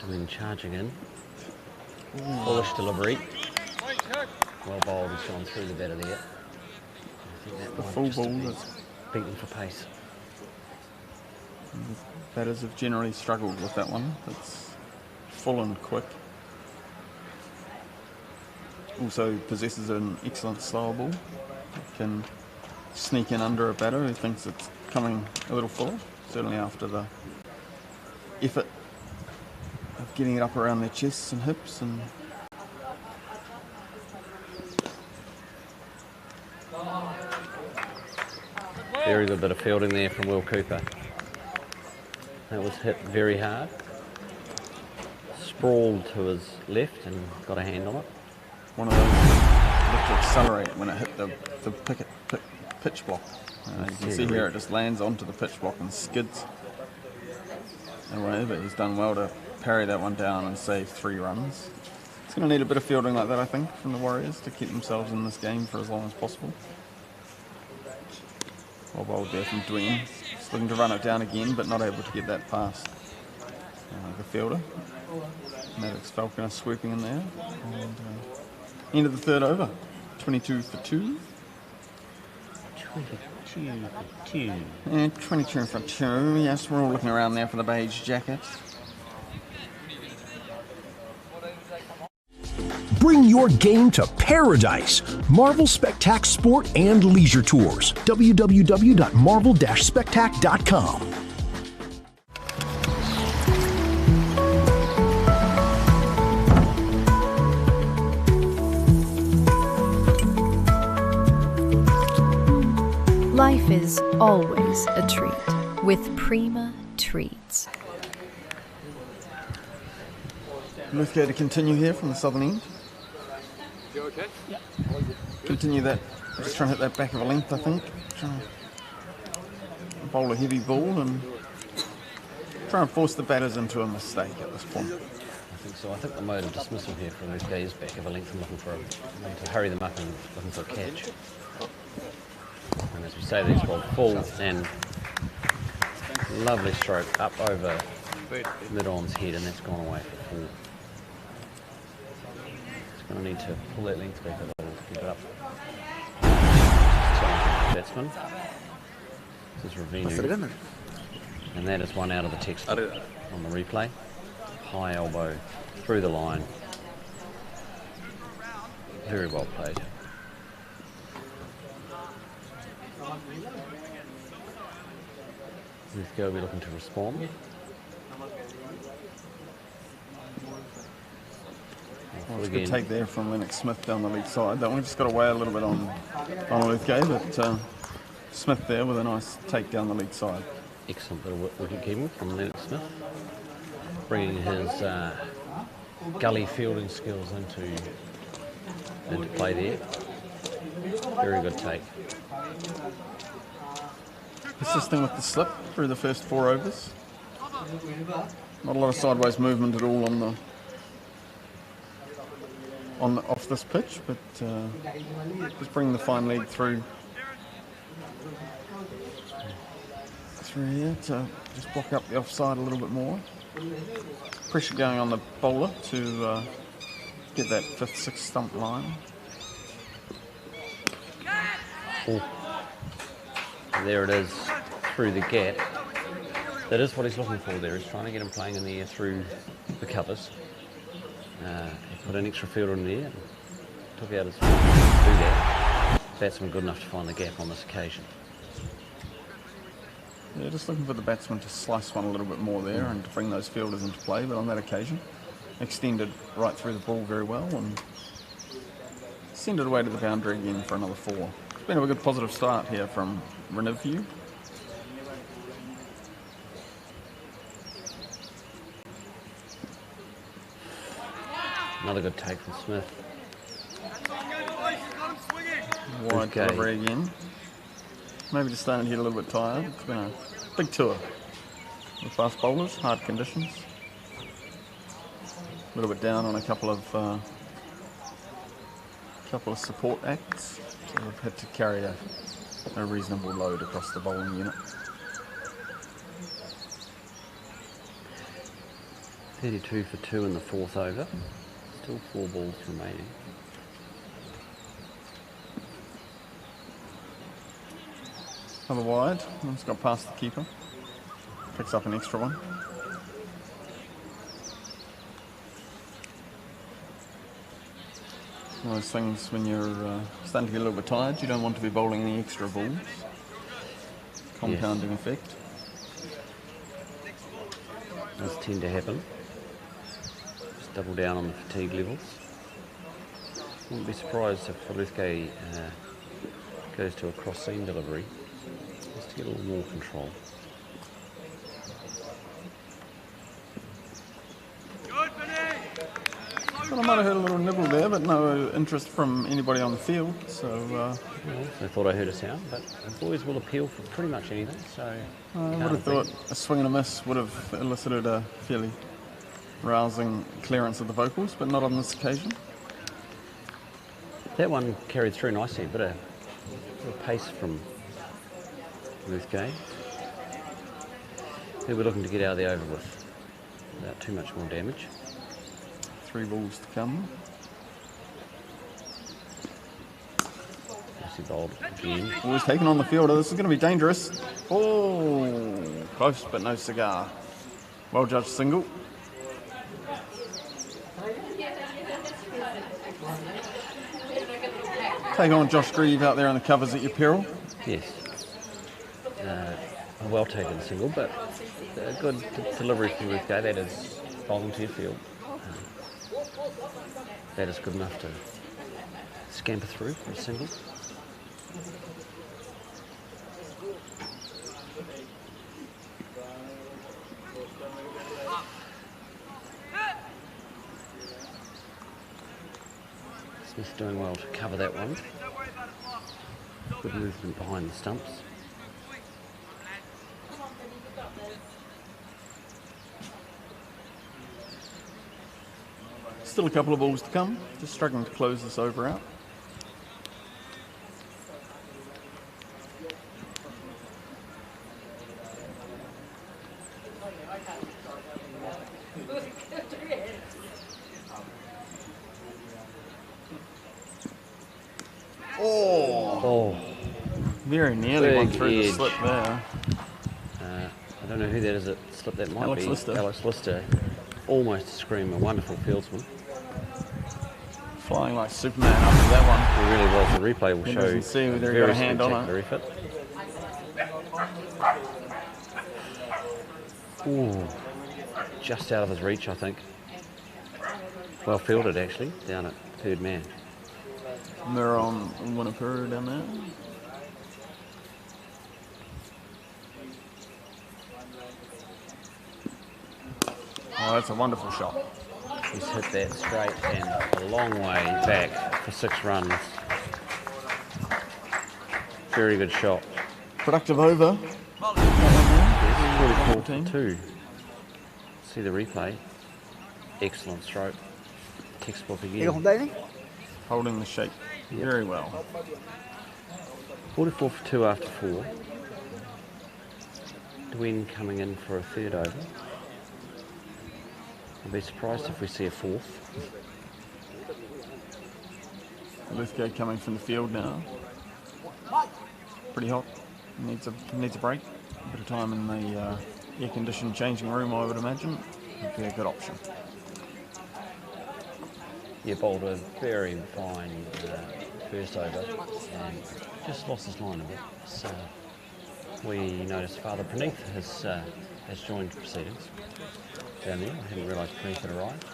And then charging in. Bullish delivery. Well bowled, has gone through the batter there. I think that The full ball beaten for pace. The batters have generally struggled with that one. It's full and quick. Also possesses an excellent slower ball. It can sneak in under a batter who thinks it's coming a little full, certainly after the effort of getting it up around their chests and hips. And very good bit of fielding there from Will Cooper. That was hit very hard. Sprawled to his left and got a hand on it. One of those that looked to accelerate when it hit the pitch block. You can see here it just lands onto the pitch block and skids away, but he's done well to parry that one down and save 3 runs. It's going to need a bit of fielding like that, I think, from the Warriors to keep themselves in this game for as long as possible. Well bowled there from Dwayne. Just looking to run it down again, but not able to get that past the fielder. Maddox Falconer swooping in there. And end of the 3rd over. 22 for 2. 22 for 2. And 22 for 2. Yes, we're all looking around there for the beige jacket. Bring your game to paradise. Marvel Spectac Sport and Leisure Tours. www.marvel-spectac.com. Life is always a treat with Prima Treats. Lithgow to continue here from the southern end. You okay? Yeah. Continue that. Just trying to hit that back of a length, I think. Trying to bowl a heavy ball and try and force the batters into a mistake at this point. I think so. I think the mode of dismissal here from Lithgow is back of a length and looking for to hurry them up and looking for a catch. And as we say, these ball full and lovely stroke up over mid-on's head, and that's gone away for 4. It's going to need to pull that length back a little to keep it up. Batsman. This is Ravinu. And that is one out of the textbook on the replay. High elbow through the line. Very well played. Lithgow will be looking to respond. Well, it's a good take there from Lennox Smith down the lead side. That one just got away a little bit on Lithgow, but Smith there with a nice take down the lead side. Excellent bit of wicket keeping from Lennox Smith. Bringing his gully fielding skills into play there. Very good take. Persisting with the slip through the first 4 overs. Not a lot of sideways movement at all off this pitch, but just bringing the fine leg through here to just block up the offside a little bit more. Pressure going on the bowler to get that 5th, 6th stump line. Oh. There it is, through the gap. That is what he's looking for there. He's trying to get him playing in the air through the covers. He put an extra fielder in there and took out his field to do that. Batsman good enough to find the gap on this occasion. Yeah, just looking for the batsman to slice one a little bit more there and to bring those fielders into play, but on that occasion, extended right through the ball very well and send it away to the boundary again for another 4. It's been a good positive start here from Reniview. Another good take from Smith. Wide delivery again. Maybe just starting to get a little bit tired. It's been a big tour with fast bowlers, hard conditions. A little bit down on a couple of support acts. So we've had to carry a reasonable load across the bowling unit. 32 for 2 in the 4th over. Still 4 balls remaining. Another wide. It's got past the keeper. Picks up an extra one. One of those things when you're starting to get a little bit tired, you don't want to be bowling the extra balls. Compounding effect. Does tend to happen. Just double down on the fatigue levels. Wouldn't be surprised if Wellington goes to a cross-seam delivery just to get a little more control. Well, I might have heard a little nibble there, but no interest from anybody on the field. So I thought I heard a sound, but the boys will appeal for pretty much anything. So I would have thought a swing and a miss would have elicited a fairly rousing clearance of the vocals, but not on this occasion. That one carried through nicely, but a pace from Wellington. Who we're looking to get out of the over with without too much more damage. 3 balls to come. Nicely bowled again. Always taken on the fielder. This is going to be dangerous. Oh, close but no cigar. Well judged single. Take on Josh Grieve out there on the covers at your peril. Yes. A well taken single, but a good delivery from Wellington. That is volunteer field. That is good enough to scamper through for a single. Smith doing well to cover that one. Good movement behind the stumps. Still a couple of balls to come. Just struggling to close this over out. Oh, very nearly one through the slip there. I don't know who that is that slipped. That might Alex be Lister. Alex Lister. Almost to scream, a wonderful fieldsman. Flying like Superman after that one. It really was. The replay will He show doesn't see whether he very got a hand on spectacular it. effort. Ooh, just out of his reach, I think. Well fielded, actually, down at third man. Mirror on Winnipuru down there. Oh, that's a wonderful shot. He's hit that straight and a long way back for 6 runs. Very good shot. Productive over. Yes, 44-2. See the replay. Excellent stroke. Textbook again. Holding the shape very well. 44 for 2 after 4. Dwayne coming in for a 3rd over. I'll be surprised if we see a 4th. Lithgow coming from the field now. Pretty hot. Needs a break. A bit of time in the air-conditioned changing room, I would imagine. Would be a good option. Yeah, bowled a very fine first over and just lost his line a bit. So we noticed Father Praneeth has joined proceedings down there. I hadn't realised Praneeth had arrived.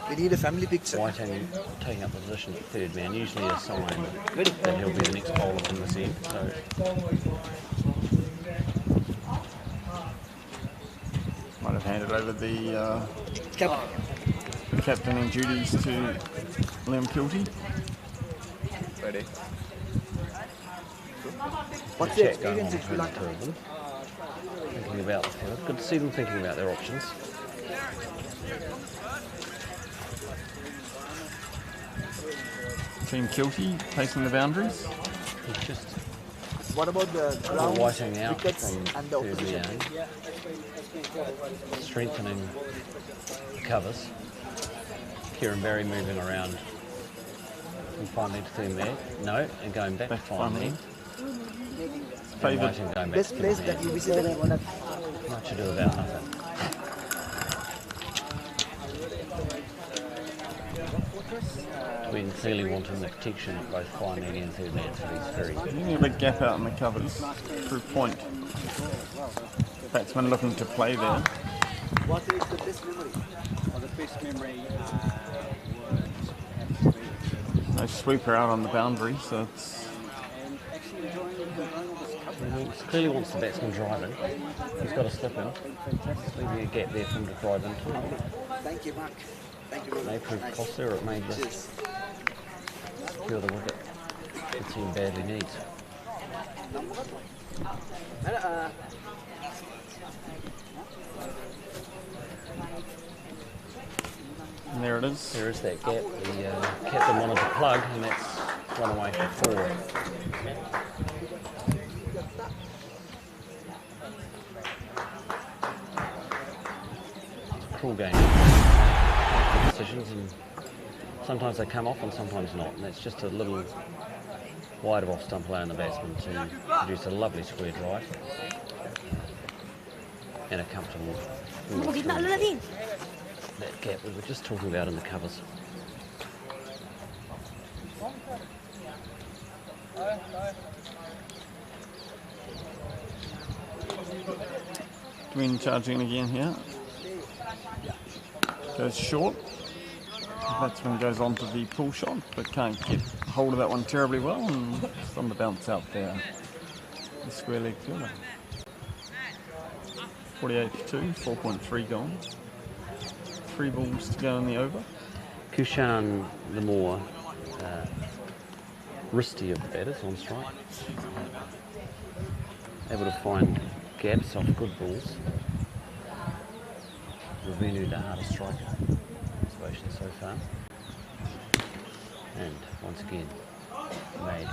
We need a family picture. Whiting taking up the position at 3rd man, usually a sign that he'll be the next bowler from this end. So might have handed over the captaining duties to Liam Kilty. Ready. What's the experience in Sri Lanka? Thinking about the field. Good to see them thinking about their options. Team Kilty pacing the boundaries. He's just What about the ground, Whiting out wickets from and the opposition? Strengthening covers. Kieran Berry moving around and finally to team there. No, and going back finally. And Whiting going back Best to place team that there. you visited? Much ado about nothing. Between clearly wanting the protection of both fine leg and third leg, so he's very... Leaving a big gap out in the covers through point. Batsman looking to play there. What is the best memory? Well, the best memory was No sweeper out on the boundary, so it's... actually enjoying this coverage. He clearly wants the batsman driving. He's got to slip in. Leaving a gap there for him to drive into. Thank you, Mark. Thank you very It may much. prove costly or it may just secure the wicket the team badly needs. And there it is. There is that gap. The captain wanted to plug, and that's run away for 4. Cool game. Decisions, and sometimes they come off and sometimes not. And that's just a little wide of off stump allowing the batsman to produce a lovely square drive and a comfortable. That gap we were just talking about in the covers. Green charging again here. Goes short. The batsman goes on to the pull shot, but can't get hold of that one terribly well, and it's on the bounce out there. The square leg fielder. 48-2, 4.3 gone. 3 balls to go in the over. Kushan, the more wristy of the batters on strike. Able to find gaps off good balls. Ravinu, the hardest striker observation so far. And once again, made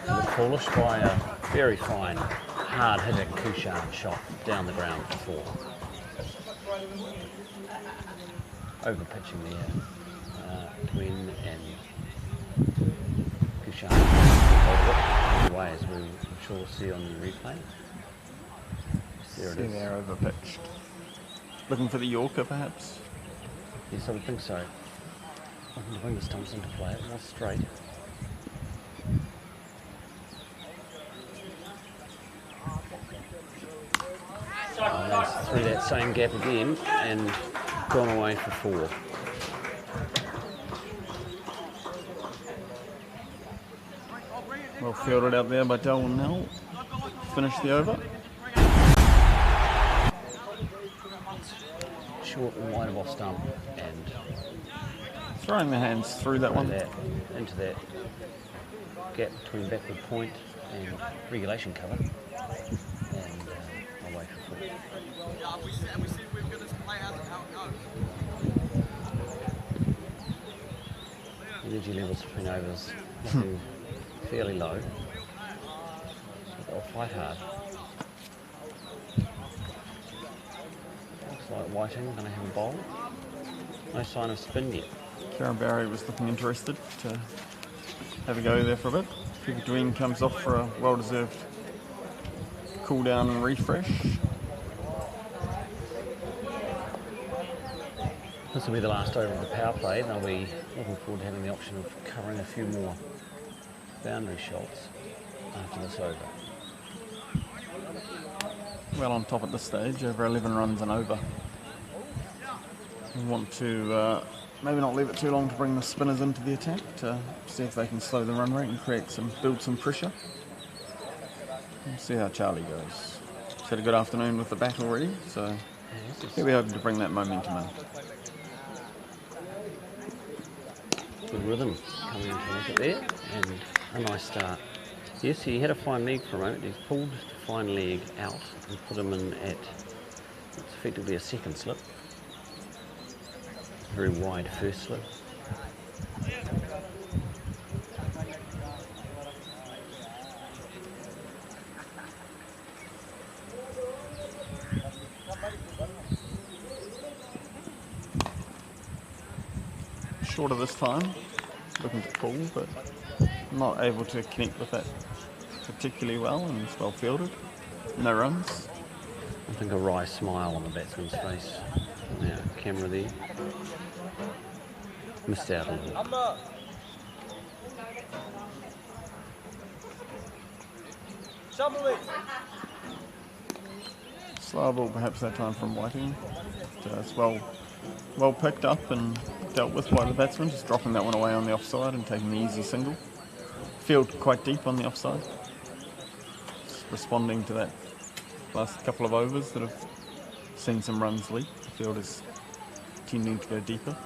a bit foolish by a very fine, hard-hitting Kushan shot down the ground for 4. Over pitching there, Twin and Kushan away, as we'll I'm sure see on the replay. There it is. There, over pitched. Looking for the Yorker, perhaps? Yes, I would think so. Looking to bring the stumps into play. It was straight. And that's through that same gap again and gone away for 4. Well fielded out there by Darwin Nell. Finish the over. Short and wide of off stump and throwing the hands through that one. Into that gap between backward point and regulation cover and away for 4. Energy levels between overs looking fairly low. So they'll fight hard. Looks like Whiting going to have a bowl. No sign of spin yet. Kieran Barry was looking interested to have a go there for a bit. Peter Dween comes off for a well-deserved cool down and refresh. This will be the last over of the power play. They'll be looking forward to having the option of covering a few more boundary shots after this over. Well on top at this stage, over 11 runs and over. We want to maybe not leave it too long to bring the spinners into the attack to see if they can slow the run rate and build some pressure. We'll see how Charlie goes. He's had a good afternoon with the bat already, so he'll be hoping to bring that momentum in. Good rhythm coming into the wicket there, and a nice start. Yes, he had a fine leg for a moment. He's pulled the fine leg out and put him in at what's effectively a second slip. Very wide first slip. shorter this time, looking to pull, but not able to connect with that particularly well, and it's well fielded. No runs. I think a wry smile on the batsman's face. Yeah, camera there. Missed out a little. Slow ball perhaps that time from Whiting. Just well picked up and dealt with by the batsman, just dropping that one away on the offside and taking the easy single. Field quite deep on the offside. Just responding to that last couple of overs that have seen some runs leak. The field is tending to go deeper.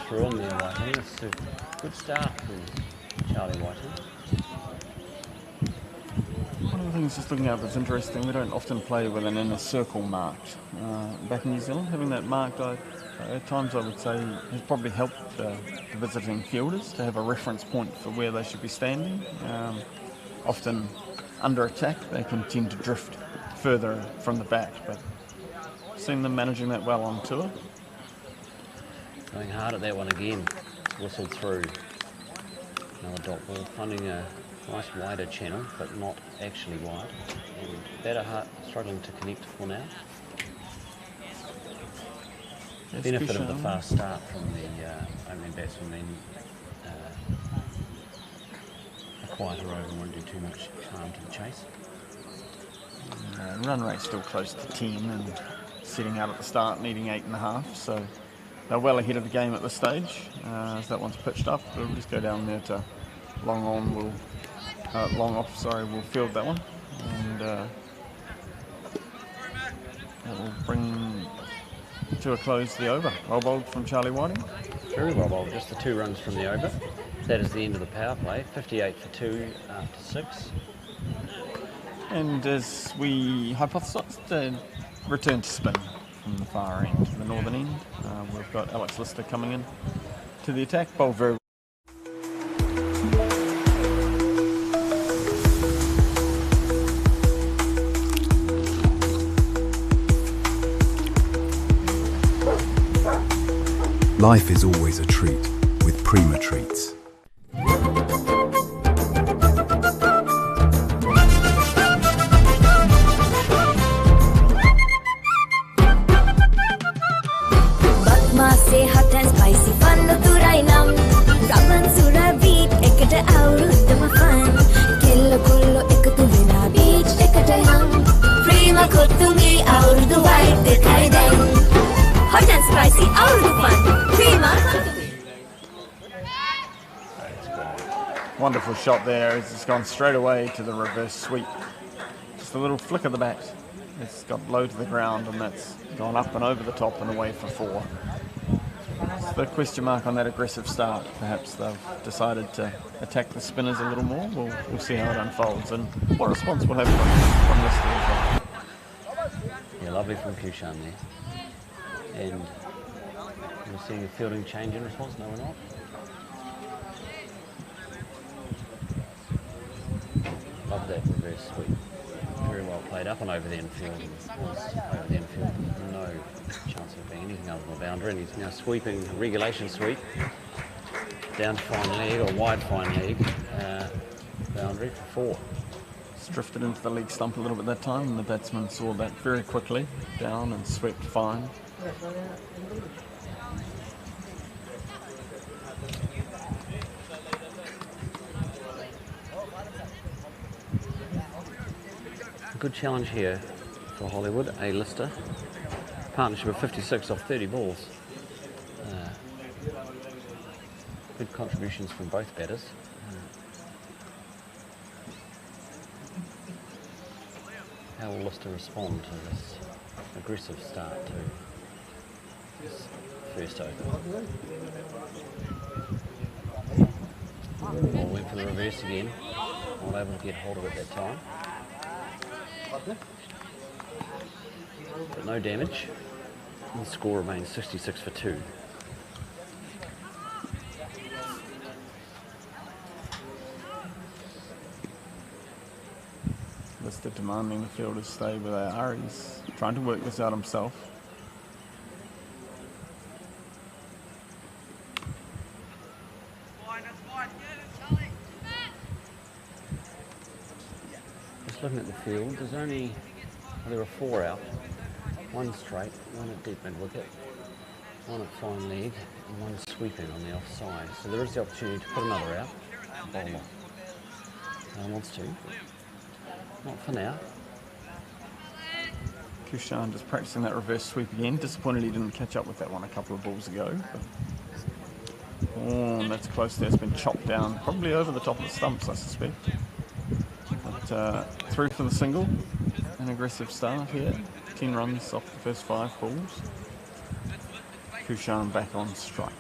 Through on there, Whiting. That's a good start from Charlie Whiting. One of the things just looking up that's interesting, we don't often play with an inner circle marked. Back in New Zealand, having that marked at times I would say has probably helped the visiting fielders to have a reference point for where they should be standing. Often under attack they can tend to drift further from the bat, but seen them managing that well on tour. Going hard at that one again. Whistled through. Another dot ball, finding a nice wider channel, but not actually wide. And batter struggling to connect for now. Yes, Benefit of the fast start from the opening batsman, then a quieter over won't do too much harm to the chase. Run rate still close to 10 and setting out at the start needing 8.5, so they're well ahead of the game at this stage. As that one's pitched up, we'll just go down there to long off, we'll field that one, and that will bring to a close the over. Well bowled from Charlie Whiting. Very well bowled, just the 2 runs from the over. That is the end of the power play, 58 for 2 after 6. And as we hypothesised, return to spin from the far end, the northern end. We've got Alex Lister coming in to the attack, bowled very well. Life is always a treat with Prima Treats. Hot and spicy fun turai nam Raman sura beat ekata avruddama fun kello kollo ekatu vela beach ekata yam Prima kottungi avrudu white dekai den hot and spicy avrudu fun Prima Wonderful shot there. It's just gone straight away to the reverse sweep. Just a little flick of the bat. It's got low to the ground and that's gone up and over the top and away for 4. The question mark on that aggressive start. Perhaps they've decided to attack the spinners a little more. We'll see how it unfolds and what response we'll have from this as well. Yeah, lovely from Kushan there. And we're seeing a fielding change in response. No, we're not. Love that reverse sweep. Very well played up and over the infield. Over the infield. No chance of being anything other than a boundary, and he's now sweeping, regulation sweep, down fine leg or wide fine leg, boundary for 4. It's drifted into the leg stump a little bit that time, and the batsman saw that very quickly, down and swept fine. A good challenge here for Hollywood, a Lister. Partnership of 56 off 30 balls. Good contributions from both batters. How will Lister respond to this aggressive start to this first over? Ball went for the reverse again. Not able to get hold of it that time. But no damage. And the score remains 66 for 2. Lister demanding the fielders stay where they are. He's trying to work this out himself. Just looking at the field, there are 4 out. 1 straight, 1 at deep mid wicket, 1 at fine leg, and 1 sweeping on the offside. So there is the opportunity to put another out. Bowler wants to, but not for now. Kushan just practicing that reverse sweep again. Disappointed he didn't catch up with that one a couple of balls ago. Oh, that's close there. It's been chopped down, probably over the top of the stumps, I suspect. But through for the single. An aggressive start here. 10 runs off the first 5 balls. Kushan back on strike.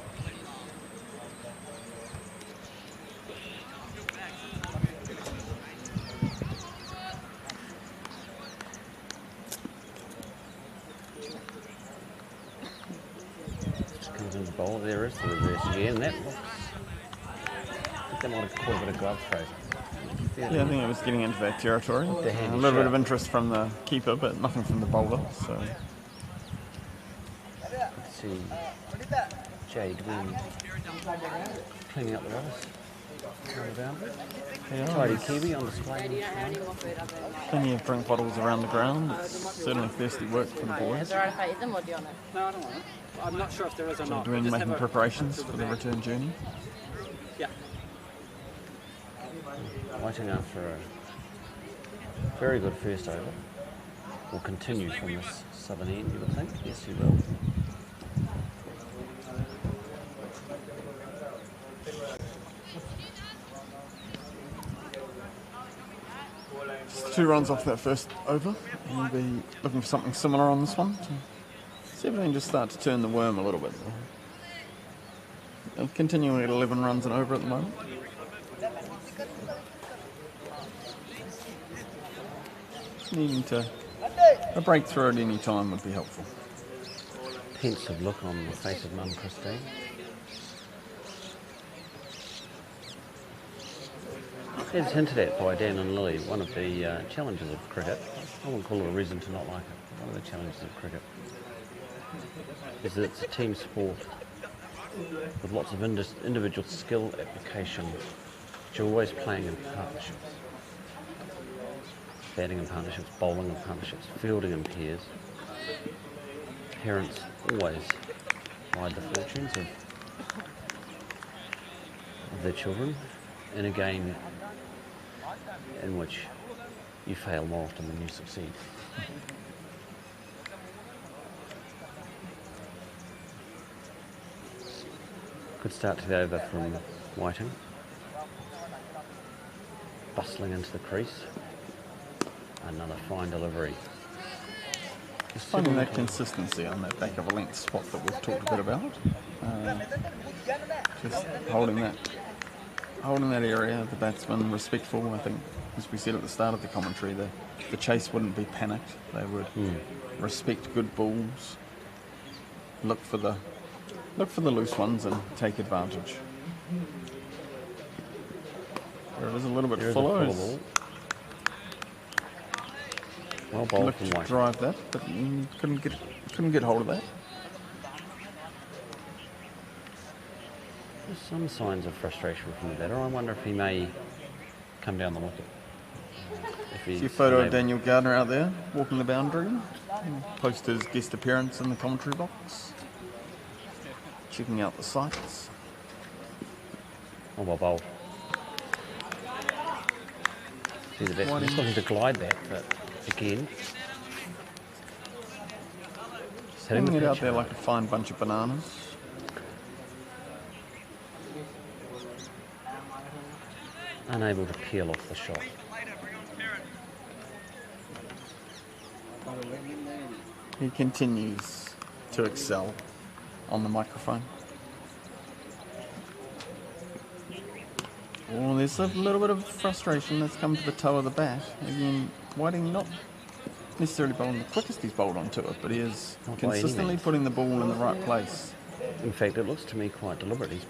Bowl. There is the reverse again. That looks, I think that might have caught a bit of glove throw. Yeah, I think it was getting into that territory. The A little bit of interest from the keeper, but nothing from the bowler. So let's see, Jade Wynn cleaning up the runners. Tidy Kiwi on display. Plenty of drink bottles around the ground. It's certainly thirsty work for the boys. Is it alright if I eat them or do you want it? No, I don't want it. I'm not sure if there is or So not. making preparations for the return journey. Yeah. Waiting after a very good first over. Will continue from this southern end, you would think. Yes, he will. Just 2 runs off that first over. And we'll be looking for something similar on this one. See if we can just start to turn the worm a little bit. Continuing at 11 runs and over at the moment. Needing to a breakthrough at any time would be helpful. Pensive look on the face of Mum Christine. It's hinted at by Dan and Lily, one of the challenges of cricket. I wouldn't call it a reason to not like it. One of the challenges of cricket is that it's a team sport with lots of individual skill application, but you're always playing in partnerships. Batting in partnerships, bowling in partnerships, fielding in pairs. Parents always ride the fortunes of their children in a game in which you fail more often than you succeed. Good start to the over from Whiting. Bustling into the crease. Another fine delivery. Just finding that consistency on that back of a length spot that we've talked a bit about. Just holding that area, the batsman respectful. I think, as we said at the start of the commentary, the chase wouldn't be panicked. They would respect good balls, look for the loose ones and take advantage. There it is, a little bit fuller. Well bowled looked from to White. drive that, but couldn't get hold of that. There's some signs of frustration from the batter. I wonder if he may come down the wicket. See a photo of Daniel Gardner out there walking the boundary. Post his guest appearance in the commentary box. Checking out the sights. Oh, well bowled. See the batsman just looking to glide that, but again, just hitting Hanging the it out pitch. there like a fine bunch of bananas. Unable to peel off the shot. He continues to excel on the microphone. Oh, there's a little bit of frustration that's come to the toe of the bat. Again, Whiting not necessarily bowling the quickest he's bowled onto it, but he is Not by any consistently means. putting the ball in the right place. In fact, it looks to me quite deliberate. He's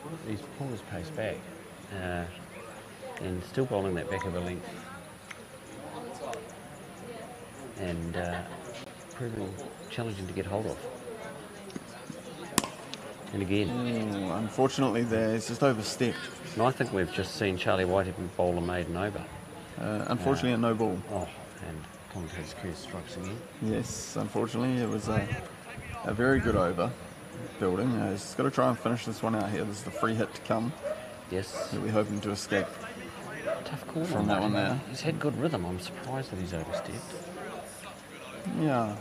pulled his pace back and still bowling that back of a length and proving challenging to get hold of. And again, unfortunately, there he's just overstepped. And I think we've just seen Charlie White bowl a maiden over. Unfortunately, a no ball. Oh, and commentator's curse strikes again. Yes, unfortunately, it was a very good over building. He's got to try and finish this one out here. This is the free hit to come. Yes. We're hoping to escape. Tough call from that one there. He's had good rhythm. I'm surprised that he's overstepped. Yeah.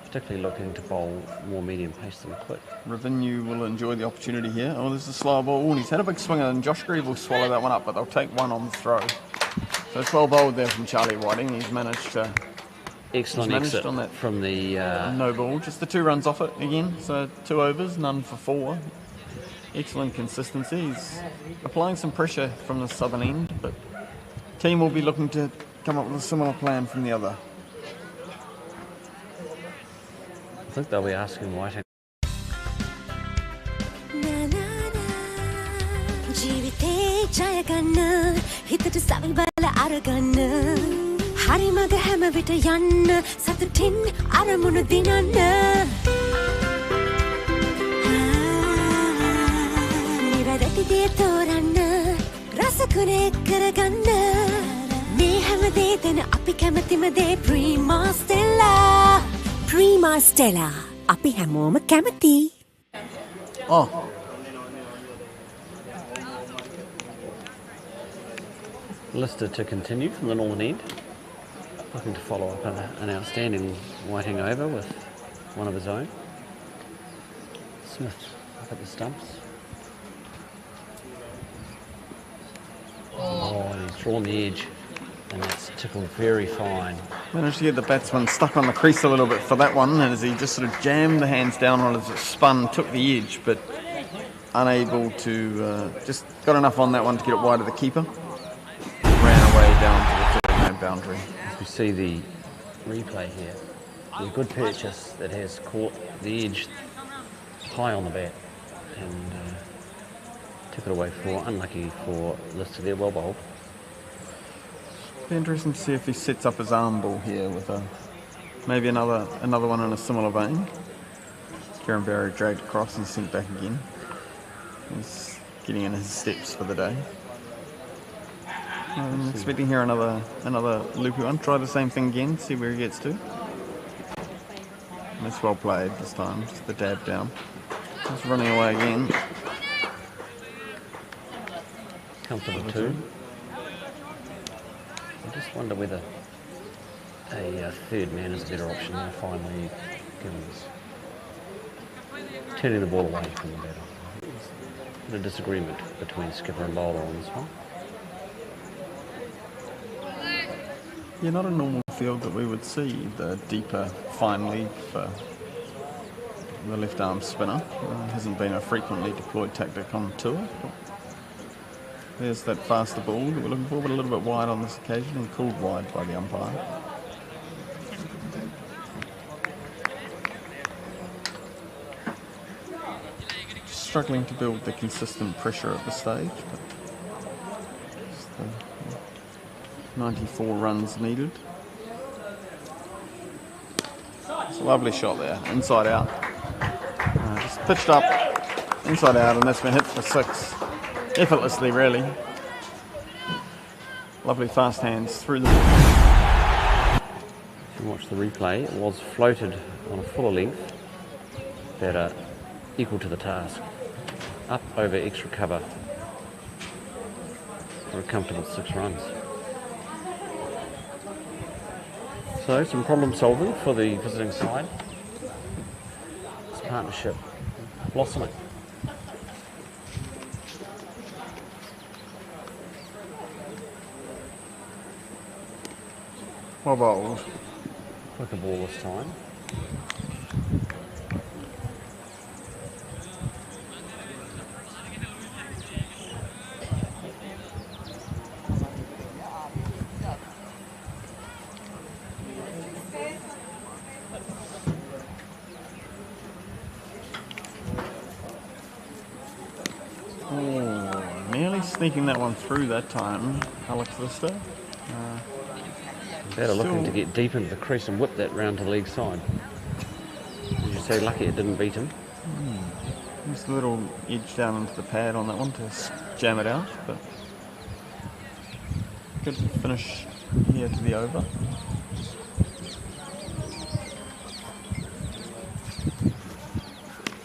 Particularly looking to bowl more medium pace than quick. Revenue will enjoy the opportunity here. Oh, there's a slow ball. And he's had a big swing, and Josh Grieve will swallow that one up, but they'll take one on the throw. So it's well bowled there from Charlie Whiting. He's managed to... Excellent exit on that from the... no ball. Just the 2 runs off it again. So 2 overs, none for 4. Excellent consistency. He's applying some pressure from the southern end, but team will be looking to come up with a similar plan from the other. I think they'll be asking Whiting. Prima Stella, අපි හැමෝම කැමති. Oh. Listed to continue from the northern end. Looking to follow up an outstanding Whiting over with one of his own. Smith up at the stumps. Oh, and he's drawn the edge. And that's tickled very fine. Managed to get the batsman stuck on the crease a little bit for that one, as he just sort of jammed the hands down on as it spun, took the edge, but unable to, just got enough on that one to get it wide of the keeper. Ran away down to the third-man boundary. As we see the replay here, a good purchase that has caught the edge high on the bat and took it away for, unlucky for Lister there, well bowled. Be interesting to see if he sets up his arm ball here with maybe another one in a similar vein. Kieran Barry dragged across and sent back again. He's getting in his steps for the day. I'm expecting here another loopy one. Try the same thing again, see where he gets to. And it's well played this time, just the dab down. He's running away again. Comfortable too. I just wonder whether a third man is a better option than finally given turning the ball away from the batter. There's a disagreement between skipper and bowler on this one. Yeah, not a normal field that we would see, the deeper fine lead for the left arm spinner. Hasn't been a frequently deployed tactic on tour. There's that faster ball that we're looking for, but a little bit wide on this occasion and called wide by the umpire. Struggling to build the consistent pressure at the stage, but just the 94 runs needed. It's a lovely shot there, inside out. Just pitched up, inside out, and that's been hit for 6. Effortlessly, really. Lovely fast hands through the... If you watch the replay, it was floated on a fuller length, better equal to the task. Up over extra cover for a comfortable 6 runs. So some problem solving for the visiting side. This partnership blossoming. Well bowled. Quicker ball this time. Nearly sneaking that one through that time, Alex Lister. Batter looking to get deep into the crease and whip that round to leg side. As you say, lucky it didn't beat him. Just a little edge down into the pad on that one to jam it out, but good finish here to the over.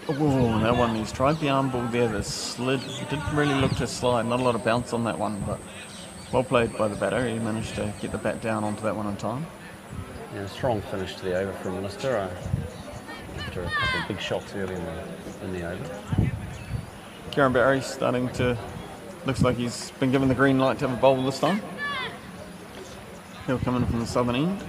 Oh, that one, he's tried the arm ball there, the slid, it didn't really look to slide, not a lot of bounce on that one, but well played by the batter. He managed to get the bat down onto that one on time. Yeah, a strong finish to the over from Lister after a couple of big shots early in the over. Kieran Barry starting to, looks like he's been given the green light to have a bowl this time. He'll come in from the southern end.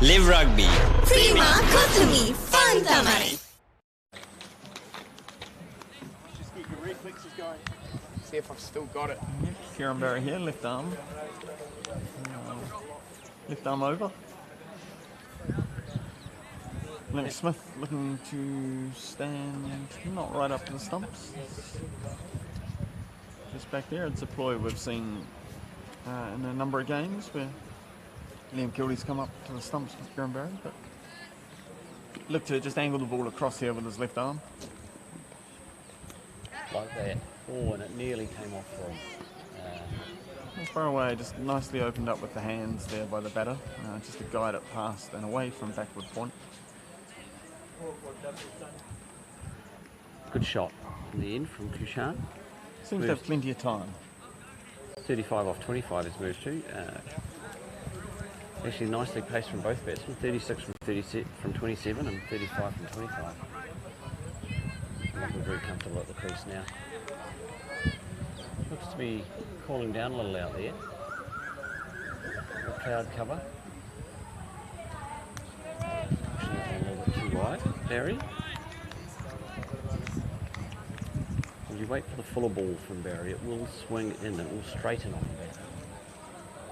Live rugby. Prima Kotlumi, fun tamai. Just keep your reflexes going. See if I've still got it. Yep, Kieran Barry here, left arm. Left arm over. Link Smith looking to stand not right up to the stumps. Just back there. It's a ploy we've seen in a number of games where Liam Kildy's come up to the stumps with Kieran Barry, but look to just angle the ball across here with his left arm. Like that. Oh, and it nearly came off for him. Not far away, just nicely opened up with the hands there by the batter, just to guide it past and away from backward point. Good shot in the end from Kushan. Seems to have plenty of time. 35 off 25 is moved to. Actually nicely paced from both batsmen. 36 from 27 and 35 from 25. Looking very comfortable at the crease now. Looks to be cooling down a little out there. The cloud cover. Pushing that one a little bit too wide. Barry. As you wait for the fuller ball from Barry, it will swing in, it will straighten off the bat.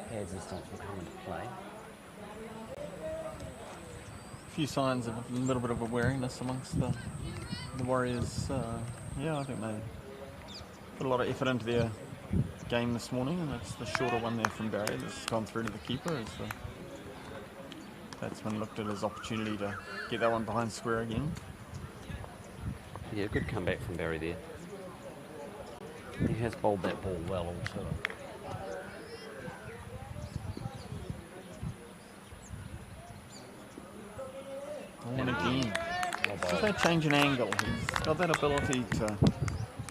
Pads and stumps will come into play. A few signs of a little bit of a wariness amongst the Warriors. Yeah, I think they put a lot of effort into their game this morning, and it's the shorter one there from Barry that's gone through to the keeper as the batsman looked at his opportunity to get that one behind square again. Yeah, good comeback from Barry there. He has bowled that ball well also. And again, just that change in angle. He's got that ability to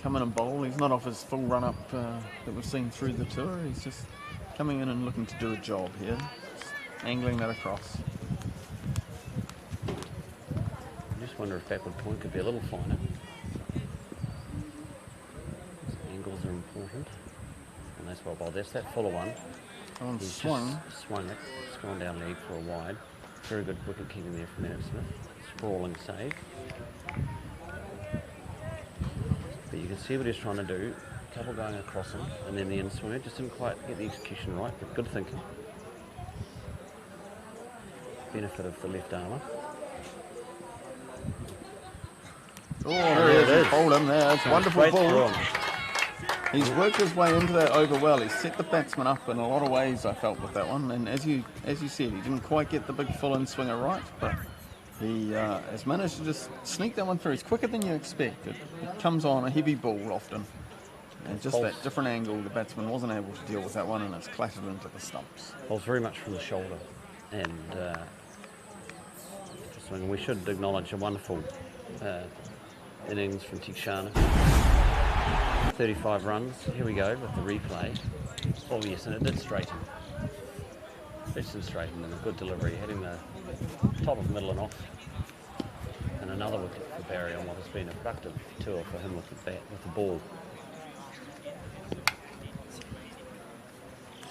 come in and bowl. He's not off his full run-up that we've seen through the tour. He's just coming in and looking to do a job here. Just angling that across. I just wonder if backward point could be a little finer. Angles are important. And that's well bowled. That's that fuller one. On He's swung. Just swung it. It's gone down leg for a wide. Very good wicket keeping there from Adam Smith. Sprawling save. But you can see what he's trying to do. A couple going across him, and then the in swinger. Just didn't quite get the execution right, but good thinking. Benefit of the left armour. Oh, there he is. He's bowled him there. It's a wonderful ball. He's worked his way into that over well. He's set the batsman up in a lot of ways, I felt, with that one. And as you said, he didn't quite get the big full-in swinger right, but he has managed to just sneak that one through. He's quicker than you expect. It comes on a heavy ball often. And just that different angle, the batsman wasn't able to deal with that one, and it's clattered into the stumps. Bowls very much from the shoulder. And we should acknowledge a wonderful innings from Tikshana. 35 runs. Here we go with the replay. Oh yes, and it did straighten. Fetched straightened and a good delivery, hitting the top of middle and off. And another wicket for Barry on what has been a productive tour for him with the bat, with the ball.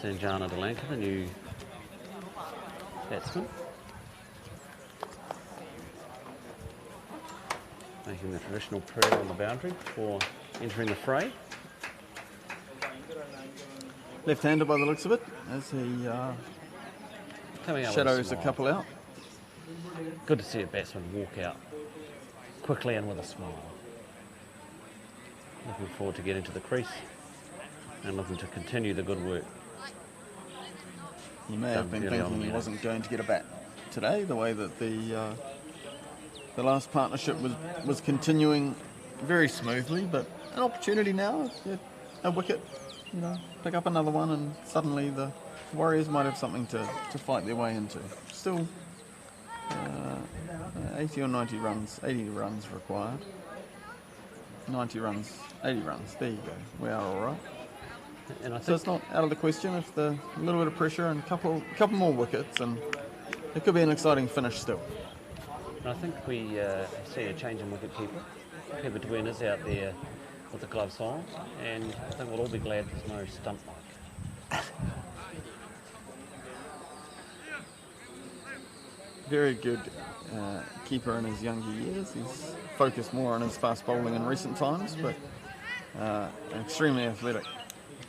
Sanjana de Lanka, the new batsman. making the traditional prayer on the boundary before entering the fray. Left-hander by the looks of it, as he Coming out shadows with a couple out. Good to see a batsman walk out quickly and with a smile. Looking forward to getting to the crease and looking to continue the good work. He may have been thinking he wasn't going to get a bat today, the way that the last partnership was continuing very smoothly, but an opportunity now, a wicket, pick up another one, and suddenly the Warriors might have something to fight their way into. Still 80 or 90 runs, 80 runs required. 90 runs, 80 runs, there you go, we are all right. And I So it's not out of the question if a little bit of pressure and a couple more wickets, and it could be an exciting finish still. I think we see a change in wicket-keeper. Pepper Twin is out there with the gloves on, and I think we'll all be glad there's no stump mark. Very good keeper in his younger years. He's focused more on his fast bowling in recent times, but an extremely athletic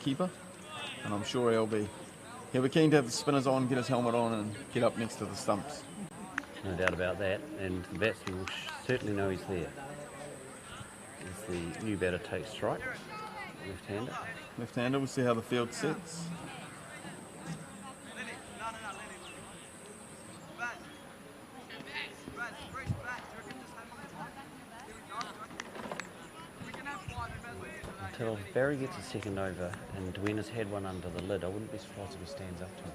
keeper, and I'm sure he'll be keen to have the spinners on, get his helmet on, and get up next to the stumps. No doubt about that, and the batsman will certainly know he's there. As the new batter takes strike, left-hander. Left-hander, we'll see how the field sets. Until Barry gets a second over and Duena's had one under the lid, I wouldn't be surprised if he stands up to him.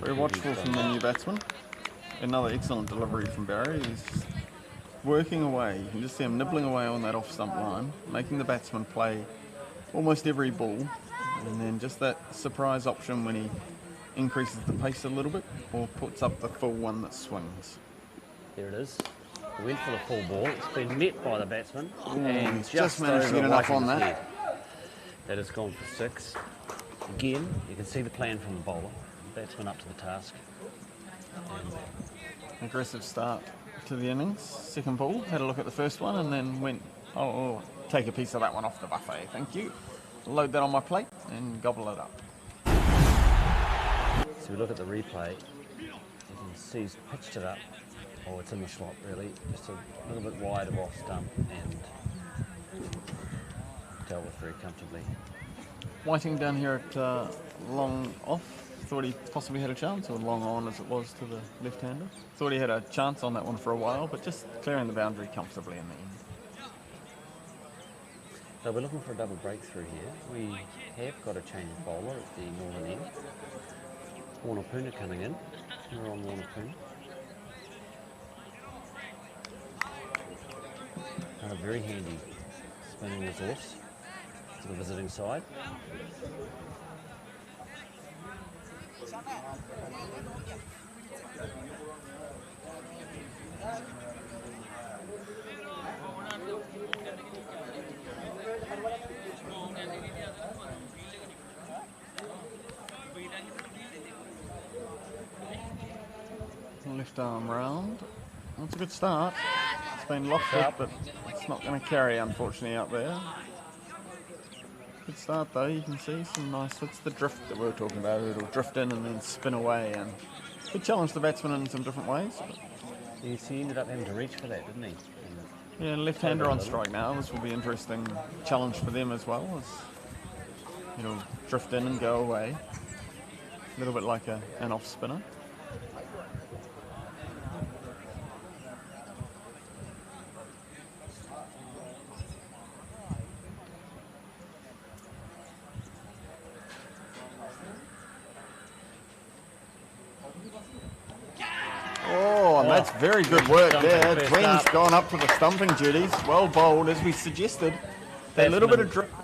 Very watchful from the new batsman. Another excellent delivery from Barry. He's working away. You can just see him nibbling away on that off-stump line, making the batsman play almost every ball, and then just that surprise option when he increases the pace a little bit or puts up the full one that swings. There it is. It went for the full ball. It's been met by the batsman. And he's just managed to get enough on that. Head. That has gone for 6. Again, you can see the plan from the bowler. The batsman up to the task. And aggressive start to the innings. Second ball, had a look at the first one and then went, take a piece of that one off the buffet, thank you. Load that on my plate and gobble it up. So we look at the replay. You can see he's pitched it up. Oh, it's in the slot really. Just a little bit wide of off stump and dealt with very comfortably. Whiting down here at long off. Thought he possibly had a chance, or long on as it was to the left-hander. Thought he had a chance on that one for a while, but just clearing the boundary comfortably in the end. So we're looking for a double breakthrough here. We have got a change of bowler at the northern end. Warnapuna coming in. We're on Warnapuna. A very handy spinning resource to the visiting side. Left arm round. That's a good start. It's been lofted, but it's not going to carry, unfortunately, out there. Good start, though. You can see some nice. It's the drift that we were talking about. It'll drift in and then spin away, and it challenged the batsman in some different ways. Yes, he ended up having to reach for that, didn't he? Yeah, left-hander on strike now. This will be an interesting challenge for them as well. As it'll drift in and go away, a little bit like an off spinner. That's very good work there. Twins gone up to the stumping duties. Well bowled, as we suggested. A little bit of drift.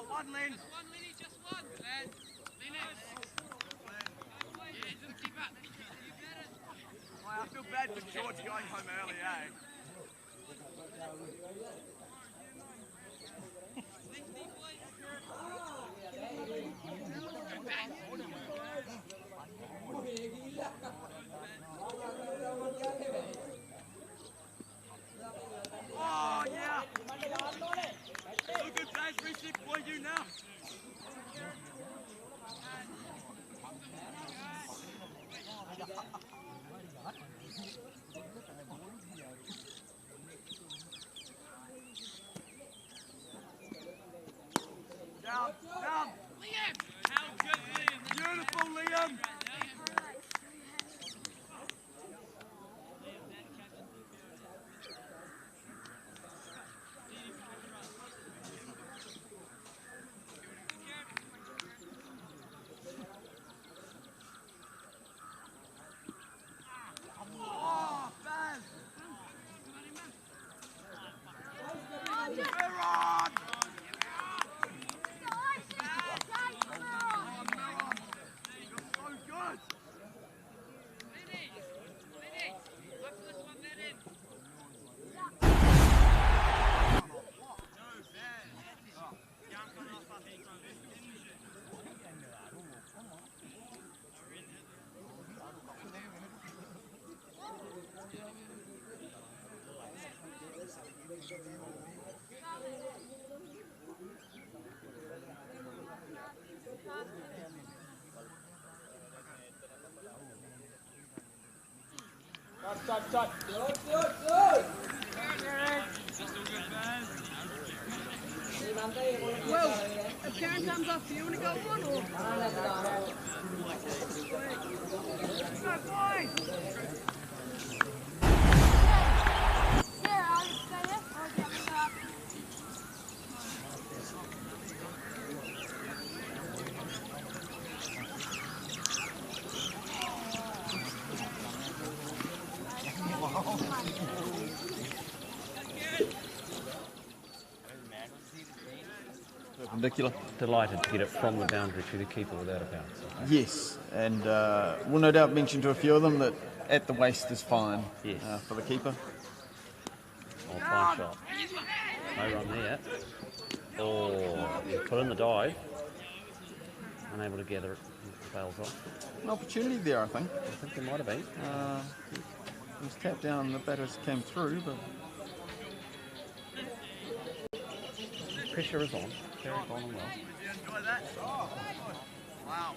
One, Lynn. I feel bad for George going home early, eh? Oh, yeah! So good, guys. Reset for you now. Down, down. Liam! How good, Liam? Beautiful, Liam! Oh, Baz! We're on! Stop. Well, if Karen comes off, do you want to go on or? Go, boys! Perpendicular. Delighted to get it from the boundary to the keeper without a bounce. Yes, and we'll no doubt mention to a few of them that at the waist is fine for the keeper. Oh, fine shot. No run there. Oh, he put in the dive. Unable to gather it. Bails off. An opportunity there, I think. I think there might have been. It was tapped down, the batters came through, but... Pressure is on. Very fine and well. Did you enjoy that? Wow.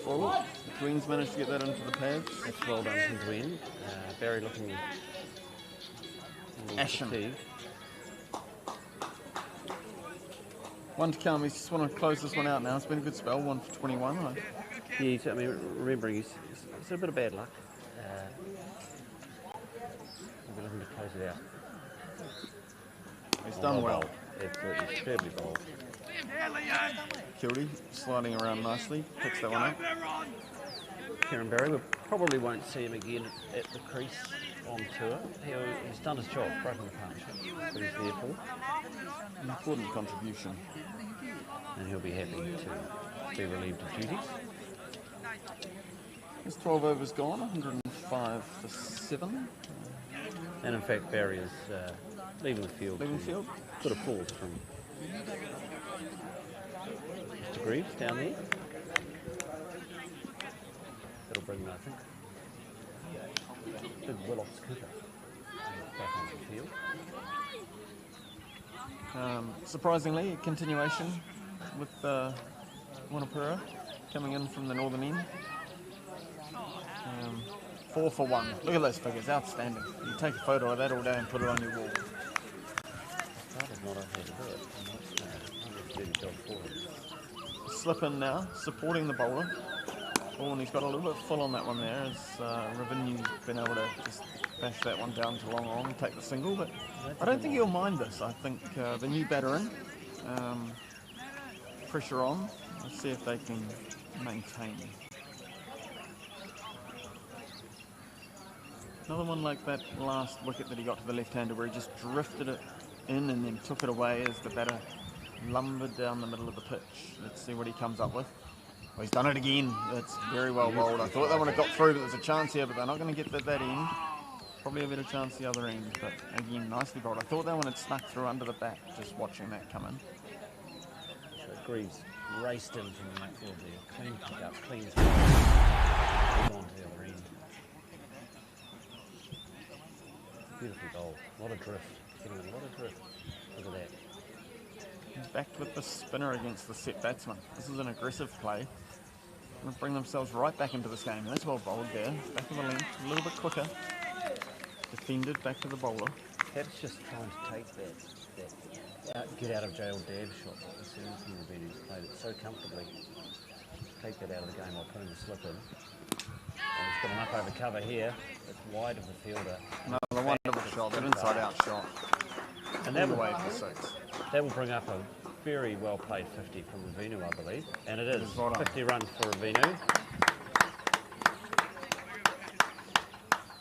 Forward. The Queens managed to get that into the pads. That's well done from Gwen. Barry looking ashen. fatigued. One to come. He's just want to close this one out now. It's been a good spell. 1 for 21. Yeah, I mean, remembering he's a bit of bad luck. We're looking to close it out. He's done well. Absolutely, superbly bowled. Kildy sliding around nicely. Picks that one up. Kieran Berry, we probably won't see him again at the crease on tour. He's done his job, broken the partnership. But he's there for. An important contribution. And he'll be happy to be relieved of duties. There's 12 overs gone, 105 for 7. And in fact, Barry is leaving the field. Leaving the field? Good applause from Mr. Greaves down there. That'll bring, I think, big Willock's kicker back onto the field. Surprisingly, a continuation with Wanapura coming in from the northern end. 4 for 1. Look at those figures, outstanding. You take a photo of that all day and put it on your wall. That is not okay to do it. And that's a dirty job for him. Slip in now, supporting the bowler. Oh, and he's got a little bit full on that one there, as Ravinu's been able to just bash that one down to long on, take the single, but I don't think he'll mind this. I think the new batter in, pressure on, let's see if they can maintain. Another one like that last wicket that he got to the left-hander where he just drifted it in and then took it away as the batter lumbered down the middle of the pitch. Let's see what he comes up with. Well, he's done it again. That's very well bowled. I thought they would have got through, but there's a chance here, but they're not going to get that end. Probably a better chance the other end, but again, nicely bowled. I thought that one had snuck through under the bat, just watching that come in. So Greaves raced in from the outfield there. Clean pick up, clean throw. On to the other end. Beautifully bowled. A lot of drift. Getting a lot of drift. Look at that. He's backed with the spinner against the set batsman. This is an aggressive play. Going to bring themselves right back into this game. That's well bowled there. Back of the length, a little bit quicker. Defended back to the bowler. That's just trying to take that get out of jail dab shot that the series from Ravini's played it so comfortably. Take that out of the game by putting the slip in. And he's got an up over cover here. It's wide of the fielder. Another wonderful shot, an inside out shot. And that will, away for 6. That will bring up a very well played 50 from Ravinu, I believe. And it is 50 runs for Ravinu.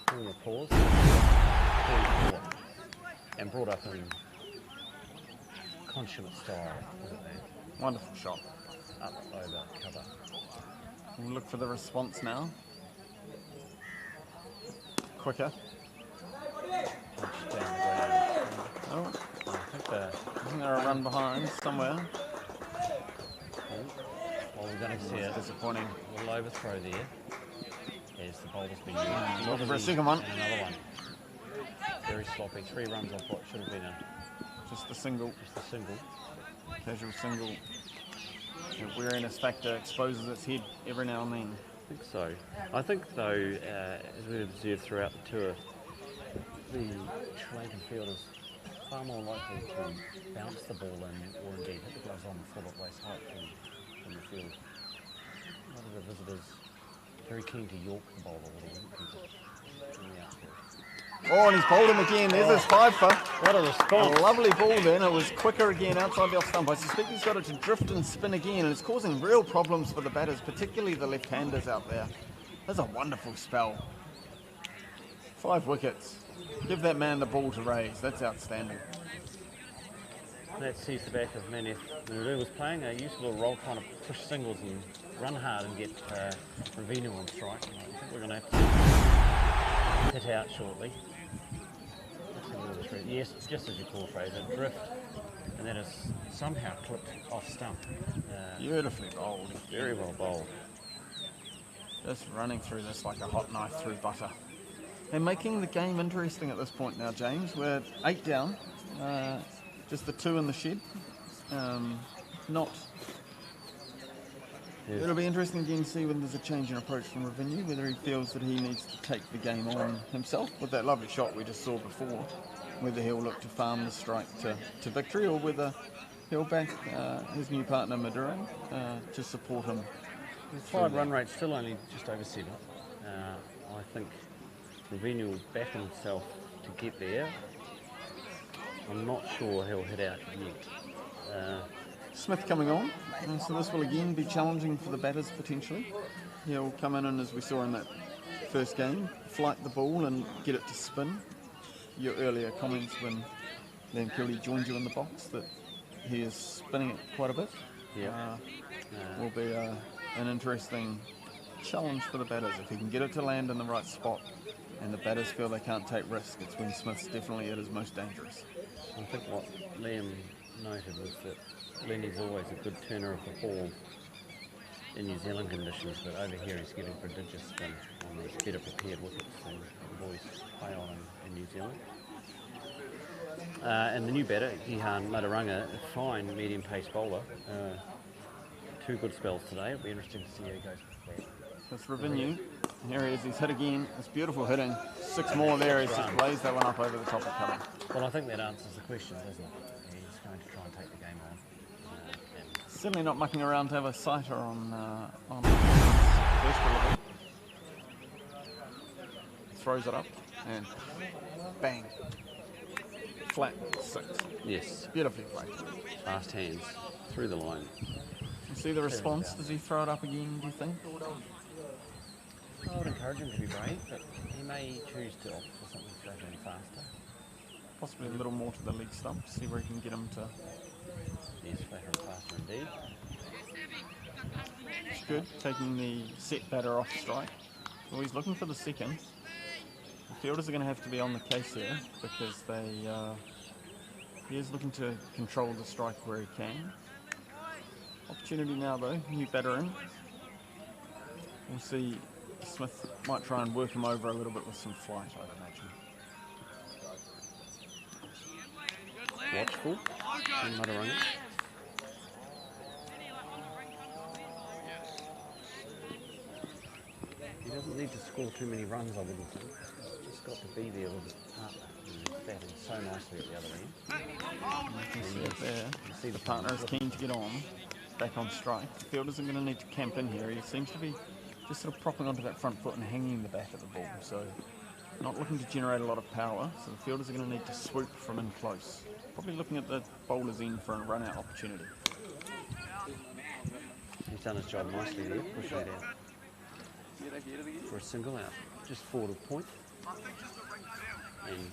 Full applause. 44. And brought up in consummate style, wasn't it? Wonderful shot. Up over cover. We'll look for the response now. Quicker. Oh, I think isn't there a run behind somewhere? Well, we're going to see a disappointing little overthrow there as the bowler's been used. Looking for a second one. And another one. Very sloppy. 3 runs off what should have been just the single. Just the single. Casual single. The weariness factor exposes its head every now and then. I think so. I think though, as we've observed throughout the tour, the Sri Lankan fielders far more likely to bounce the ball in or indeed hit the gloves on before it waist height from the field. A lot of the visitors very keen to york the bowler a little bit from the outfield. Oh, and he's bowled him again. There's his 5-for. What a response. A lovely ball then. It was quicker again outside the off stump. I suspect he's got it to drift and spin again, and it's causing real problems for the batters, particularly the left-handers out there. That's a wonderful spell. 5 wickets. Give that man the ball to raise. That's outstanding. That sees the back of Maneth. Nuru was playing a useful role trying to push singles and run hard and get Ravinu on strike. I think we're going to have to hit out shortly. Yes, just as you call, Fraser, drift, and that is somehow clipped off stump. Beautifully bowled. Very well bowled. Just running through this like a hot knife through butter. And making the game interesting at this point now, James. We're 8 down, just the 2 in the shed. It'll be interesting again to see whether there's a change in approach from Ravinu, whether he feels that he needs to take the game on himself with that lovely shot we just saw before, whether he'll look to farm the strike to victory or whether he'll back his new partner Maduro to support him. The 5 run rate still only just over 7. I think Ravinu will back himself to get there. I'm not sure he'll hit out yet. Smith coming on, so this will again be challenging for the batters potentially. He'll come in and, as we saw in that first game, flight the ball and get it to spin. Your earlier comments when Liam Kildy joined you in the box that he is spinning it quite a bit. Will be an interesting challenge for the batters. If he can get it to land in the right spot and the batters feel they can't take risk, it's when Smith's definitely at his most dangerous. I think what Liam noted was that Lenny's always a good turner of the ball in New Zealand conditions, but over here he's getting prodigious spin on these better prepared wickets than the boys play on in New Zealand. And the new batter, Gihan Madaranga, a fine medium pace bowler. 2 good spells today. It'll be interesting to see how he goes. That's Ravinu. Here he is, he's hit again. It's beautiful hitting. 6 more there, he's just blazed that one up over the top of cover. Well, I think that answers the question, doesn't it? He's going to try and take the game on. Certainly not mucking around to have a sighter on first delivery. Throws it up and bang. Flat 6. Yes. Beautifully played. Fast hands through the line. You see the response? Does he throw it up again, do you think? I would encourage him to be brave, but he may choose to opt for something flatter and faster. Possibly a little more to the leg stump, see where he can get him to. Yes, flatter and faster indeed. It's good, taking the set batter off strike. So he's looking for the second. The fielders are going to have to be on the case here because he is looking to control the strike where he can. Opportunity now though, new batter in. We'll see, Smith might try and work him over a little bit with some flight, I'd imagine. Watchful in Mataranga. He doesn't need to score too many runs, I wouldn't think. He's just got to be there with his partner. He's batting so nicely at the other end. You can see it there. You see the partner is keen to get on, back on strike. The fielders are going to need to camp in here. He seems to be just sort of propping onto that front foot and hanging the bat at the ball. So not looking to generate a lot of power. So the fielders are going to need to swoop from in close. Probably looking at the bowler's end for a run-out opportunity. He's done his job nicely there, pushing it out for a single out, just forward of point, and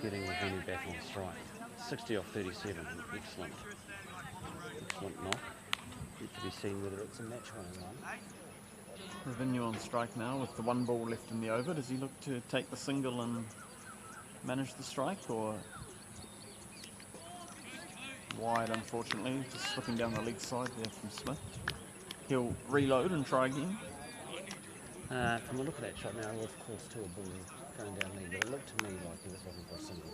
getting the venue back on strike. 60 off 37, excellent knock. Yet to be seen whether it's a match winning one. Revenue on strike now with the one ball left in the over. Does he look to take the single and manage the strike, or wide, unfortunately, just slipping down the leg side there from Smith. He'll reload and try again. From the look of that shot now, of course, to a ball going down leg, but it looked to me like he was looking for a single.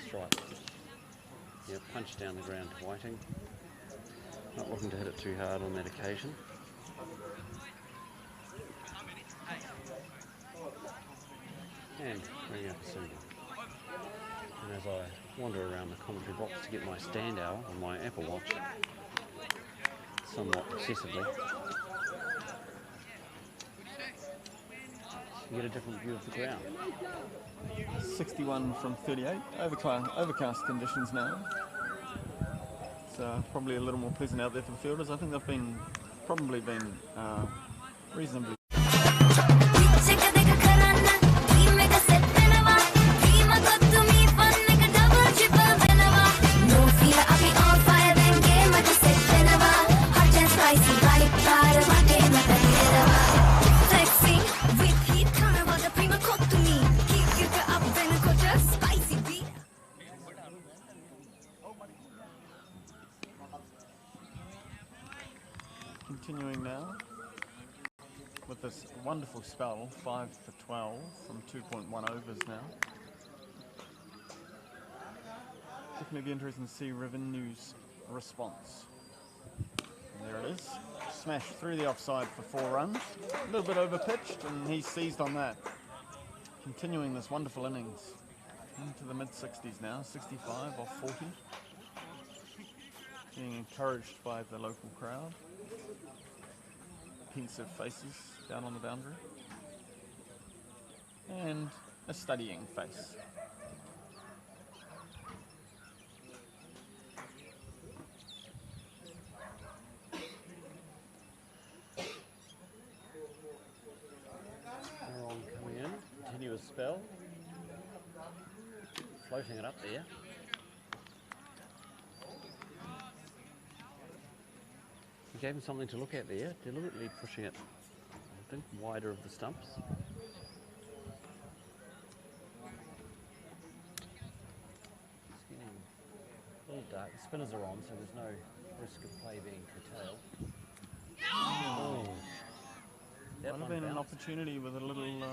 Strike. Yeah, punch down the ground to Whiting. Not looking to hit it too hard on that occasion. And bringing up a single. And as I wander around the commentary box to get my stand hour on my Apple Watch, somewhat excessively, you get a different view of the ground. 61 from 38. Overcast conditions now. It's probably a little more pleasant out there for the fielders. I think they've probably been reasonably. Continuing now with this wonderful spell, 5 for 12 from 2.1 overs now. Definitely be interesting to see Revenue's response. And there it is, smashed through the offside for 4 runs. A little bit over pitched, and he seized on that. Continuing this wonderful innings into the mid-60s now, 65 off 40. Being encouraged by the local crowd. Pensive faces down on the boundary. And a studying face. Aaron coming in, continuous spell. Floating it up there. He gave him something to look at there, deliberately pushing it, I think, wider of the stumps. It's getting a little dark. The spinners are on, so there's no risk of play being curtailed. Oh. Might have been an opportunity with a little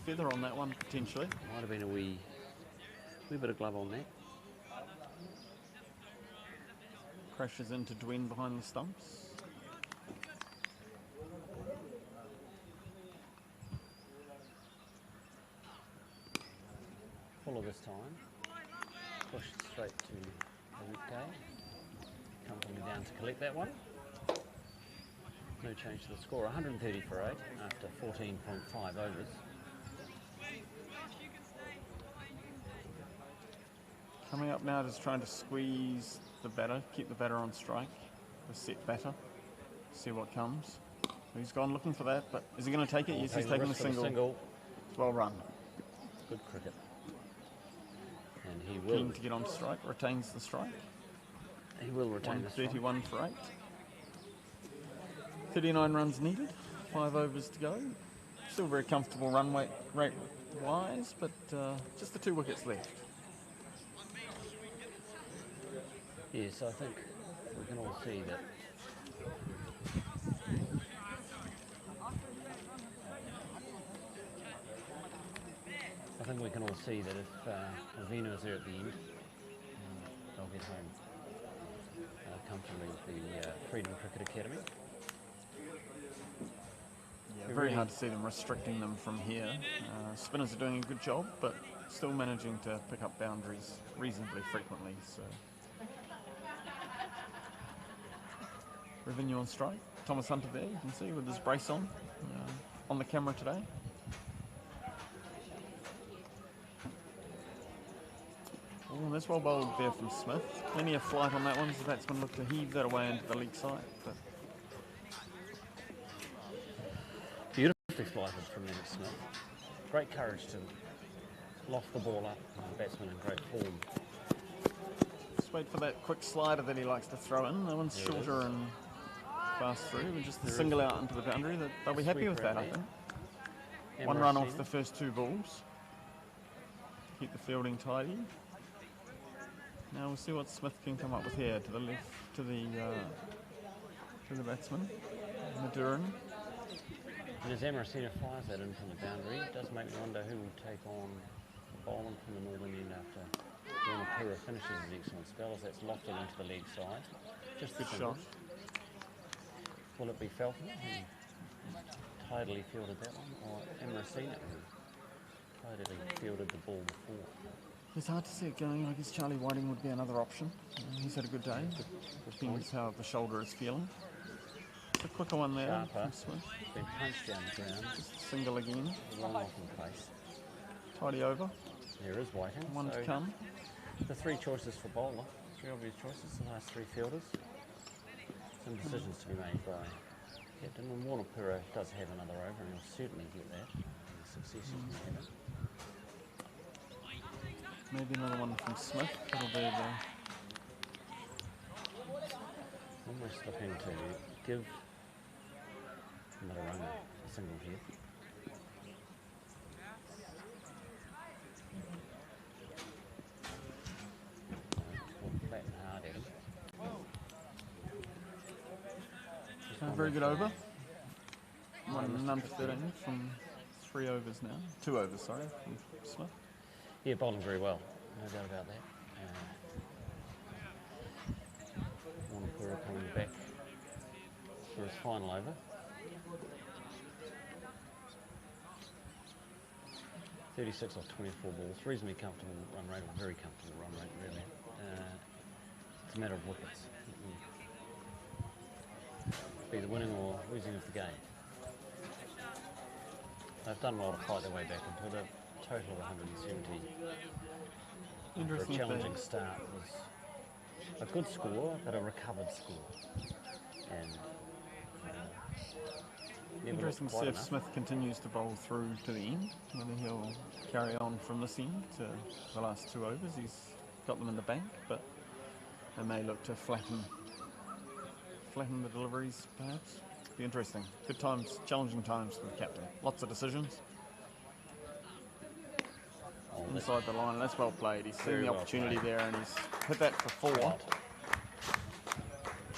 feather on that one, potentially. Might have been a wee bit of glove on that. Crashes into Dwayne behind the stumps. Fuller this time. Pushed straight to the weekday. Company down to collect that one. No change to the score. 130 for 8 after 14.5 overs. Coming up now, just trying to squeeze the batter, keep the batter on strike, the set batter, see what comes. He's gone looking for that, but is he going to take it? Yes, he's taking the single. It's well run. Good cricket. And he will. Keen to get on strike, retains the strike. He will retain the strike. 31 for 8. 39 runs needed, 5 overs to go. Still very comfortable run rate wise, but just the 2 wickets left. Yes, I think we can all see that. I think we can all see that if Ravina is there at the end, they'll get home comfortably with the Freedom Cricket Academy. Yeah, very hard to see them restricting them from here. Spinners are doing a good job, but still managing to pick up boundaries reasonably frequently. So, Revenue on strike. Thomas Hunter there, you can see with his brace on the camera today. Oh, that's well bowled there from Smith. Plenty of flight on that one, so the batsman looked to heave that away into the leg side. But beautifully flighted from Leonard Smith. Great courage to loft the ball up. The batsman in great form. Just wait for that quick slider that he likes to throw in. That one's shorter and fast through, and just the single out into the boundary. They'll be happy with that, I think. One run off the first 2 balls. Keep the fielding tidy. Now we'll see what Smith can come up with here to the left, to the batsman, Maduran. And as Amarasina fires that in from the boundary, it does make me wonder who will take on the bowling from the northern end after Pura finishes his excellent spell, as that's lofted into the leg side. Just good shot. Will it be Felton who tidily fielded that one, or Amarasina who tidily fielded the ball before? It's hard to see it going. I guess Charlie Whiting would be another option. He's had a good day. Depends how the shoulder is feeling. It's a quicker one there. Sharper. Been punched down the ground. Just single again. Long off in place. Tidy over. There is Whiting. One to come. The 3 choices for bowler. 3 obvious choices. The last 3 fielders. Some decisions to be made by Captain. And Warner Pura does have another over, and he'll certainly get that. The success he's been having. Maybe another one from Smith. It'll be the... Almost looking to give Madaranga a single here. We'll flat and hard at him. Very good over. 1 none for 13 from 3 overs now. 2 overs, sorry, from Smith. Yeah, bowling very well, no doubt about that. Warnapura coming back for his final over. 36 off 24 balls, reasonably comfortable run rate, or very comfortable run rate really. It's a matter of wickets. Be the winning or losing of the game. They've done well to fight their way back into the total of 170. After a challenging start was a good score, but a recovered score. And interesting to see if Smith continues to bowl through to the end, whether he'll carry on from this end to the last 2 overs. He's got them in the bank, but they may look to flatten the deliveries, perhaps. Be interesting. Good times, challenging times for the captain. Lots of decisions. Inside the line, that's well played. He's seen the opportunity there and he's hit that for 4.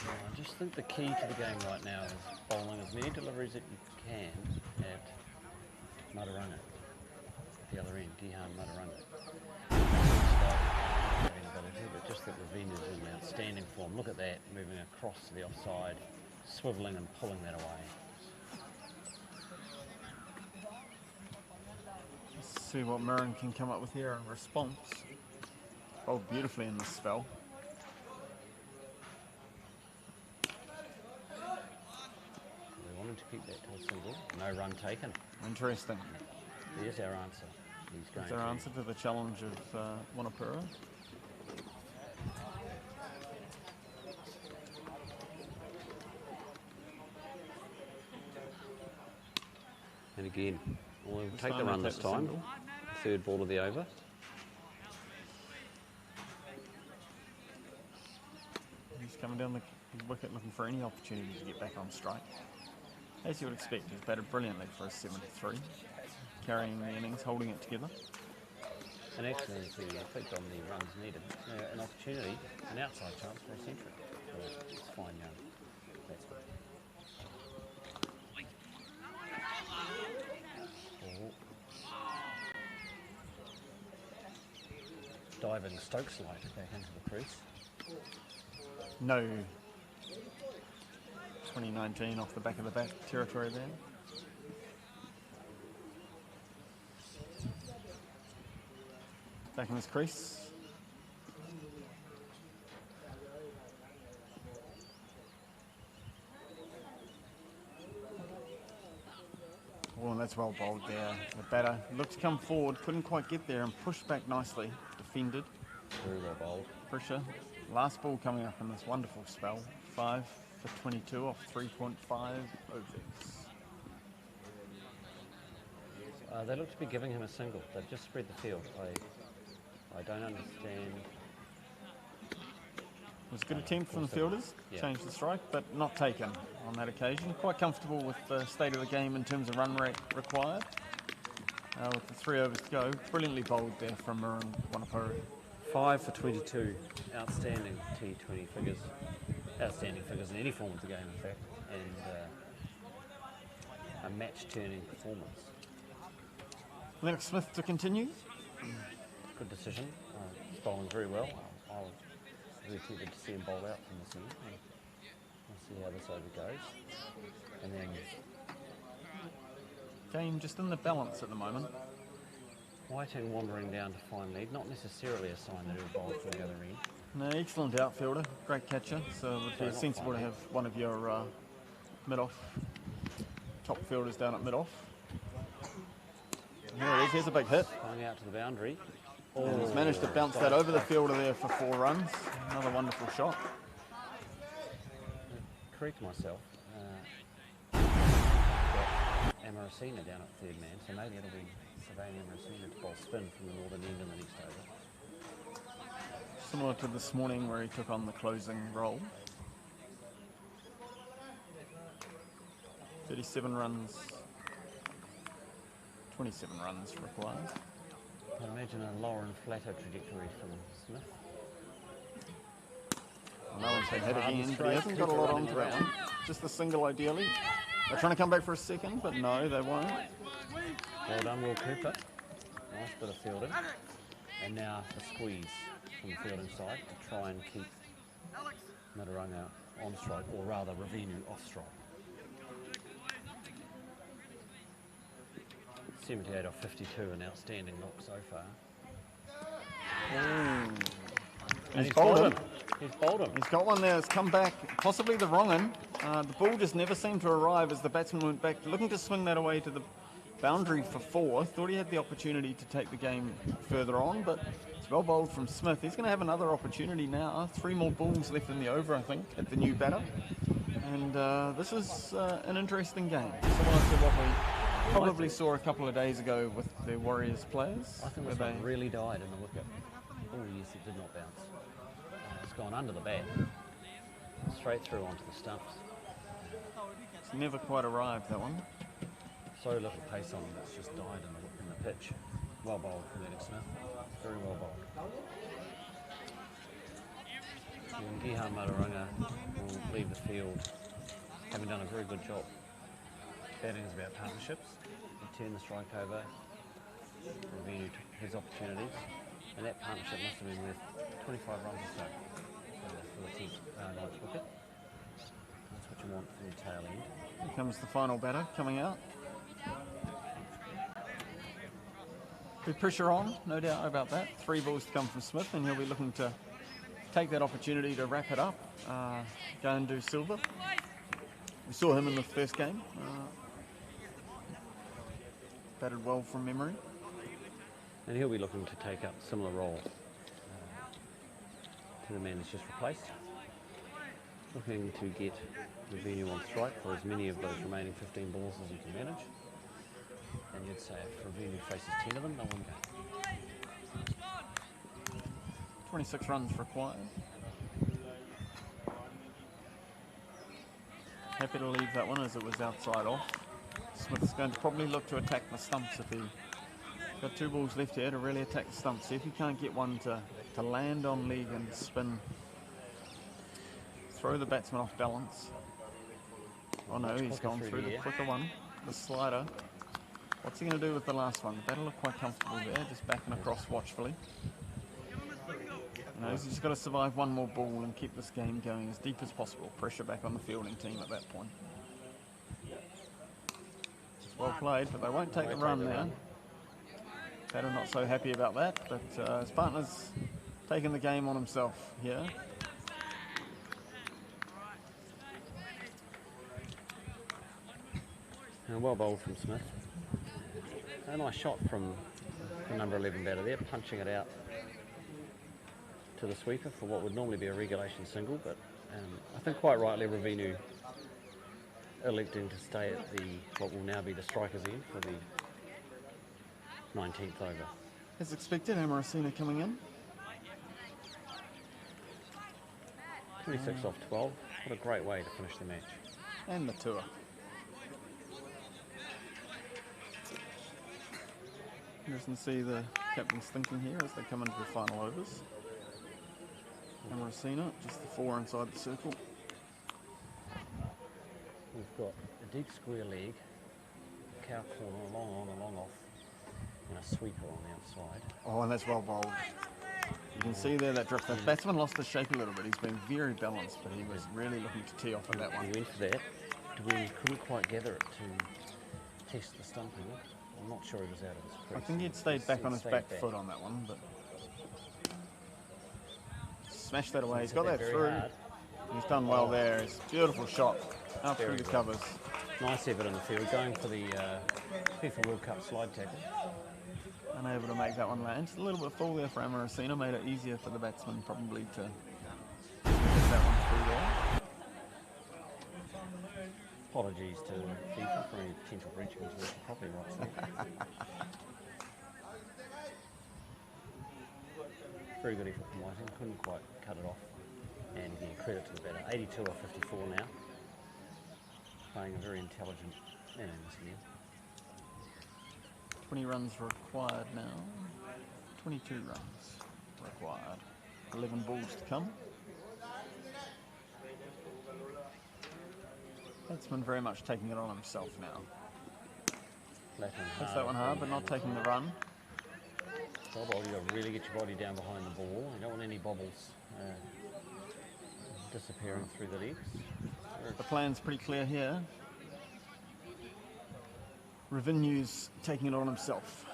I just think the key to the game right now is bowling as many deliveries that you can at Madaranga, at the other end, Gihan Madaranga. But just that Ravina's in outstanding form. Look at that, moving across to the offside, swivelling and pulling that away. Let's see what Mirren can come up with here in response. Bowled beautifully in this spell. No run taken. Interesting. There's our answer. He's going That's our answer to the challenge of Wanapura. And again, we'll This take the time run they this take the time. single. Third ball of the over. He's coming down the wicket looking for any opportunity to get back on strike. As you would expect, he's batted brilliantly for a 73, carrying the innings, holding it together. And actually, to reflect on the runs needed, an opportunity, an outside chance for a century. It's fine young. That's good. Diving Stokes light back into the crease. No 2019 off the back of the bat territory there. Back in his crease. Oh, and that's well bowled there. The batter looked to come forward, couldn't quite get there and pushed back nicely. Defended. Very well bowled. Pressure. Last ball coming up in this wonderful spell. 5 for 22 off 3.5 overs. They look to be giving him a single. They've just spread the field. I don't understand. It was a good attempt from the fielders. Yeah. Changed the strike, but not taken on that occasion. Quite comfortable with the state of the game in terms of run rate required. With the 3 overs to go, brilliantly bowled there from Murun Wanapuru. 5 for 22. Outstanding T20 figures. Outstanding figures in any form of the game, in fact. And a match-turning performance. Lennox Smith to continue. Good decision. He's bowling very well. I was really tempted to see him bowl out from this end. We'll see how this over goes. And then game just in the balance at the moment. Whiting wandering down to fine lead, not necessarily a sign that he'll bowl from the other end. No, excellent outfielder, great catcher. So it would be sensible to have one of your mid-off top fielders down at mid-off. There it is, here's a big hit. Going out to the boundary. And he's managed to bounce that over the fielder there for 4 runs. Another wonderful shot. Correct myself. Amarasina down at third man, so maybe it'll be Sylvain Amarasina to bowl spin from the northern end in the next over. Similar to this morning where he took on the closing role. 37 runs, 27 runs required. I imagine a lower and flatter trajectory from Smith. No one's been hit again, but he hasn't got a lot onto that one. Just the single ideally. They're trying to come back for a second, but no, they won't. Well done, Will Cooper. Nice bit of fielding. And now the squeeze from the fielding side to try and keep Mataranga on strike, or rather Ravinu off strike. 78 off 52, an outstanding knock so far. And He's bowled him. He's bowled him. He's got one there. It's come back, possibly the wrong one. The ball just never seemed to arrive as the batsman went back, looking to swing that away to the boundary for 4. Thought he had the opportunity to take the game further on, but it's well bowled from Smith. He's going to have another opportunity now. 3 more balls left in the over, I think, at the new batter. And this is an interesting game, similar to what we probably saw a couple of days ago with the Warriors players. I think this one really died in the wicket. Oh yes, it did not bounce. It's gone under the bat, straight through onto the stumps. It's never quite arrived, that one. So little pace on it, it's just died in the pitch. Well bowled from Lennox Smith. Very well bowled. And Gihan Mataranga will leave the field, having done a very good job. Batting is about partnerships. He turned the strike over, Ravinu took his opportunities, and that partnership must have been worth 25 runs or so for the 10th wicket. That's what you want from the tail end. Here comes the final batter coming out. Good pressure on, no doubt about that. 3 balls to come from Smith, and he'll be looking to take that opportunity to wrap it up. Go and do silver. We saw him in the first game. batted well from memory. And he'll be looking to take up a similar role to the man he's just replaced. Looking to get Revenue on strike for as many of those remaining 15 balls as he can manage. And you'd say if Revenue faces 10 of them, they'll win game. 26 runs required. Happy to leave that one as it was outside off. Smith's going to probably look to attack the stumps if he's got 2 balls left here to really attack the stumps. See if he can't get one to land on leg and spin. Throw the batsman off balance. Oh no, he's gone through the quicker one. The slider. What's he going to do with the last one? The batter looked quite comfortable there, just backing across watchfully. He's just got to survive one more ball and keep this game going as deep as possible. Pressure back on the fielding team at that point. It's well played, but they won't take the run now. Batter not so happy about that, but his partner's taking the game on himself here. And well bowled from Smith. A nice shot from the number 11 batter there, punching it out to the sweeper for what would normally be a regulation single, but I think quite rightly Revenue electing to stay at what will now be the striker's end for the 19th over. As expected, Amarasina coming in. 26 off 12. What a great way to finish the match. And the tour. You can see the captain's thinking here as they come into the final overs. Amarasina, just the 4 inside the circle. We've got a deep square leg, a cow corner, a long on, a long off, and a sweeper on the outside. Oh, and that's well bowled. You can see there that drift. The batsman lost his shape a little bit. He's been very balanced, but he was really looking to tee off at that one. He went for that. We couldn't quite gather it to test the stumping. I'm not sure he was out of his crease. I think he'd stayed back on his back foot on that one, but smashed that away. He's got that through. Hard. He's done well there. It's a beautiful shot out through the covers. Nice effort in the field, going for the FIFA World Cup slide tackle. Unable to make that one land. Just a little bit full there for Amarasina. Made it easier for the batsman probably to get that one through there. Apologies to FIFA for any potential breaching into the property rights there. Very good effort from Whiting, couldn't quite cut it off. And again, credit to the batter. 82 off 54 now. Playing a very intelligent man in this game. 20 runs required now. 22 runs required. 11 balls to come. Batsman very much taking it on himself now. Hits that one hard, but not taking the run. Well, you've got to really get your body down behind the ball. You don't want any bobbles disappearing through the legs. The plan's pretty clear here. Revenue's taking it on himself.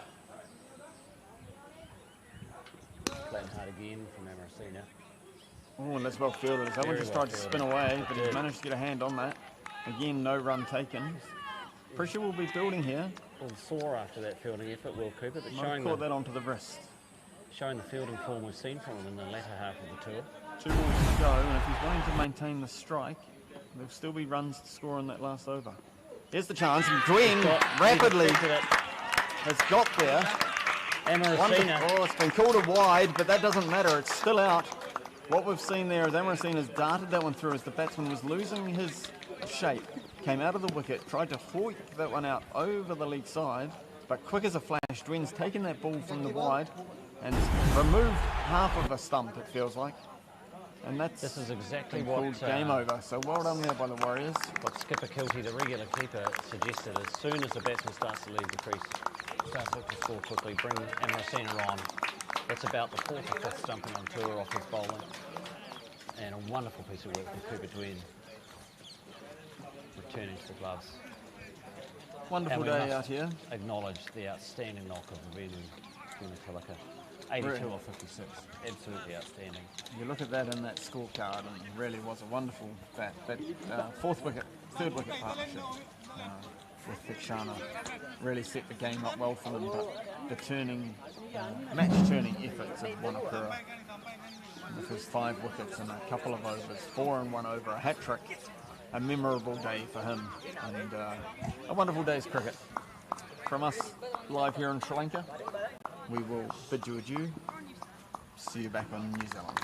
Playing hard again from Amarasina. Oh, and that's well fielded. That one just tried to spin away, but he's managed to get a hand on that. Again, no run taken. Pressure will be building here. All sore after that fielding effort, Will Cooper, but showing caught that onto the wrist. Showing the fielding form we've seen from him in the latter half of the tour. 2 balls to go, and if he's wanting to maintain the strike, there'll still be runs to score in that last over. Here's the chance, and Gwen rapidly has got there. Amarasina. Oh, it's been called a wide, but that doesn't matter. It's still out. What we've seen there is Amarasina's darted that one through as the batsman was losing his shape. Came out of the wicket, tried to fork that one out over the leg side, but quick as a flash, Dwen's taken that ball from the wide and removed half of a stump, it feels like. And this is exactly what game over. So well done there by the Warriors. What Skipper Kilty, the regular keeper, suggested: as soon as the batsman starts to leave the crease, starts to look to score quickly, bring Amarasina on. That's about the 4th or 5th stumping on tour off his bowling, and a wonderful piece of work from Cooper Dwen, returning to the gloves. Wonderful day out here. Acknowledge the outstanding knock of Revenue in the Kalika. 82 or 56, absolutely outstanding. You look at that in that scorecard, and it really was a wonderful 4th wicket, 3rd wicket partnership. with Fikshana really set the game up well for them, but the match-turning efforts of Wanapura with his 5 wickets in a couple of overs, 4 in 1 over, a hat-trick, a memorable day for him, and a wonderful day's cricket. From us, live here in Sri Lanka, we will bid you adieu. See you back on New Zealand.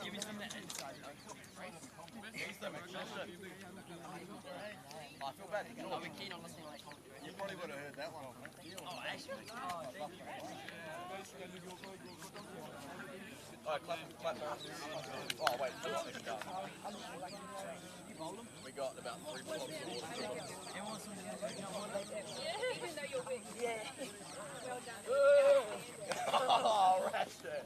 Give me some of that inside. I feel bad. I'll be keen on listening to that commentary. You probably would have heard that one. Oh, actually? Oh, thank you. Alright, clap. Oh, wait, we're not even done. We got about 3 blocks of water. Yeah, no, you're big. Yeah. Well done. Oh, rash there.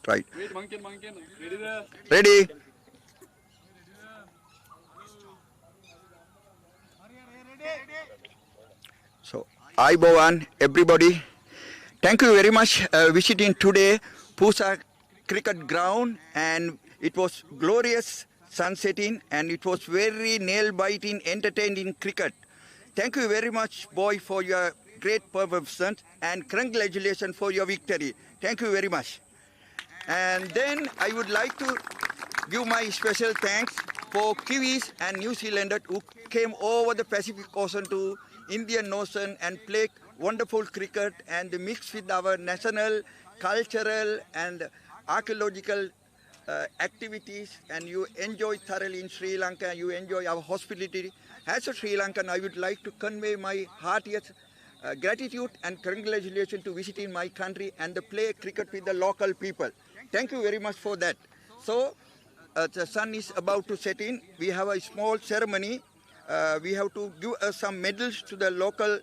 Right. Wait, monkey. Ready there? Ready? So, Aibowan, everybody. Thank you very much visiting today Pusa cricket ground, and it was glorious sunsetting and it was very nail-biting, entertaining cricket. Thank you very much, boy, for your great performance and congratulations for your victory. Thank you very much. And then I would like to give my special thanks for Kiwis and New Zealanders who came over the Pacific Ocean to Indian Ocean and played wonderful cricket and mixed with our national, cultural and archaeological activities, and you enjoy thoroughly in Sri Lanka, you enjoy our hospitality. As a Sri Lankan, I would like to convey my heartiest gratitude and congratulations to visiting my country and the play cricket with the local people. Thank you very much for that. So, the sun is about to set in. We have a small ceremony. We have to give some medals to the local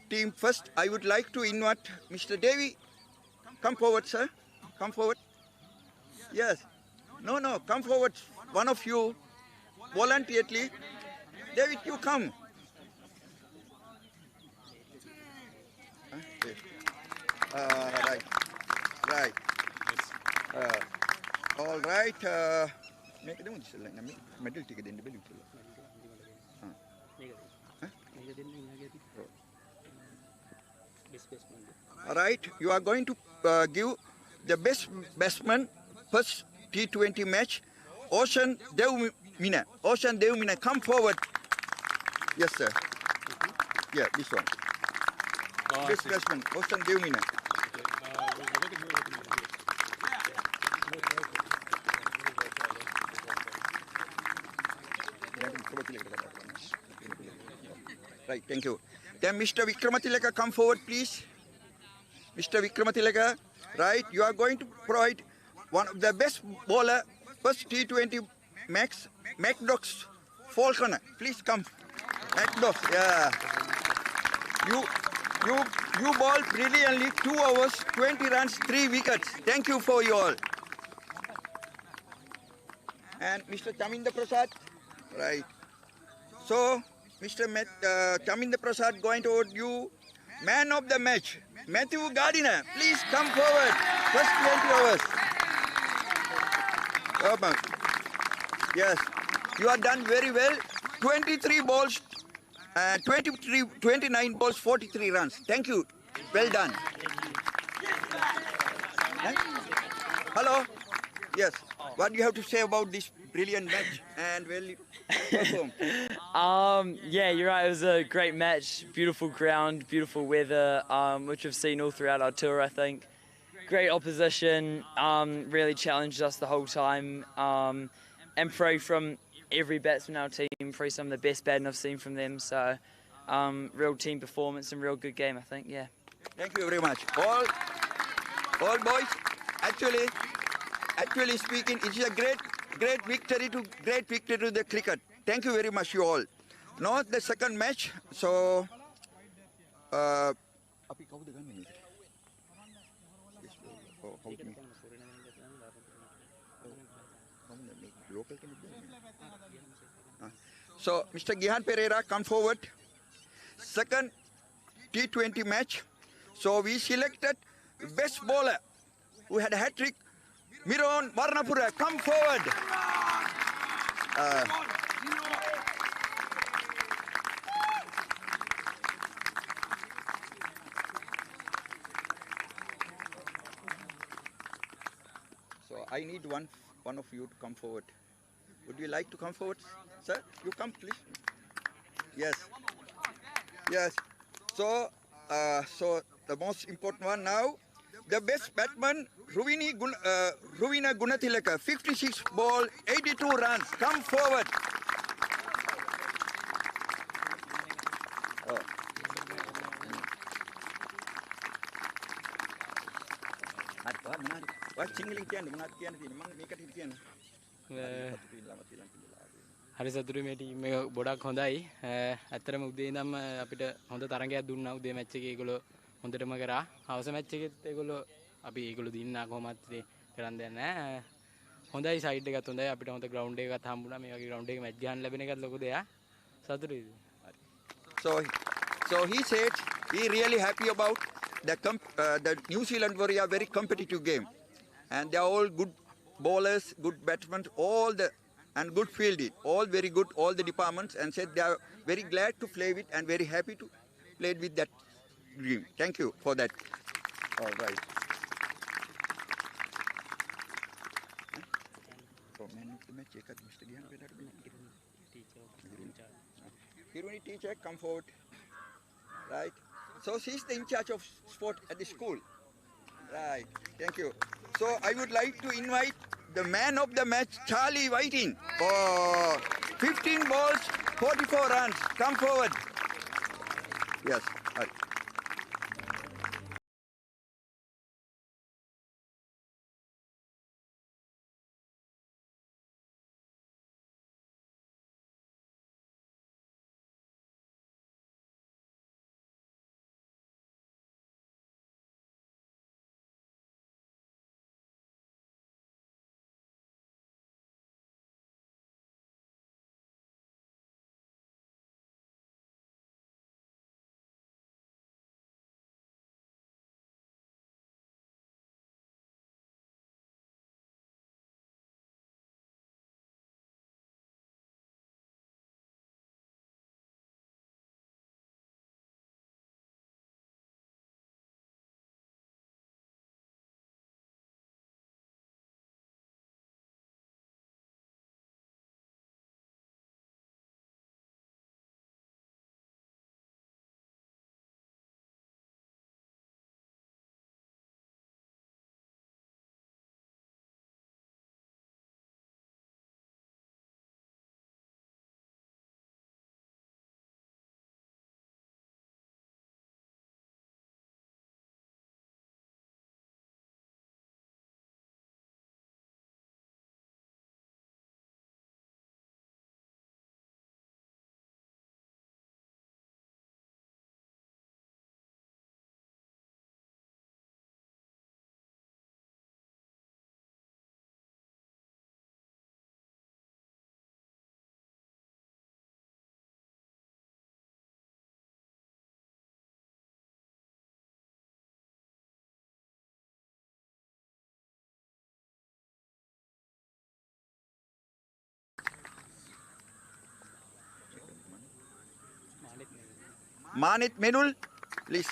team first. I would like to invite Mr. Devi. Come forward, sir. Come forward. Yes. No, come forward. One of you, voluntarily. David, you come. Right. All right. Make it medal ticket in the building. All right. You are going to give the best batsman first T20 match. Ocean Devmina. Ocean Devmina, come forward. Yes, sir. Yeah, this one. Best batsman, Ocean Devmina. Right, thank you. Then Mr. Vikramatilaka, come forward, please. Mr. Vikramatilaka, right, you are going to provide one of the best bowler, first T20 Max, McDox Falconer. Please come. McDox, yeah. You bowled brilliantly, 2 hours, 20 runs, 3 wickets. Thank you for you all. And Mr. Chaminda Prasad, right. So, Mr. Chaminda Prasad going to award you man of the match, Matthew Gardiner. Please come forward. First 20 overs. Come on. Yes, you are done very well. 23 balls, 29 balls, 43 runs. Thank you. Well done. Hello. Yes. What do you have to say about this brilliant match and well performed? Yeah, you're right. It was a great match. Beautiful ground, beautiful weather, which we've seen all throughout our tour, I think. Great opposition, really challenged us the whole time. And probably from every batsman on our team, probably some of the best batting I've seen from them. So, real team performance and real good game, I think. Yeah. Thank you very much. All boys. Actually speaking, it's a great victory to the cricket. Thank you very much, you all. Now the second match. So, so Mr. Gihan Pereira, come forward. Second T20 match. So we selected best bowler who had a hat-trick, Miron Varnapura. Come forward. So I need one of you to come forward. Would you like to come forward, sir? You come, please. Yes. Yes. So, so the most important one now, the best batsman, Ruvina Gunathilaka, 56 ball, 82 runs. Come forward. Oh. හරි සතුටුයි මේ team එක ගොඩක් හොඳයි. ඇත්තටම උදේ ඉඳන්ම අපිට හොඳ තරගයක් දුන්නා. උදේ මැච් එකේ ඒගොල්ලෝ හොඳටම කරා. හවස මැච් එකෙත් ඒගොල්ලෝ ඒගොල්ලෝ දින්නා කොහොමත් ඉතින් කරන්න දෙයක් නැහැ. හොඳයි සයිඩ් එකත් හොඳයි. අපිට හොඳ ග්‍රවුන්ඩ් එකක් හම්බුණා. මේ වගේ ග්‍රවුන්ඩ් එකක මැච් ගහන්න ලැබෙන එකත් ලොකු දෙයක්. සතුටුයි. So he said he really happy about the New Zealand Warrior very competitive game, and they are all good bowlers, good batsmen, and good fielding, all very good, all the departments, and said they are very glad to play with and very happy to play with that dream. Thank you for that. All right. Kiruni teacher, come forward. Right. So she's the in charge of sport at the school. Right. Thank you. So I would like to invite the man of the match, Charlie Whiting, for 15 balls, 44 runs. Come forward. Yes. Right. Manit Medul, please.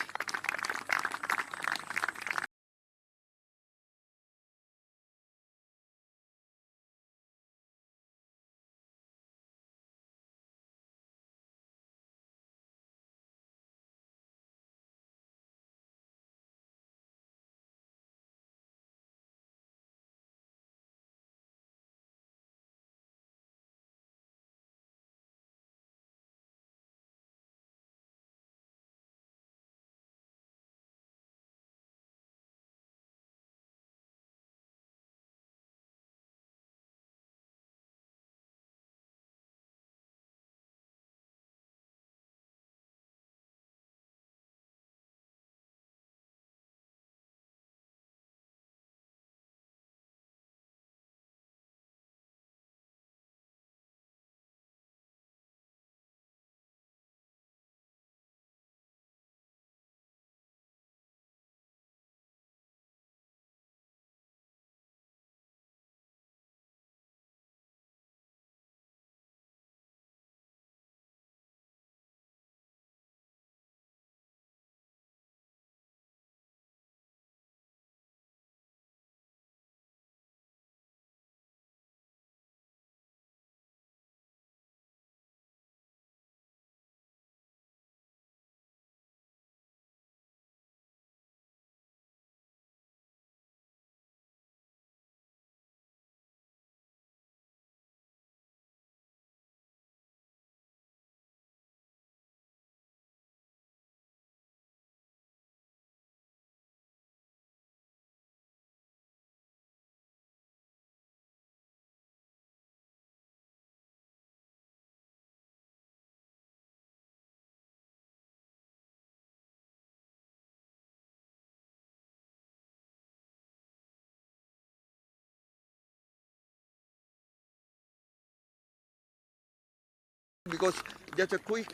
Because just a quick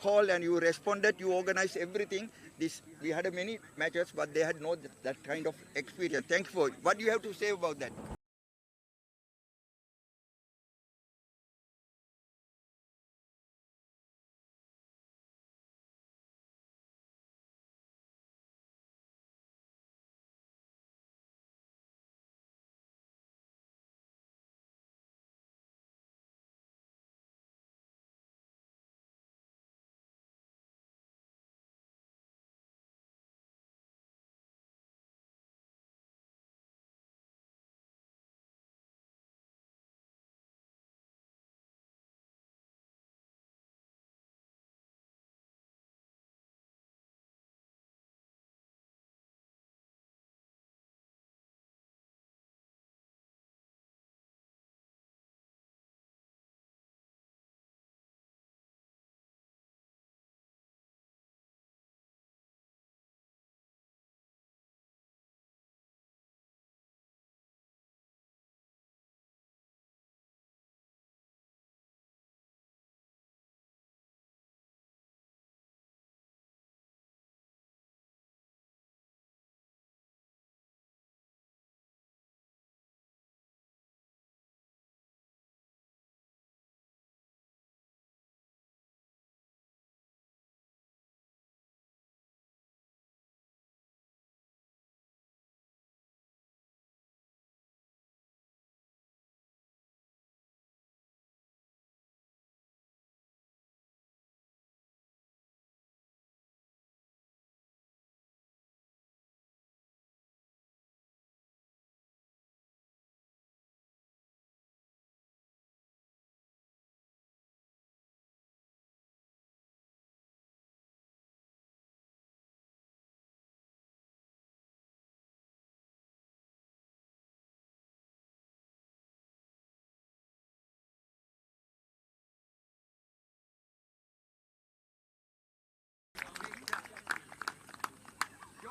call and you responded, you organized everything. We had many matches, but they had no that kind of experience. Thanks for it. What do you have to say about that?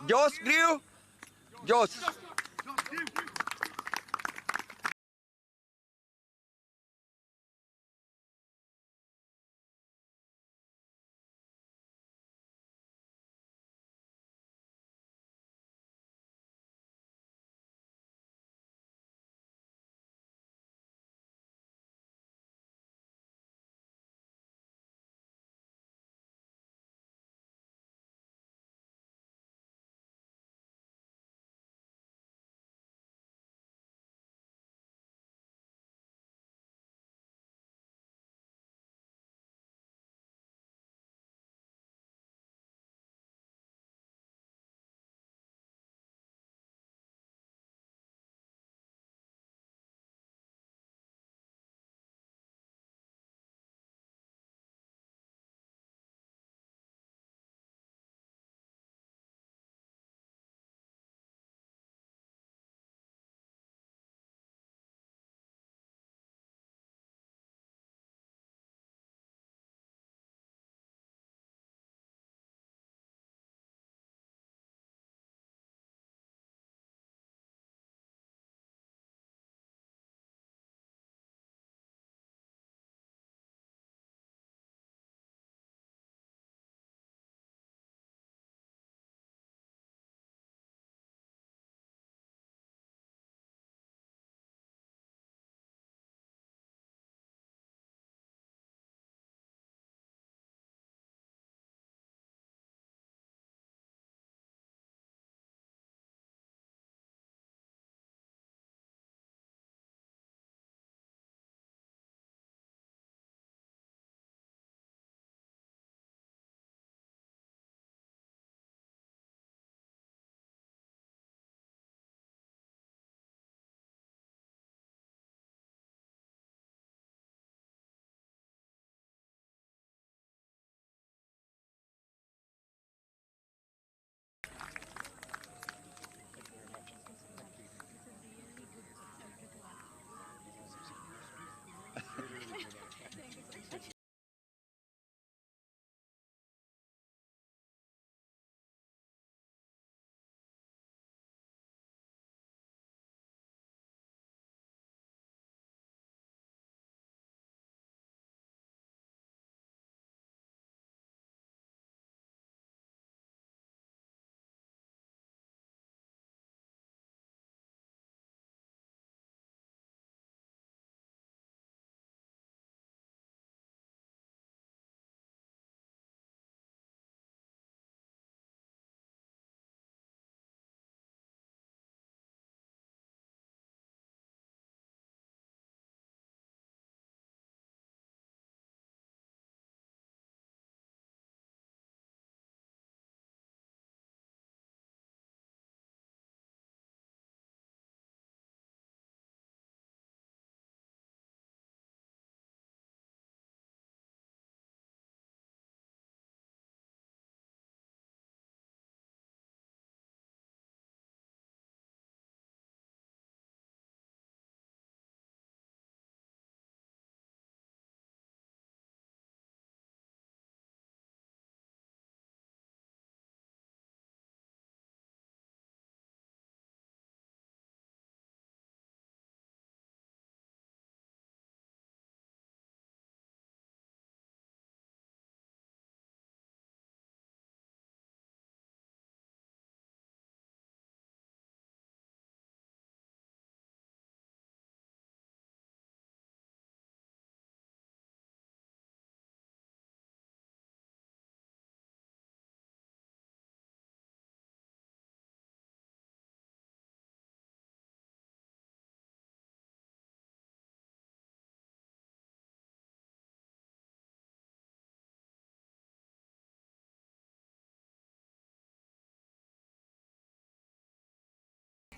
Josh Grew. Josh.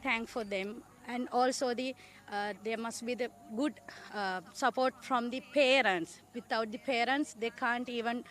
thank for them. And also there must be the good support from the parents. Without the parents, they can't even